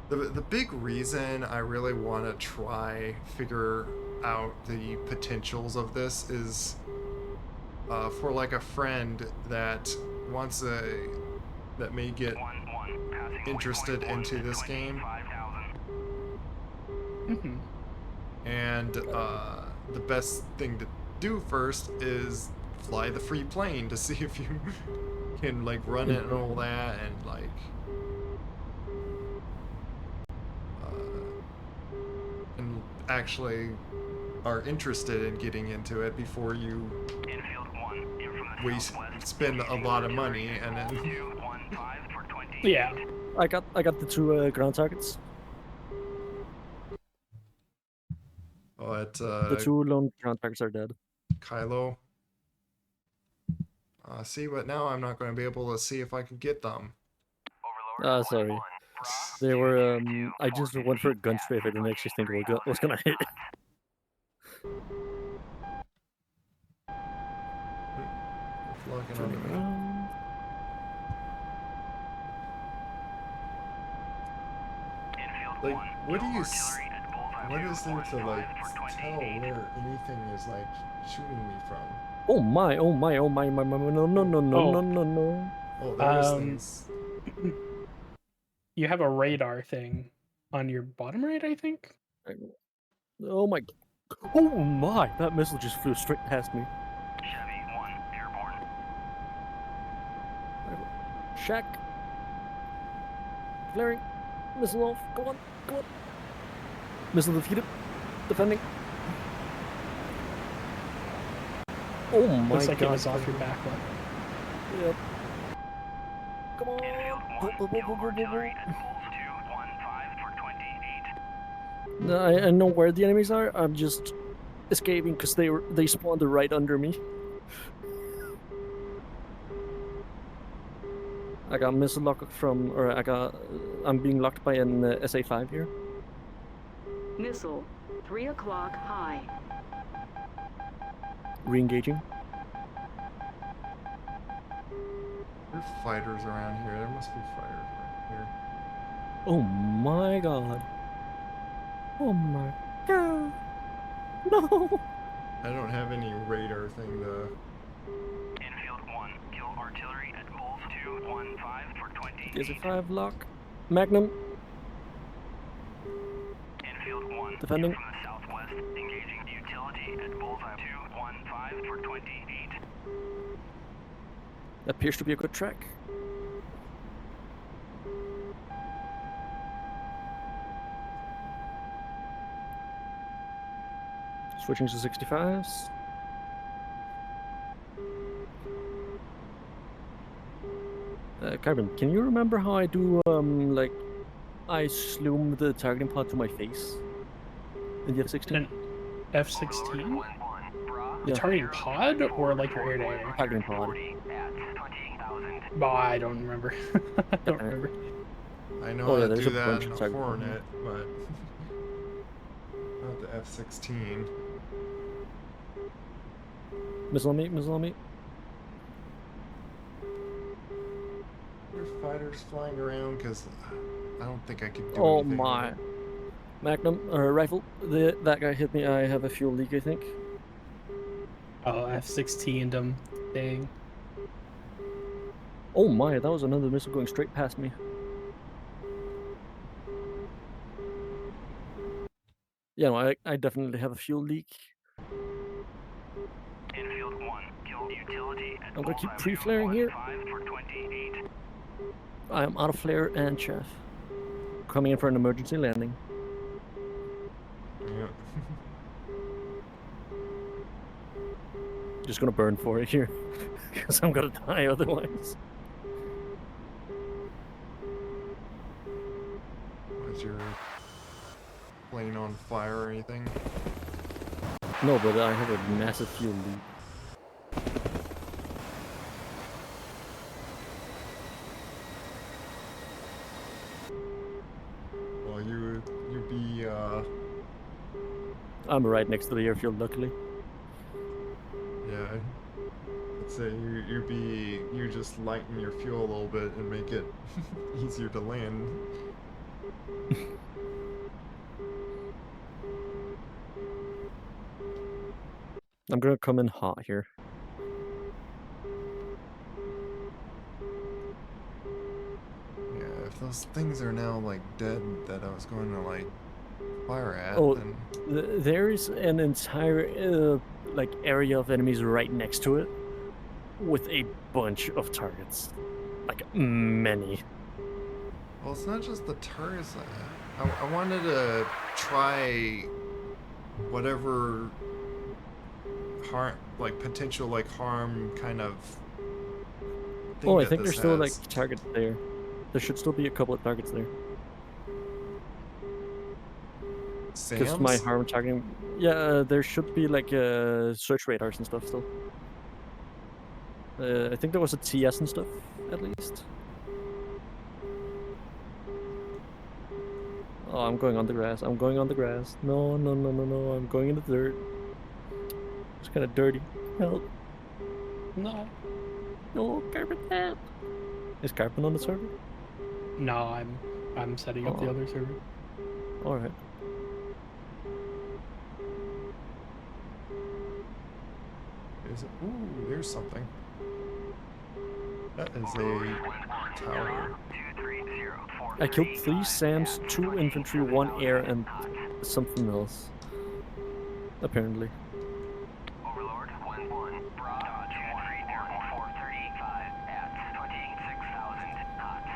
The big reason I really want to try figure out the potentials of this is for like a friend that that may get interested into this game. Mm-hmm. And the best thing to do first is fly the free plane to see if you can like run it and all that, and like and actually are interested in getting into it before you spend a lot of money and then. Yeah. I got the two ground targets. Oh, at the two lone ground targets are dead. Kylo. See, but now I'm not going to be able to see if I can get them. Sorry. They were, I just went for a gun strafe. I didn't actually think it was gonna hit. Like, what is there to like tell where anything is like shooting me from? Oh my, no, no. Oh, there's things. You have a radar thing on your bottom right, I think. Oh my, that missile just flew straight past me. Chevy 1 airborne. Shack. Flaring. Missile off. Go on. Missile defeated. Defending. Oh my Looks like god. it was off your back one. Yep. Come on. No, I know where the enemies are. I'm just escaping because they spawned right under me. I got missile lock I'm being locked by an SA-5 here. Missile, 3 o'clock high. Re-engaging. There are fighters around here. There must be fighters around here. Oh my god. Oh my god. No. I don't have any radar thing to. Infield 1, kill artillery at Bulls 215 for 20 There's a feet. 5 lock. Magnum. Infield 1, Defending. kill from the southwest, engaging utility at Bullseye 215 for 28. Appears to be a good track. Switching to 65s. Carbon, can you remember how I do, like, I sloom the targeting pod to my face in the F-16? An F-16? The Yeah. targeting pod or like your air-to-air? Targeting pod. Bah, I don't remember. I don't remember. I know Oh, yeah, how to there's do a that bunch in of a target Hornet, but not the F-16. Missile on me, missile on me. There's fighters flying around because I don't think I could do Oh anything. my. With it. Magnum, or rifle. That guy hit me. I have a fuel leak, I think. Oh, F-16 thing. Oh my, that was another missile going straight past me. Yeah, no, I definitely have a fuel leak. Infield 1, kill utility at I'm gonna keep Bullseye pre-flaring here. 215 for 28. I'm out of flare and chaff. Coming in for an emergency landing. Yeah. Just gonna burn for it here. Because I'm gonna die otherwise. Was your plane on fire or anything? No, but I have a massive fuel leak. Well, you'd be I'm right next to the airfield, luckily. yeah. I'd say you just lighten your fuel a little bit and make it easier to land. I'm gonna come in hot here. Yeah, if those things are now like dead that I was going to like fire at, Oh, then there is an entire like area of enemies right next to it, with a bunch of targets, like many. well, it's not just the targets. I wanted to try whatever harm, like potential like harm kind of thing Oh, I that think this there's still like has. targets there. There should still be a couple of targets there. Because my Sam's? harm targeting, yeah, there should be like search radars and stuff still. I think there was a TS and stuff at least. Oh, I'm going on the grass. I'm going on the grass. No, no, no, no, no. I'm going in the dirt. It's kind of dirty. Help. No. No, Carbon help. Is Carbon on the server? No, I'm setting up the Oh. other server. Alright. Is it? Ooh, there's something. That is a tower. I killed 3 SAMs, 2 infantry, 1 air, and something else. Apparently. Overlord 1-1, Dodge 435 at 26,000 knots.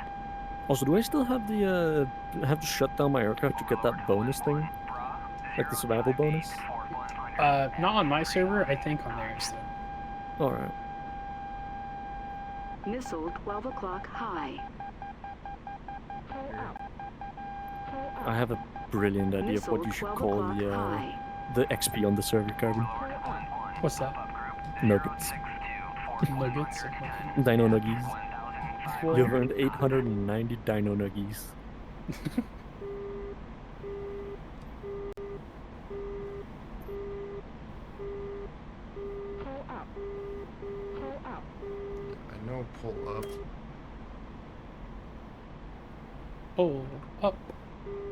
Also, do I still have the have to shut down my aircraft to get that bonus thing? Like the survival bonus? Not on my server. I think on theirs though. Alright. Missile, 12 o'clock high. I have a brilliant idea of Missile, what you should 12 call o'clock high. the XP on the server, Carbon. What's that? Nuggets. Nuggets. Dino Nuggies. You've earned 890 Dino Nuggies. pull up. Pull up.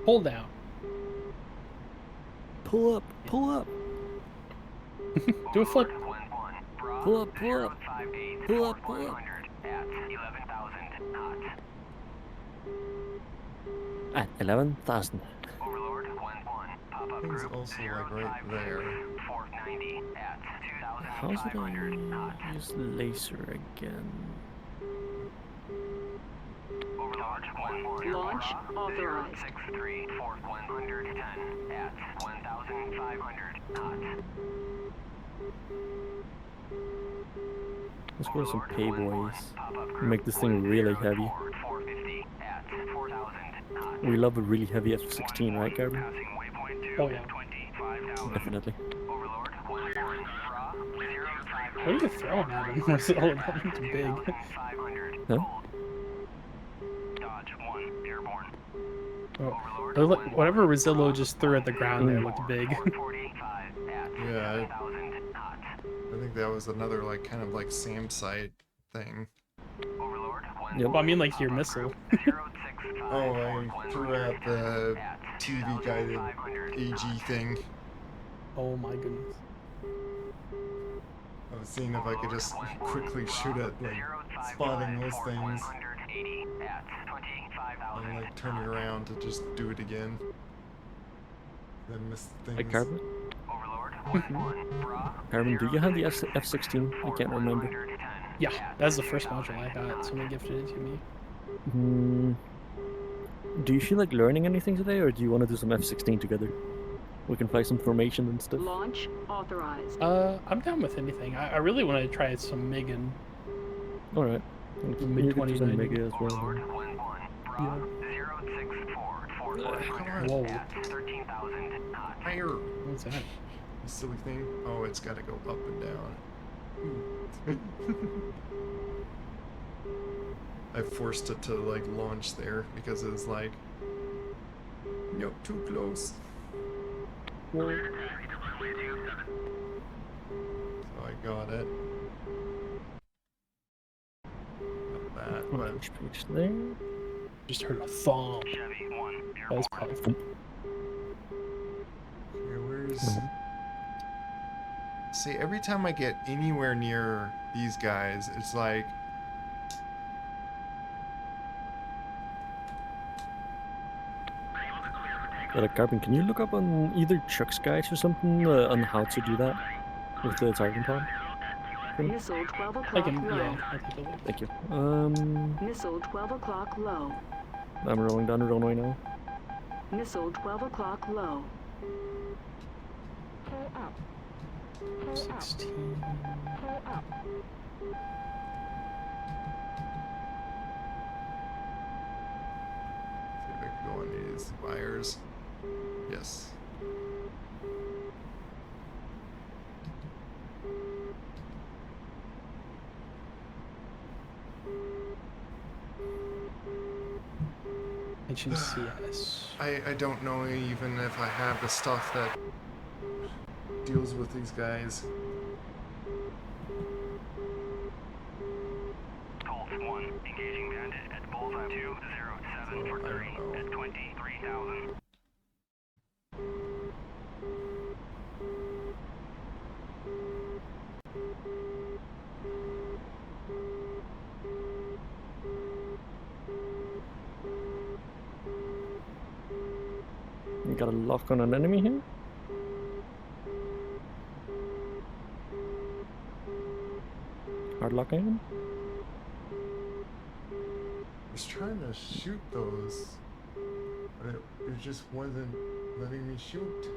Pull down. Pull up, pull up, Do a flip. pull up, pull up, pull up, pull up. At 11,000 knots. At 11,000. Overlord 1-1. Pop-up Thing's group also like right there. 490 at How did 2,500 knots. I use laser again? Overlord 1-1. Launch authorized. 063 for 110 at 1,500 knots. Let's go with some Overlord pay 1-1. boys. Pop-up group Make this thing really heavy. 450 at 4,000 knots. We love a really heavy F16, right, Carbon? Passing waypoint 2 Oh, yeah. at 25,000. Definitely. Overlord 1-1. Raw 0,500. What are you throwing at him? Rezillo, that thing's big. 2,500. Huh? Hold. Dodge 1 airborne. Oh. Overlord It looked- 1-1. Whatever Rezillo just threw at the ground there looked big. 445 at Yeah, 7,000 knots. I think that was another like kind of like SAM site thing. Overlord 1-1. Yep. Well, I mean, like your missile. 065 Oh, I threw out the at TV guided 2,500 AG knots. thing. Oh my goodness. I was seeing if I could just quickly shoot at like spotting those things 180 at 25,000 and like turning around to just do it again. Then miss Hey, things. Carbon? Overlord 1-1. Bra Carbon, do you have the F16? I can't remember. 110 Yeah, at that's the first module 2,000 I got. knots. Someone gifted it to me. Hmm. Do you feel like learning anything today, or do you want to do some F16 together? We can play some formation and stuff. Launch authorized. I'm down with anything. I really want to try some MiG and Alright. Mid- You can do some 2090. Mega as well. Overlord then. 1-1. Bra 064 for Come on. 100 Whoa. at 13,000 knots. Higher! what's that? You silly thing. Oh, it's gotta go up and down. I forced it to like launch there because it was like, nope, too close. So I got it. Got that, but Which page there? Just heard a thump. Chevy 1 That was airborne. powerful. here, where's... Mhm. See, every time I get anywhere near these guys, it's like... Carbon, can you look up on either Chuck's guides or something on how to do that with the targeting pod? Missile 12 I o'clock can, low. yeah, I'll take a look. Thank you. Missile 12 o'clock low. I'm rolling down the runway now. Missile 12 o'clock low. 16. See if I can go on these wires. Yes. HMCS. I don't know even if I have the stuff that deals with these guys. Colt 1 engaging bandit at bullseye 207 for I 30 don't know. at 23,000. You got a lock on an enemy here? Hard locking him? I was trying to shoot those, but it just wasn't letting me shoot.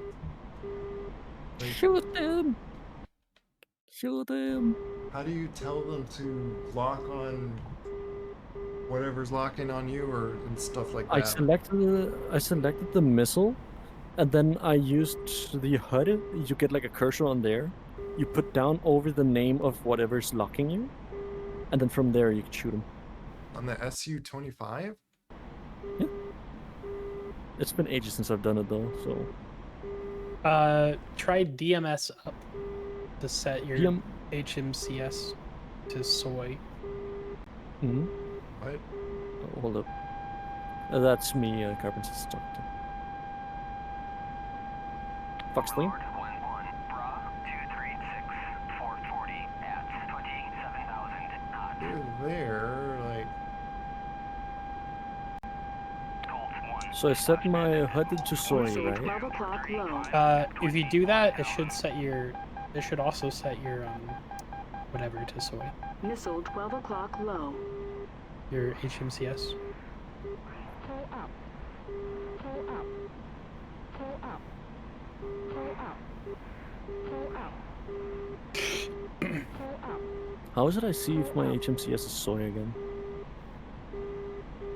Like, Shoot them! Shoot them! how do you tell them to lock on whatever's locking on you or and stuff like I that? selected the missile, and then I used the HUD. You get like a cursor on there. You put down over the name of whatever's locking you, and then from there you can shoot them. On the SU-25? It's been ages since I've done it though, so Try DMS up to set your DM HMCS to soy. Hmm? What? Oh, hold up. That's me, CarbonTundra talking. Fox Lane? Overlord 1-1, Bra 236, 440 at 27,000 knots. You're there, like. Colt 1. So I set my HUD to soy, Missile right? 12 o'clock low. If you do that, it should set your. It should also set your whatever to soy. Missile 12 o'clock low. Your HMCS. Pull up. Pull up. Pull up. Pull up. Pull up. Pull up. How should I see if my HMCS is soy again?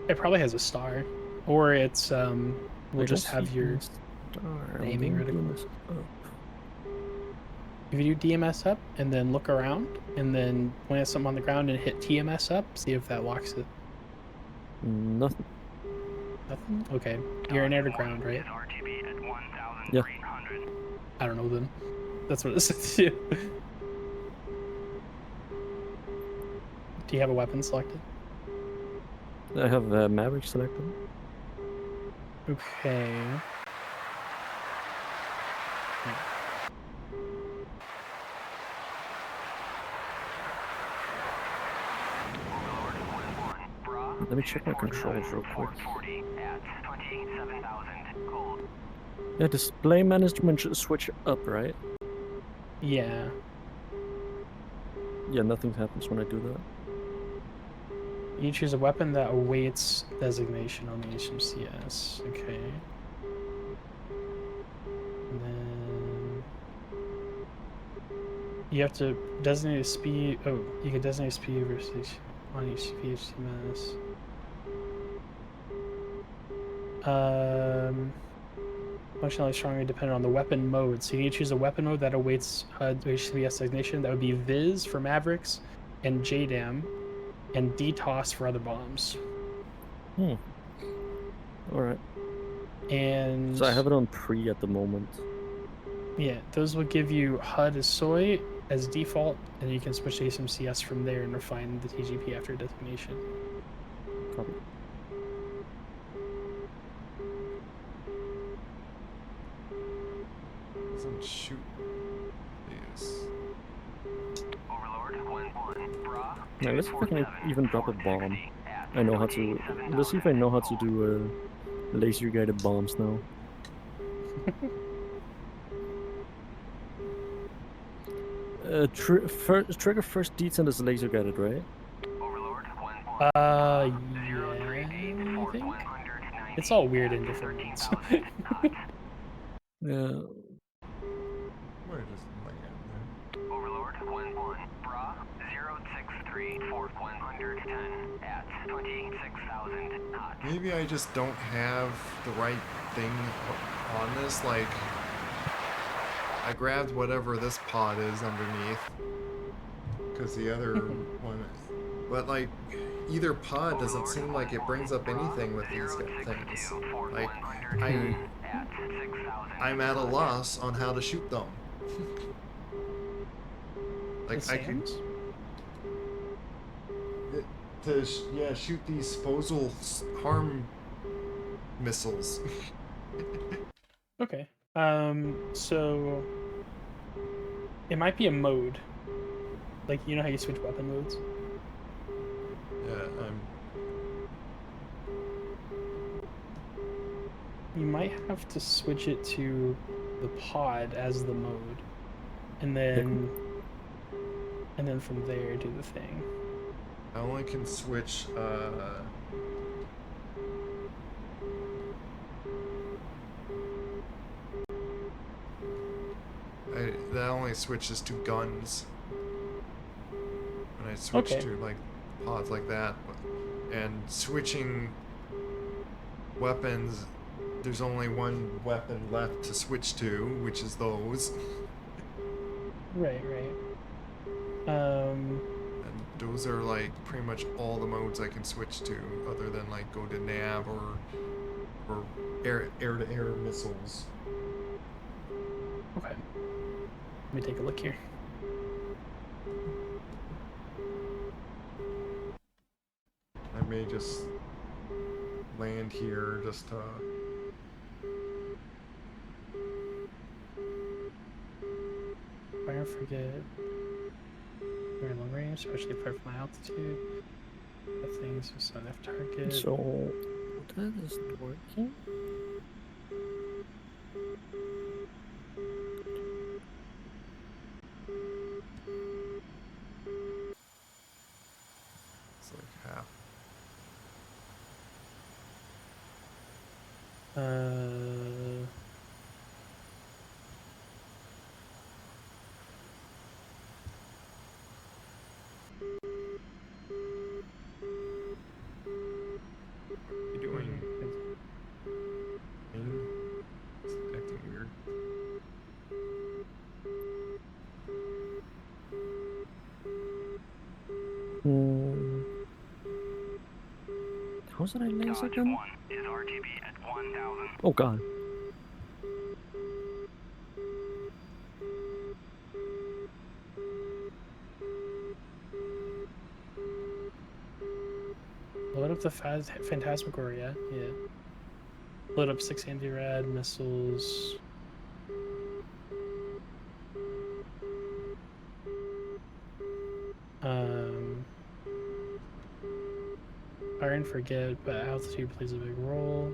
It probably has a star, or it's we'll I just don't have see your. any star. aiming I'm doing reticle. this up. If you do DMS up and then look around and then plant something on the ground and hit TMS up, see if that locks it. Nothing. Nothing? Okay. You're in air to ground, right? RTB at 1,300. Yeah. I don't know then. That's what it says to you. Do you have a weapon selected? I have Maverick selected. Okay. Overlord 1-1, Bra Let me check my controls real quick. 440 at 27,000 cold. Yeah, display management should switch up, right? Yeah. Yeah, nothing happens when I do that. You choose a weapon that awaits designation on the HMCS. Okay. And then you have to designate a speed. Oh, you can designate speed versus on each HMCS. Functionality strongly dependent on the weapon mode. So you need to choose a weapon mode that awaits HUD HCBS designation. That would be Viz for Mavericks and JDAM and DTOS for other bombs. Alright. And So I have it on pre at the moment. yeah, those will give you HUD as soy as default, and you can switch to HMCS from there and refine the TGP after designation. Copy. Doesn't shoot these. Overlord 1-1, Bra Now let's see if I can even drop a bomb. I know how to. Let's see if I know how to do laser guided bombs now. Trigger first descent is laser guided, right? Overlord 1-1. Yeah, I think. It's all weird in different ones. Yeah. Where does land there? Overlord 1-1, Bra 063 for 110 at 26,000 knots. Maybe I just don't have the right thing on this. Like, I grabbed whatever this pod is underneath, because the other one. But like, either pod doesn't seem like it brings up anything with these things. Like, I'm at a loss on how to shoot them. Like, I could shoot these disposal harm missiles. Okay. So it might be a mode. Like, you know how you switch weapon modes? Yeah, You might have to switch it to the pod as the mode. And then from there do the thing. I only can switch that only switches to guns. When I switch Okay. to like pods like that, and switching weapons, there's only one weapon left to switch to, which is those. Right. And those are like pretty much all the modes I can switch to, other than like go to nav or air-to-air missiles. Okay. Let me take a look here. just land here just to... Fire frigate. Very long range, especially apart from my altitude. The things just on F target. So that isn't working. It's like half. What are you doing? It's acting weird. How was it I laser Dodge them? 1 is RTB at 1000. Oh god. Load up the Phantasmagoria, yeah. Load up 6 anti-rad missiles. Fire and forget, but altitude plays a big role.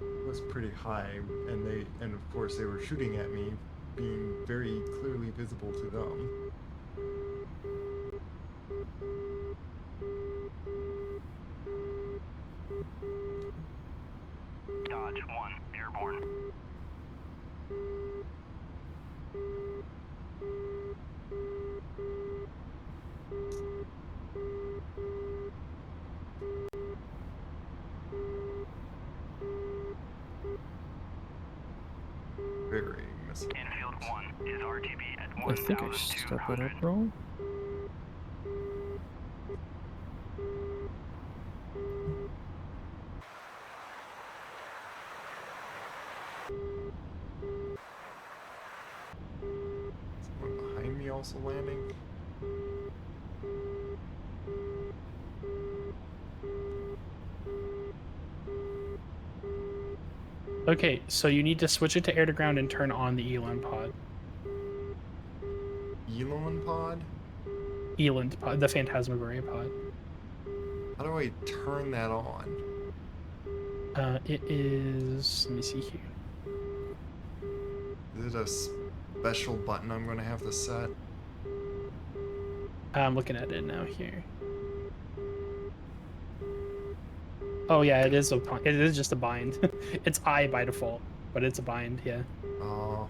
It was pretty high, and of course they were shooting at me, being very clearly visible to them. Dodge 1 airborne. Very missile. Infield 1 is RTB at I think I stepped it 1200. up wrong. Someone behind me also landing. Okay, so you need to switch it to air to ground and turn on the Elon pod. Elon pod? Eland pod, the Phantasmagoria pod. How do I turn that on? It is, let me see here. Is it a special button I'm going to have to set? I'm looking at it now here. Oh yeah, it is just a bind. It's I by default, but it's a bind, yeah. Oh.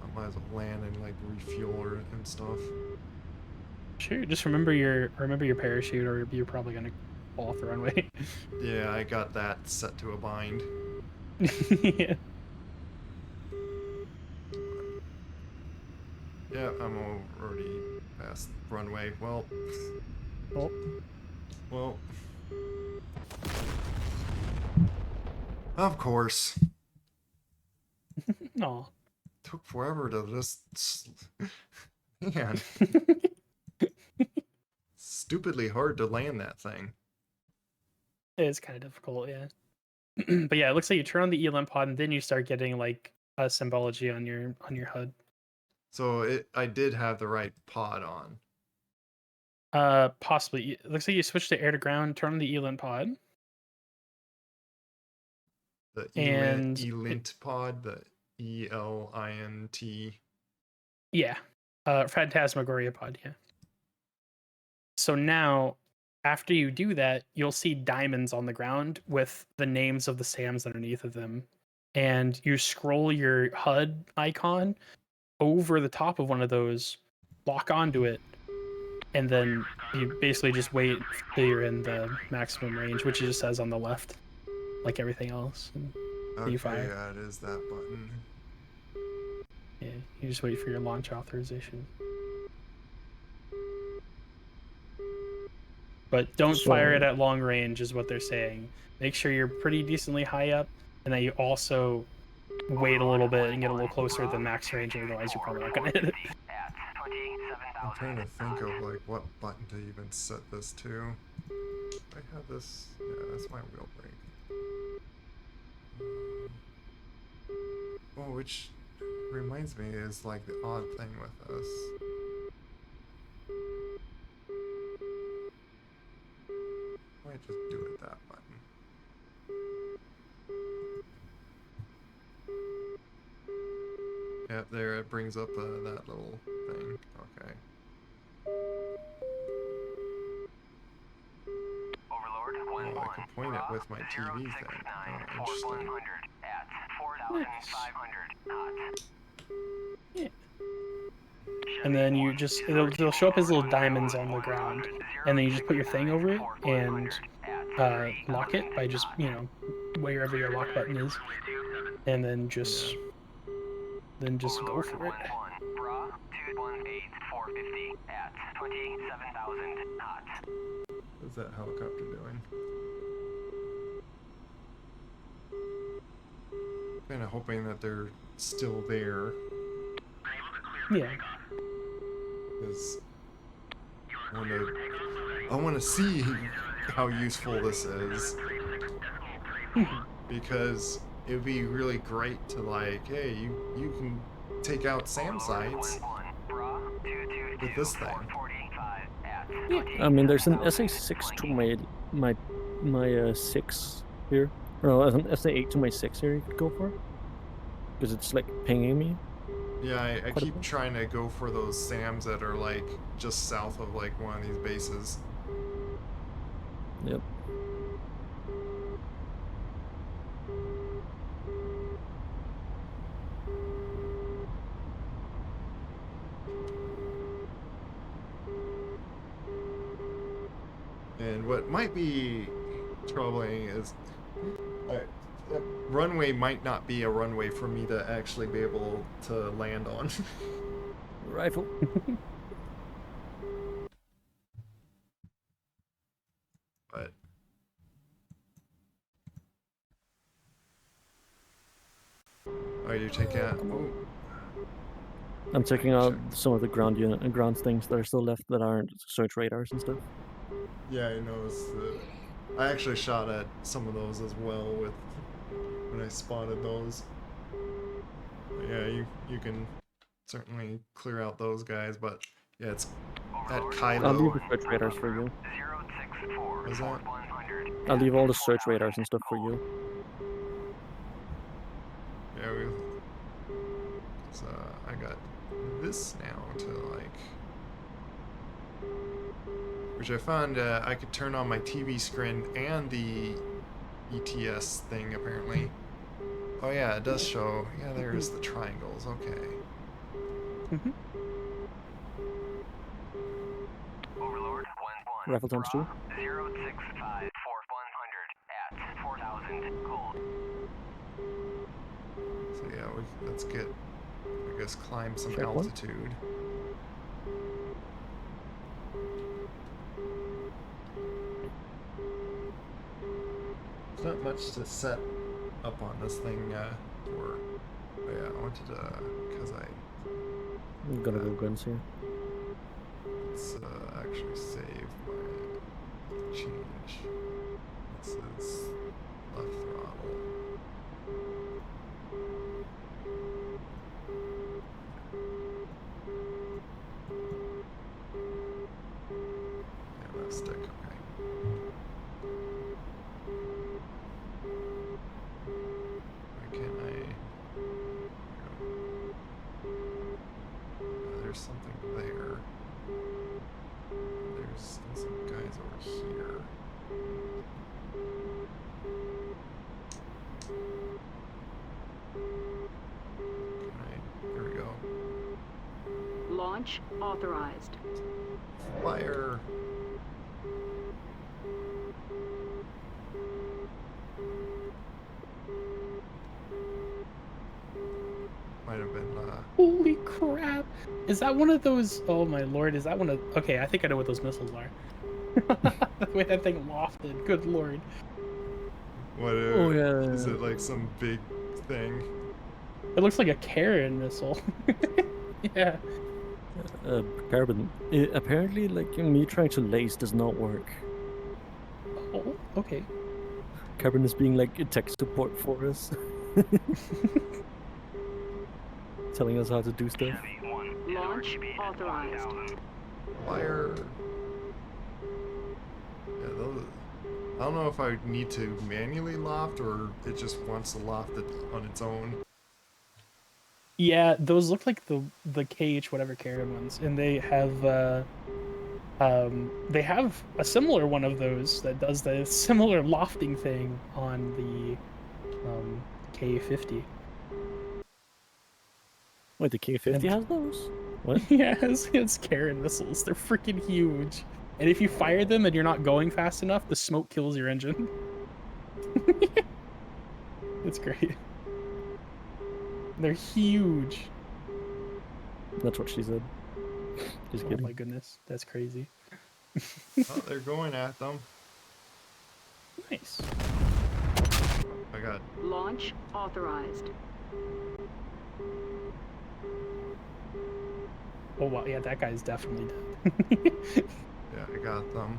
I might as well land and like refuel her and stuff. Sure, just remember your parachute, or you're probably gonna fall off the runway. Yeah, I got that set to a bind. Yeah. Yeah, I'm already past runway. Well. Oh. Well. Of course. Aw. Took forever to just. Man. Stupidly hard to land that thing. It's kind of difficult, yeah. But yeah, it looks like you turn on the ELM pod and then you start getting like a symbology on your HUD. So I did have the right pod on. Possibly. It looks like you switch to air to ground, turn on the ELM pod. The And ELINT pod, the ELINT. Yeah. Phantasmagoria pod, yeah. So now, after you do that, you'll see diamonds on the ground with the names of the SAMs underneath of them. And you scroll your HUD icon over the top of one of those, lock onto it, and then you basically just wait till you're in the maximum range, which it just says on the left, like everything else. And Okay, you fire. yeah, it is that button. Yeah, you just wait for your launch authorization. But don't fire it at long range is what they're saying. Make sure you're pretty decently high up, and that you also wait a little bit and get a little closer than max range and realize you're probably not gonna hit it. At 27,000. I'm trying to think of like what button to even set this to. I have this. Yeah, that's my wheel brake. Oh, which reminds me is like the odd thing with this. Why just do it that button? Yep, there it brings up that little thing. Okay. Overlord, Oh, I can point it with my TV thing. Oh, interesting. at 4,500 knots. Yeah. And then you just they'll show up as little diamonds on the ground, and then you just put your thing over it and lock it by just wherever your lock button is, and then just go for it. Bra 218,450 at 27,000 knots. What's that helicopter doing? Kind of hoping that they're still there. Yeah. Because I want to see how useful this is. Because it would be really great to like, hey, you can take out SAM sites with this thing. I mean, there's an SA6 to my 6 here. Or an SA8 to my 6 here you could go for. Because it's like pinging me. Yeah, I keep trying to go for those SAMs that are like just south of like one of these bases. Yep. And what might be troubling is that runway might not be a runway for me to actually be able to land on. Rifle. But oh, you take out. Oh. I'm checking out some of the ground things that are still left that aren't search radars and stuff. Yeah, I noticed that. I actually shot at some of those as well with when I spotted those. But yeah, you can certainly clear out those guys, but yeah, it's at Kylo. I'll leave the search radars for you. Was that? I'll leave all the search radars and stuff for you. Yeah, I got this now to like, which I found I could turn on my TV screen and the ETS thing apparently. Oh yeah, it does show. Yeah, there's the triangles. Okay. Overlord 1-1. Rifle times 2. 065 for 100 at 4,000 cold. So yeah, let's get, I guess, climb some Check one. altitude. There's not much to set up on this thing for. But yeah, I wanted to, because I'm gonna go guns here. let's actually save my change. This is left throttle. Yeah, left stick, okay. Why can't I? There's something there. There's some guys over here. There we go. Launch authorized. Fire! Might have been, Holy crap! Is that one of those? Oh my lord! Is that one of? Okay, I think I know what those missiles are. The way that thing lofted. Good lord. what Oh, yeah. is it like some big thing? It looks like a Karen missile. Yeah. Carbon. Apparently, like me trying to lace does not work. Oh, okay. Carbon is being like a tech support for us, telling us how to do stuff. Chevy 1 is Launch RTB at authorized. 1000. Fire. Yeah, those. I don't know if I need to manually loft or it just wants to loft it on its own. Yeah, those look like the KH whatever Karen ones, and they have a similar one of those that does the similar lofting thing on the K50. Wait, the K50 And- has those? What? Yeah, it's Karen missiles. They're freaking huge. And if you fire them and you're not going fast enough, the smoke kills your engine. It's great. They're huge. That's what she said. Just Oh kidding. my goodness, that's crazy. Oh, they're going at them. Nice. I got. Launch authorized. Oh wow, yeah, that guy's definitely dead. Yeah, I got them.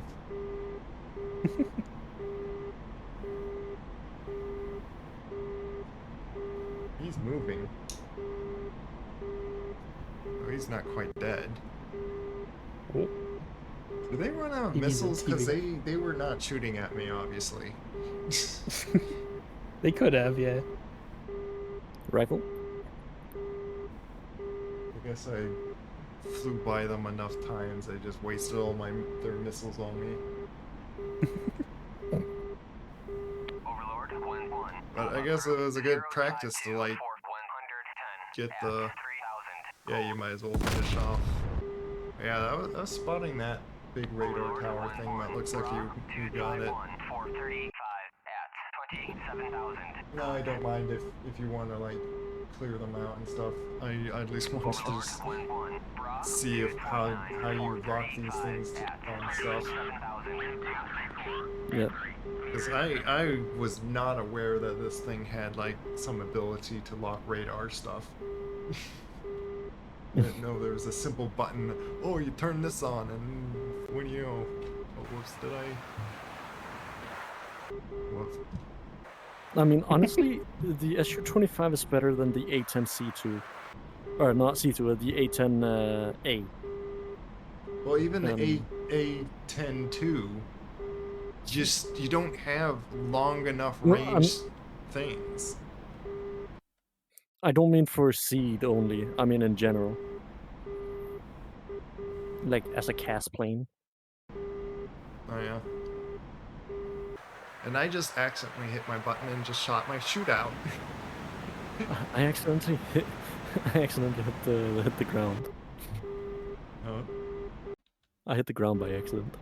He's moving. Oh, he's not quite dead. Oh. Did they run out of He needs a missiles? Because TV. they were not shooting at me, obviously. They could have, yeah. Rifle? I guess I flew by them enough times. I just wasted all their missiles on me. Overlord 1-1. But I guess it was a good practice to like 110 get the. at 3000. Yeah, you might as well finish off. Yeah, I was spotting that big radar tower thing. That looks like you got it. 435 at 27,000. No, I don't mind if you want to like clear them out and stuff. I at least want to Overlord just 1-1. Bra see if how you lock these things on stuff. 27,000. Yeah. Because I was not aware that this thing had like some ability to lock radar stuff. I didn't know there was a simple button. Oh, you turn this on, and when you know. Oh, whoops! Did I? Whoops. I mean, honestly, the SU-25 is better than the A10C2. Or not C2, the A10A. Well, even the A10-2, just you don't have long enough No, range things. I don't mean for seed only, I mean in general. Like, as a cast plane. Oh yeah. And I just accidentally hit my button and just shot my shootout. I accidentally hit the ground. Oh. I hit the ground by accident.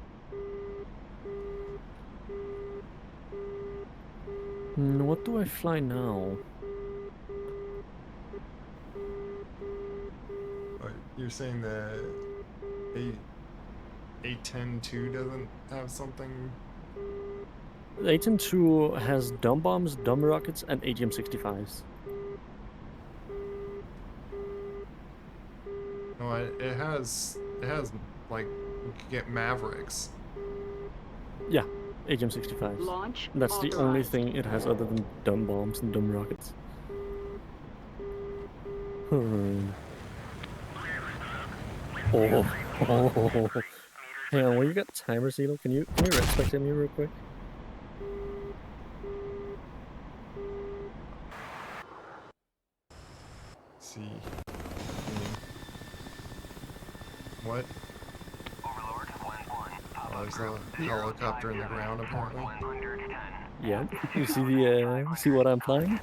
What do I fly now? What, you're saying the A10-2 doesn't have something? The A10-2 has dumb bombs, dumb rockets, and AGM-65s. No, it has like you can get Mavericks. Yeah, AGM-65s. Launch That's the only authorized. thing it has other than dumb bombs and dumb rockets. Oh. Hang on, when you got time, Rezillo, can you respect me real quick? See. What? Overlord 1-1. Oh, there's a helicopter in the ground apparently. 110. Yeah. You see the see what I'm flying?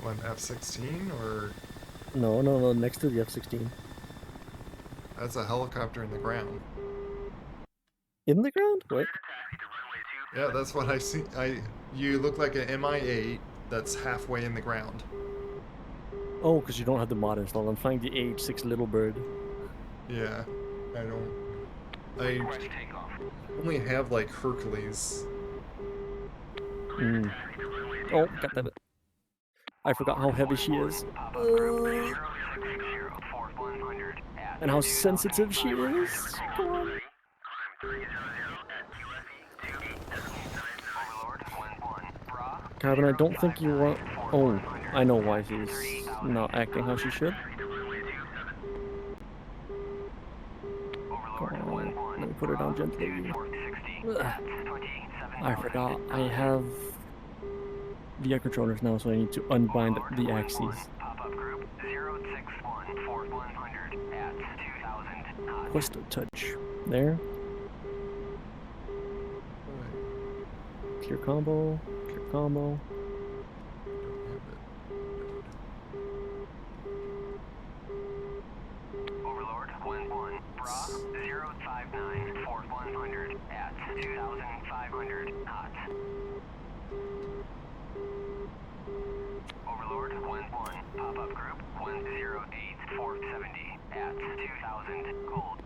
What, F-16 or? No, next to the F-16. That's a helicopter in the ground. In the ground? Wait. Yeah, that's what I see. You look like an Mi-8 that's halfway in the ground. Oh, because you don't have the mod installed. I'm flying the AH-6 Little Bird. Yeah, I only have like Hercules. Oh, got that. I forgot how heavy she is. And how sensitive she is. Come on. Carbon, I don't think you want... Oh, I know why she's not acting how she should. Come on, let me put her down gently. Ugh. I forgot. I have the controllers now, so I need to unbind the axes. Quest touch. There. Clear combo. Clear combo. Overlord 1-1, Bra 059 for 100 at 2,500 knots. Overlord 1-1, pop-up group 108 for 70 at 2,000 gold.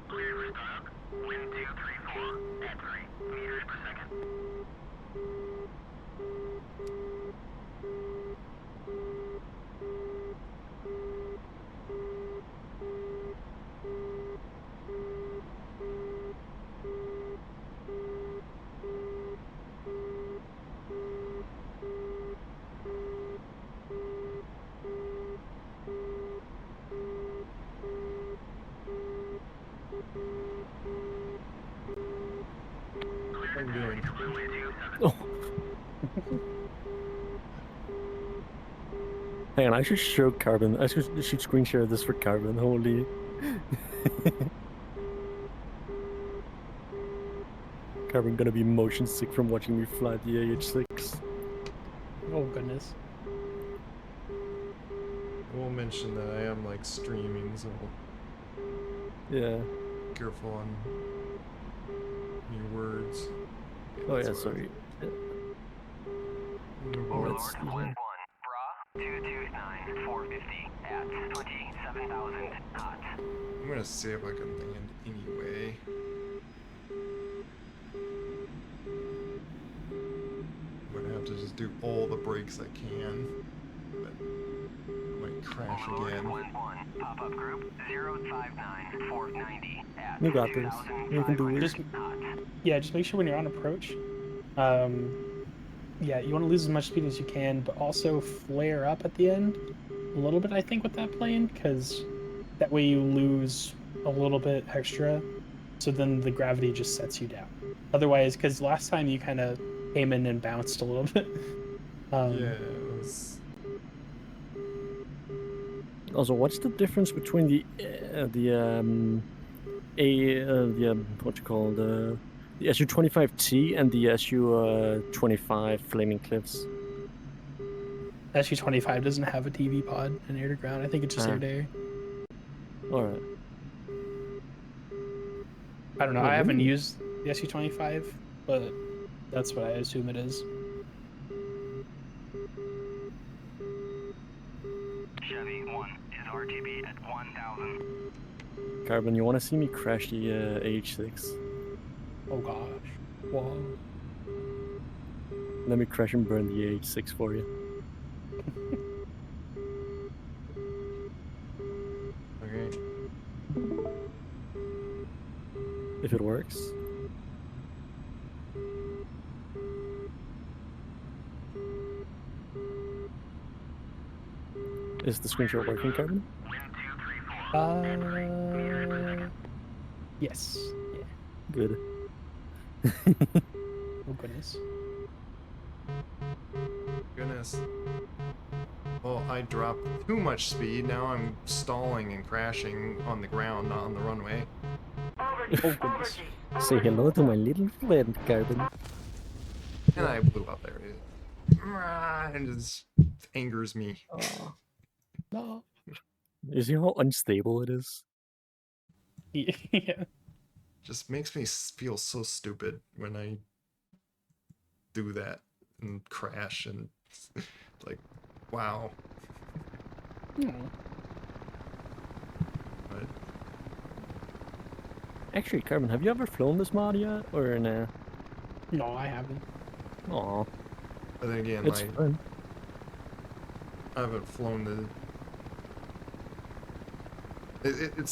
Clear for startup, wind 234 at 3 meters per second. What are you doing? Oh. Hang on, I should show Carbon. I should screen share this for Carbon. Holy. Carbon gonna be motion sick from watching me fly the AH6. Oh goodness. We'll mention that I am like streaming, so Yeah. careful on your words. Oh yeah, that's what sorry. Overlord Let's see 1-1, here. Bra 229 450 at 27,000 knots. I'm gonna see if I can land anyway. I'm gonna have to just do all the brakes I can, but I might crash Overlord again. 1-1, pop-up group 059 490 at You got this. You can do it. Just knots. yeah, just make sure when you're on approach, yeah, you want to lose as much speed as you can, but also flare up at the end a little bit. I think with that plane, because that way you lose a little bit extra, so then the gravity just sets you down. Otherwise, because last time you kind of came in and bounced a little bit. Yeah, it was. Also, what's the difference between the what you call the SU-25T and the SU-25 Flaming Cliffs? SU-25 doesn't have a TV pod in air to ground. I think it's just air to air. All right. I don't know. Oh, I haven't really? used the SU-25, but that's what I assume it is. Chevy 1 is RTB at 1,000. Carbon, you want to see me crash the AH6? Oh gosh. Whoa. Let me crash and burn the AH6 for you. Okay. If it works. Is the screenshot working, Carbon? Yes. Yeah. Good. Oh goodness. Goodness. Well, I dropped too much speed. Now I'm stalling and crashing on the ground, not on the runway. Oh goodness. Say hello to my little friend, Carbon. And I blew up there. And it just angers me. No. You see how unstable it is? Yeah. Just makes me feel so stupid when I do that and crash and like, wow. No. But Actually, Carbon, have you ever flown this mod yet? Or nah? No, I haven't. Aw, then again, it's my fun. I haven't flown the. It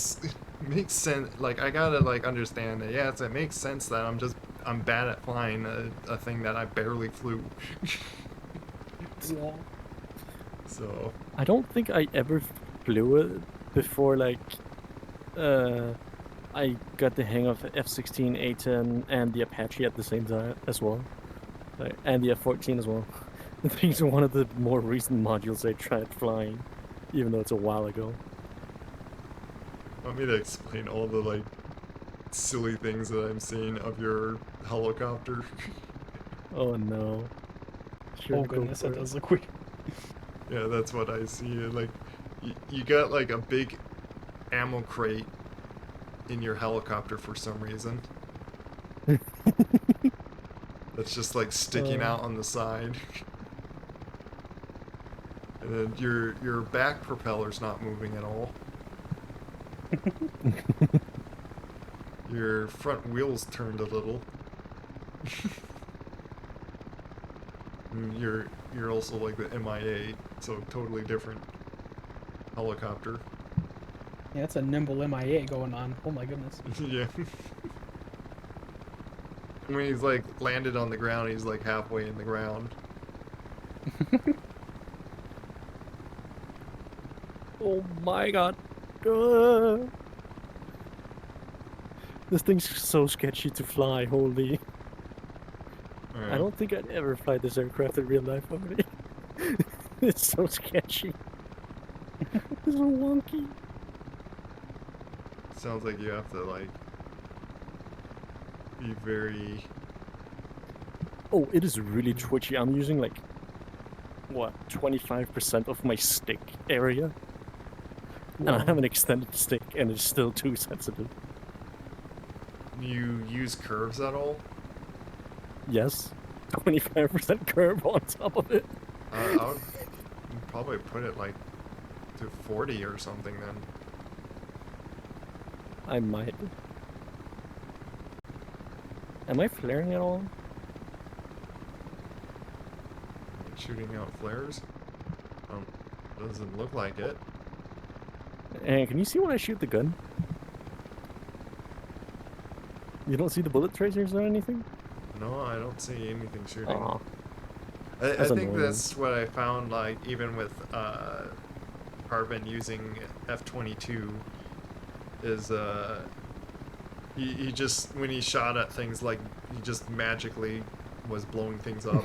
makes sense. Like I gotta like understand that. Yes, it makes sense that I'm bad at flying a thing that I barely flew. Yeah. So I don't think I ever flew it before, like, I got the hang of F16, A10, and the Apache at the same time as well. Like, and the F14 as well. These are one of the more recent modules I tried flying, even though it's a while ago. want me to explain all the like silly things that I'm seeing of your helicopter? Oh no. Sure, Oh go goodness, for that it. does look weird. Yeah, that's what I see. Like, you got like a big ammo crate in your helicopter for some reason. That's just like sticking out on the side. And then your back propeller's not moving at all. Your front wheels turned a little. And you're also like the MIA, so totally different helicopter. Yeah, it's a nimble MIA going on. Oh my goodness. Yeah. When he's like landed on the ground, he's like halfway in the ground. Oh my god. This thing's so sketchy to fly, holy. I don't think I'd ever fly this aircraft in real life already. It's so sketchy. It's so wonky. Sounds like you have to like be very. Oh, it is really twitchy. I'm using like, what, 25% of my stick area? And I have an extended stick and it's still too sensitive. You use curves at all? Yes. 25% curve on top of it. I would probably put it like to 40 or something then. I might. Am I flaring at all? Like shooting out flares? Doesn't look like it. And can you see when I shoot the gun? You don't see the bullet tracers or anything? No, I don't see anything shooting. Aw. I That's think annoying. that's what I found, like, even with Carbon using F22, is he just, when he shot at things, like, he just magically was blowing things up.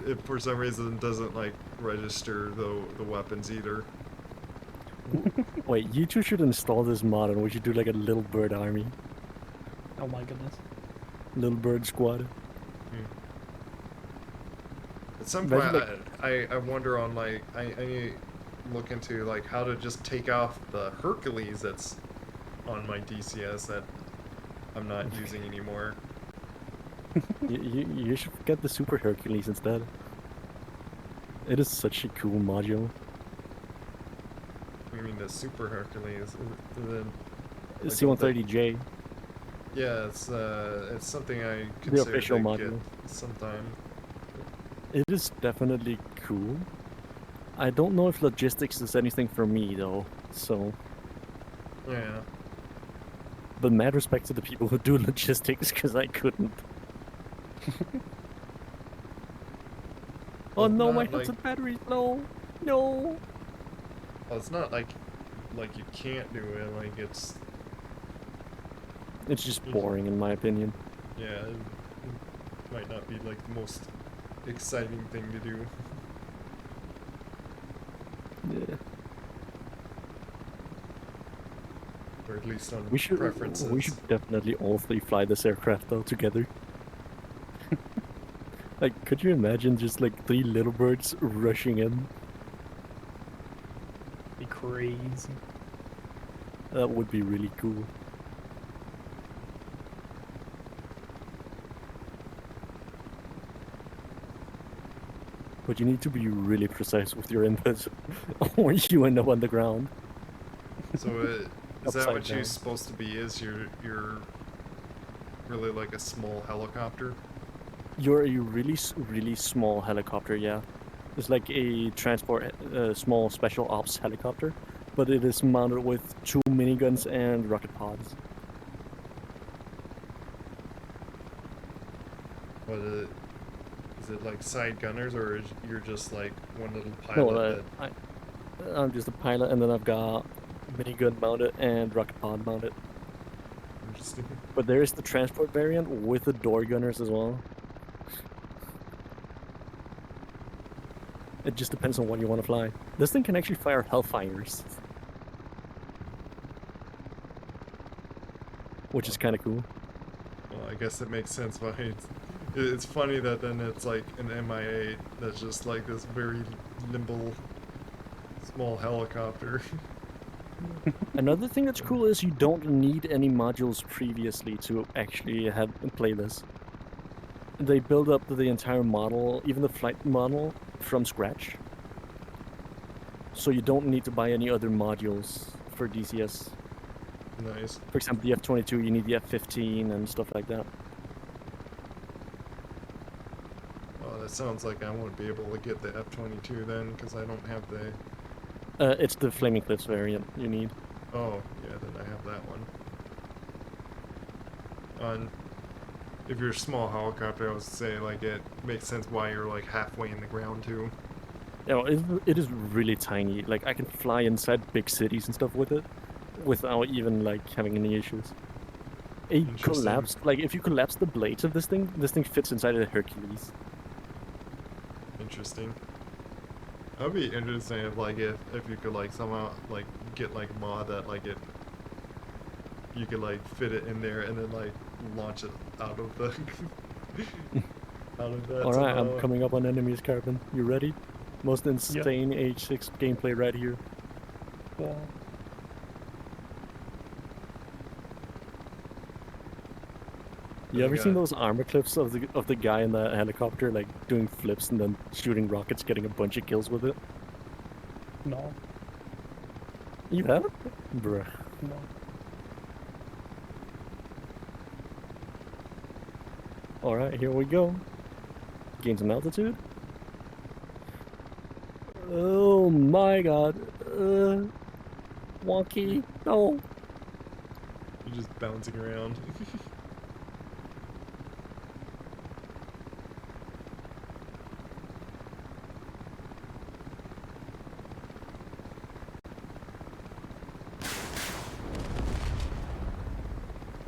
It for some reason doesn't, like, register the weapons either. Wait, you two should install this mod and we should do like a little bird army. Oh my goodness. Little bird squad. At some point, Imagine, I wonder on, like, I look into, like, how to just take off the Hercules that's on my DCS that I'm not using anymore. You should get the Super Hercules instead. It is such a cool module. I mean, the Super Hercules. Like C-130J. Yeah, it's something I The consider official to module. get sometime. It is definitely cool. I don't know if logistics is anything for me though, so. Yeah. But mad respect to the people who do logistics, because I couldn't. Oh Well, no, not my like- headset battery's low. No. Well, it's not like you can't do it. Like it's It's just boring in my opinion. yeah, it might not be like the most exciting thing to do. Yeah. Or at least on We should preferences. definitely all three fly this aircraft though together. Like, could you imagine just like 3 little birds rushing in? Be crazy. That would be really cool. But you need to be really precise with your inputs, or you end up on the ground. So is that Upside what you're down. supposed to be? Is you're really like a small helicopter? You're a really small helicopter, yeah. It's like a transport, small special ops helicopter, but it is mounted with 2 miniguns and rocket pods. What is it like side gunners, or you're just like one little No, pilot that? I'm just a pilot, and then I've got minigun mounted and rocket pod mounted. Interesting. But there is the transport variant with the door gunners as well. It just depends on what you want to fly. This thing can actually fire Hellfires, which is kind of cool. Well, I guess it makes sense why it's funny that then it's like an MIA that's just like this very nimble small helicopter. Another thing that's cool is you don't need any modules previously to actually have play this. They build up the entire model, even the flight model, from scratch. So you don't need to buy any other modules for DCS. Nice. For example, the F22, you need the F15 and stuff like that. Oh, that sounds like I won't be able to get the F22 then, because I don't have the... It's the Flaming Cliffs variant you need. Oh, yeah, then I have that one. If you're a small helicopter, I would say, like, it makes sense why you're, like, halfway in the ground, too. You know, it is really tiny. Like, I can fly inside big cities and stuff with it without even, like, having any issues. A collapsed, like, if you collapse the blades of this thing fits inside a Hercules. Interesting. That would be interesting if, like, if you could, like, somehow, like, get, like, a mod that, like, you could, like, fit it in there and then, like, launch it out of the... out of that Alright, somehow. I'm coming up on enemies, Carbon. You ready? Most insane H6 gameplay right here. Yeah. You ever seen those armor clips of the guy in the helicopter, like, doing flips and then shooting rockets, getting a bunch of kills with it? No. You haven't? Bruh. No. Alright, here we go. Gain some altitude. Oh my god. Wonky. No. You're just bouncing around.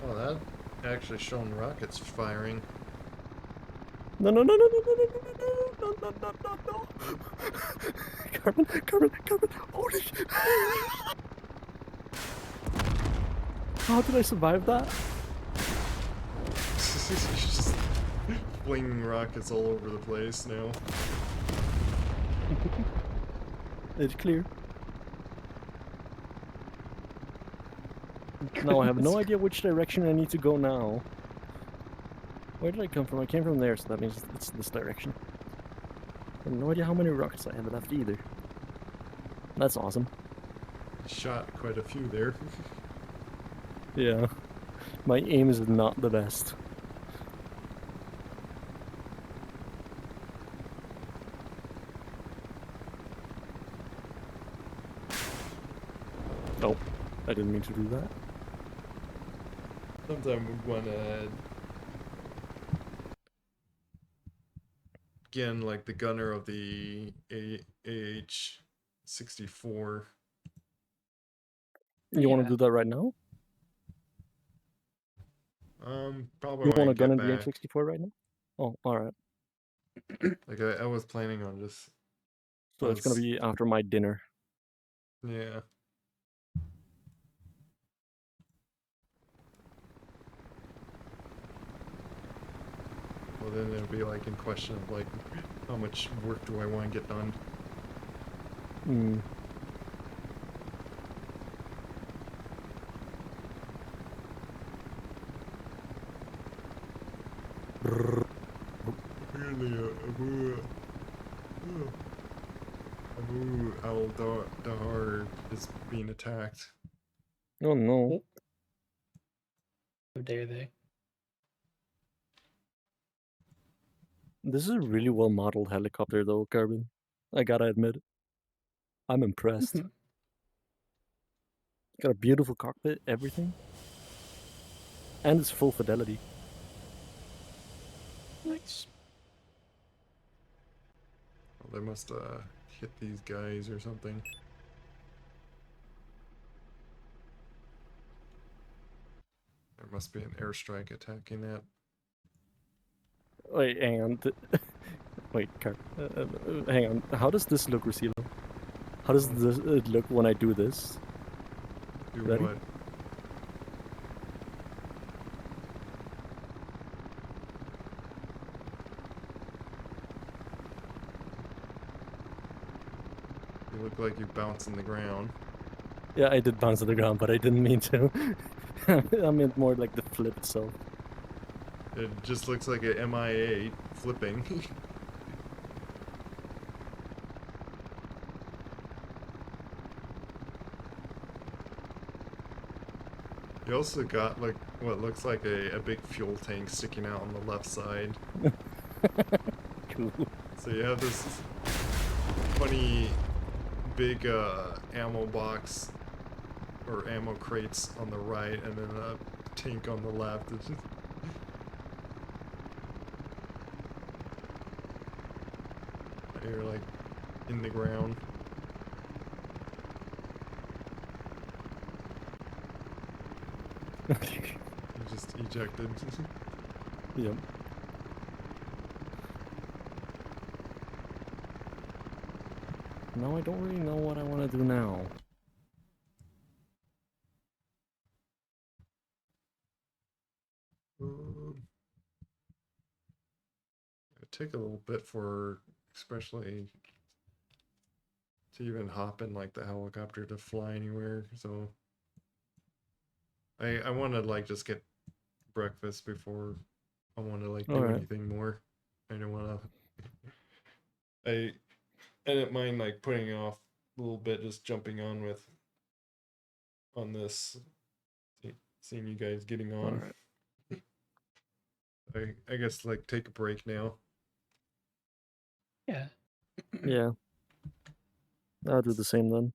Oh, that actually showing rockets firing. No, no, no, no, no, no, no, no, no, no, no, no, no. Carbon, Carbon, Carbon. Holy shit. How did I survive that? Just flinging rockets all over the place now. It's clear. Now I have no idea which direction I need to go now. Where did I come from? I came from there, so that means it's this direction. I have no idea how many rockets I have left either. That's awesome. Shot quite a few there. Yeah. My aim is not the best. Oh, I didn't mean to do that. Sometimes we wanna again like the gunner of the AH-64. You want to do that right now? Probably You when I want to gun get in the back. H64 right now? Oh, alright. Like I was planning on just. So it's gonna be after my dinner. Yeah. Well, then it'll be like in question of like, how much work do I want to get done? Hmm. Apparently, Abu al-Dahar is being attacked. Oh no. How dare they? This is a really well modeled helicopter though, Carbon. I gotta admit, I'm impressed. Mhm. Got a beautiful cockpit, everything, and it's full fidelity. Nice. Well, they must hit these guys or something. There must be an airstrike attacking that. Wait, hang on. Wait, hang on. How does this look, Rezillo? How does this look when I do this? Do Ready? what? You look like you bounced in the ground. Yeah, I did bounce to the ground, but I didn't mean to. I meant more like the flip itself. It just looks like an MIA flipping. You also got like what looks like a big fuel tank sticking out on the left side. Cool. So you have this funny big ammo box or ammo crates on the right and then a tank on the left. It's just you're like in the ground. You just ejected. Yep. Now I don't really know what I want to do now. It take a little bit for, especially to even hop in like the helicopter to fly anywhere. So I want to like just get breakfast before I want to like do Alright. anything more. I don't want to. I didn't mind like putting it off a little bit, just jumping on this, seeing you guys getting on. Alright. I guess like take a break now. Yeah. Yeah. I'll do the same then.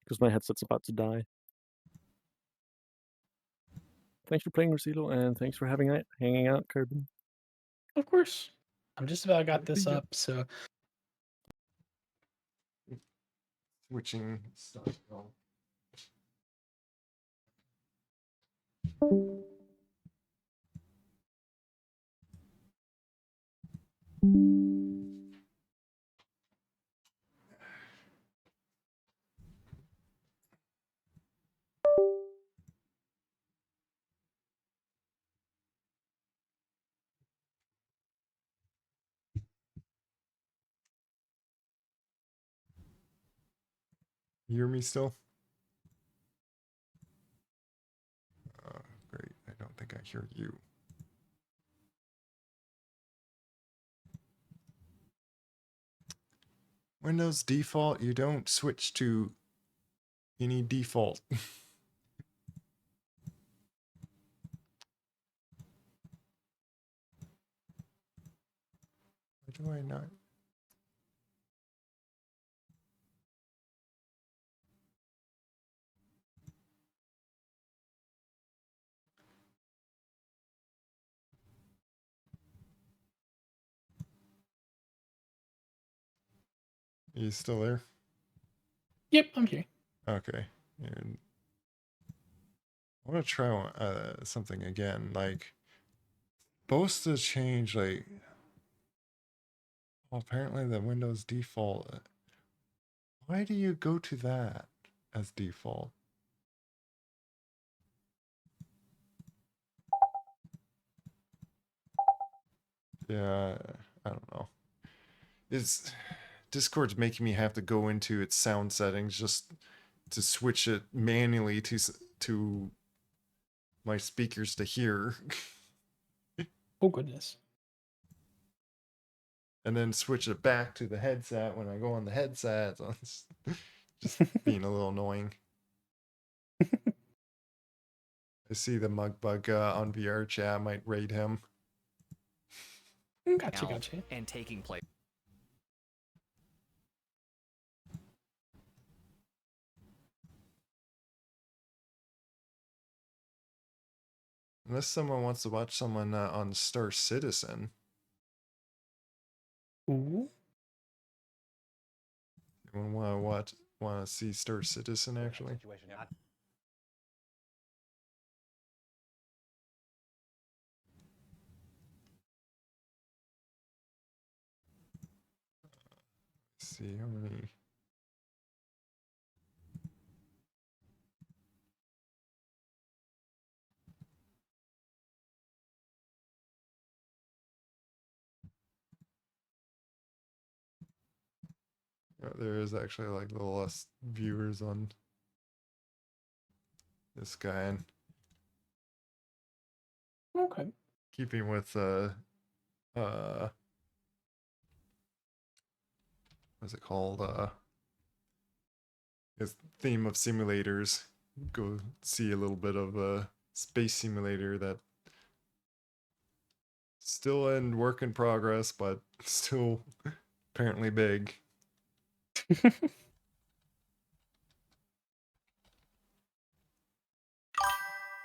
Because my headset's about to die. Thanks for playing, Rezillo, and thanks for hanging out, Carbon. Of course. I'm just about got this up, so Switching stuff. You hear me still? Great. I don't think I hear you. Windows default, you don't switch to any default. Why do I not? Are you still there? yep, I'm here. Okay. And I want to try something again. Like, supposed to change, like, well, apparently the Windows default. Why do you go to that as default? Yeah, I don't know. Discord's making me have to go into its sound settings just to switch it manually to my speakers to hear. Oh goodness. And then switch it back to the headset when I go on the headset. So it's just being a little annoying. I see the Mugbug on VR chat. I might raid him. Gotcha, gotcha. and taking place. Unless someone wants to watch someone on Star Citizen. Ooh. Anyone want to see Star Citizen actually? Let's see how many. There is actually like a little less viewers on this guy, and Okay. keeping with what's it called? His theme of simulators. Go see a little bit of a space simulator that still in work in progress, but still apparently big.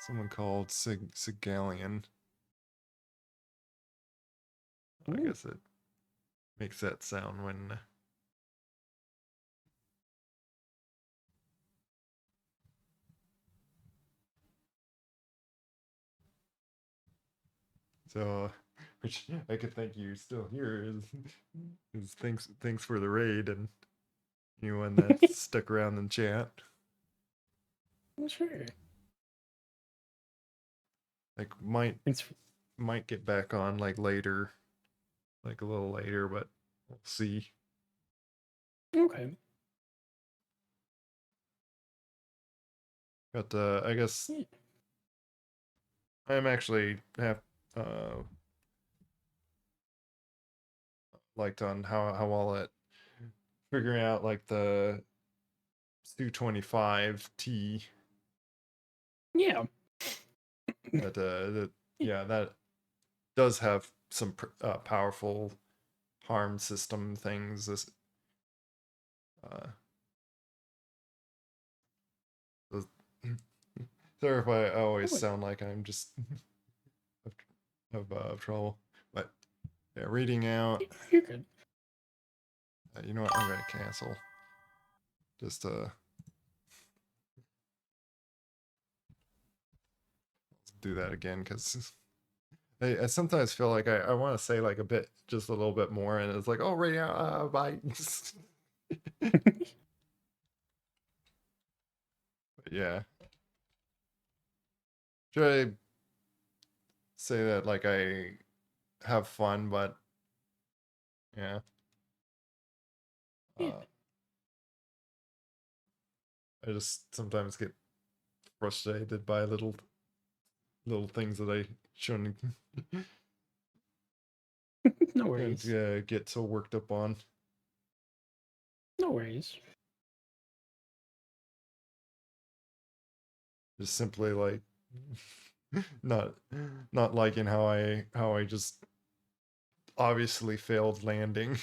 Someone called Sigalian. I guess it makes that sound when so which I could thank you still here is thanks for the raid and anyone that stuck around in chat. Sure. Like might get back on like later, like a little later, but we'll see. Okay. But I guess I'm actually liked on how well it figuring out like the Su-25T. Yeah. That that does have some powerful harm system things. This sorry if I always sound like I'm just of trouble, but yeah, reading out. You're good. You know what? I'm gonna cancel. Just do that again because I sometimes feel like I want to say like a bit, just a little bit more, and it's like, oh, reading out, bye. But yeah. Should I say that like I have fun, but yeah. I just sometimes get frustrated by little things that I shouldn't No worries. get so worked up on. No worries. Just simply like not liking how I just obviously failed landing.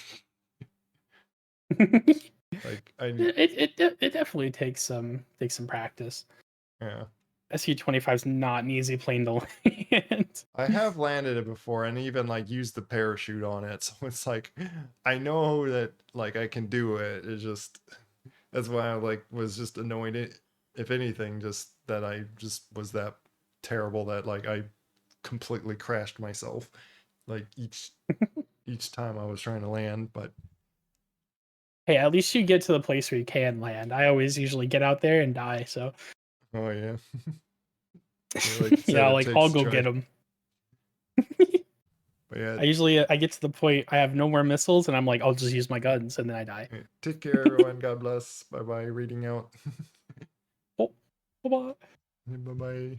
Like it definitely takes some practice. Yeah. SU-25 is not an easy plane to land. I have landed it before and even like used the parachute on it, so it's like I know that like I can do it. It's just that's why I like was just annoyed. It, if anything, just that I just was that terrible that like I completely crashed myself like each time I was trying to land. But Hey, at least you get to the place where you can land. I always usually get out there and die. So oh yeah. Like yeah, like I'll go try. get them. But yeah, I get to the point I have no more missiles, and I'm like, I'll just use my guns, and then I die. Take care, everyone. God bless. Bye bye. Reading out. Oh, bye bye. Bye bye.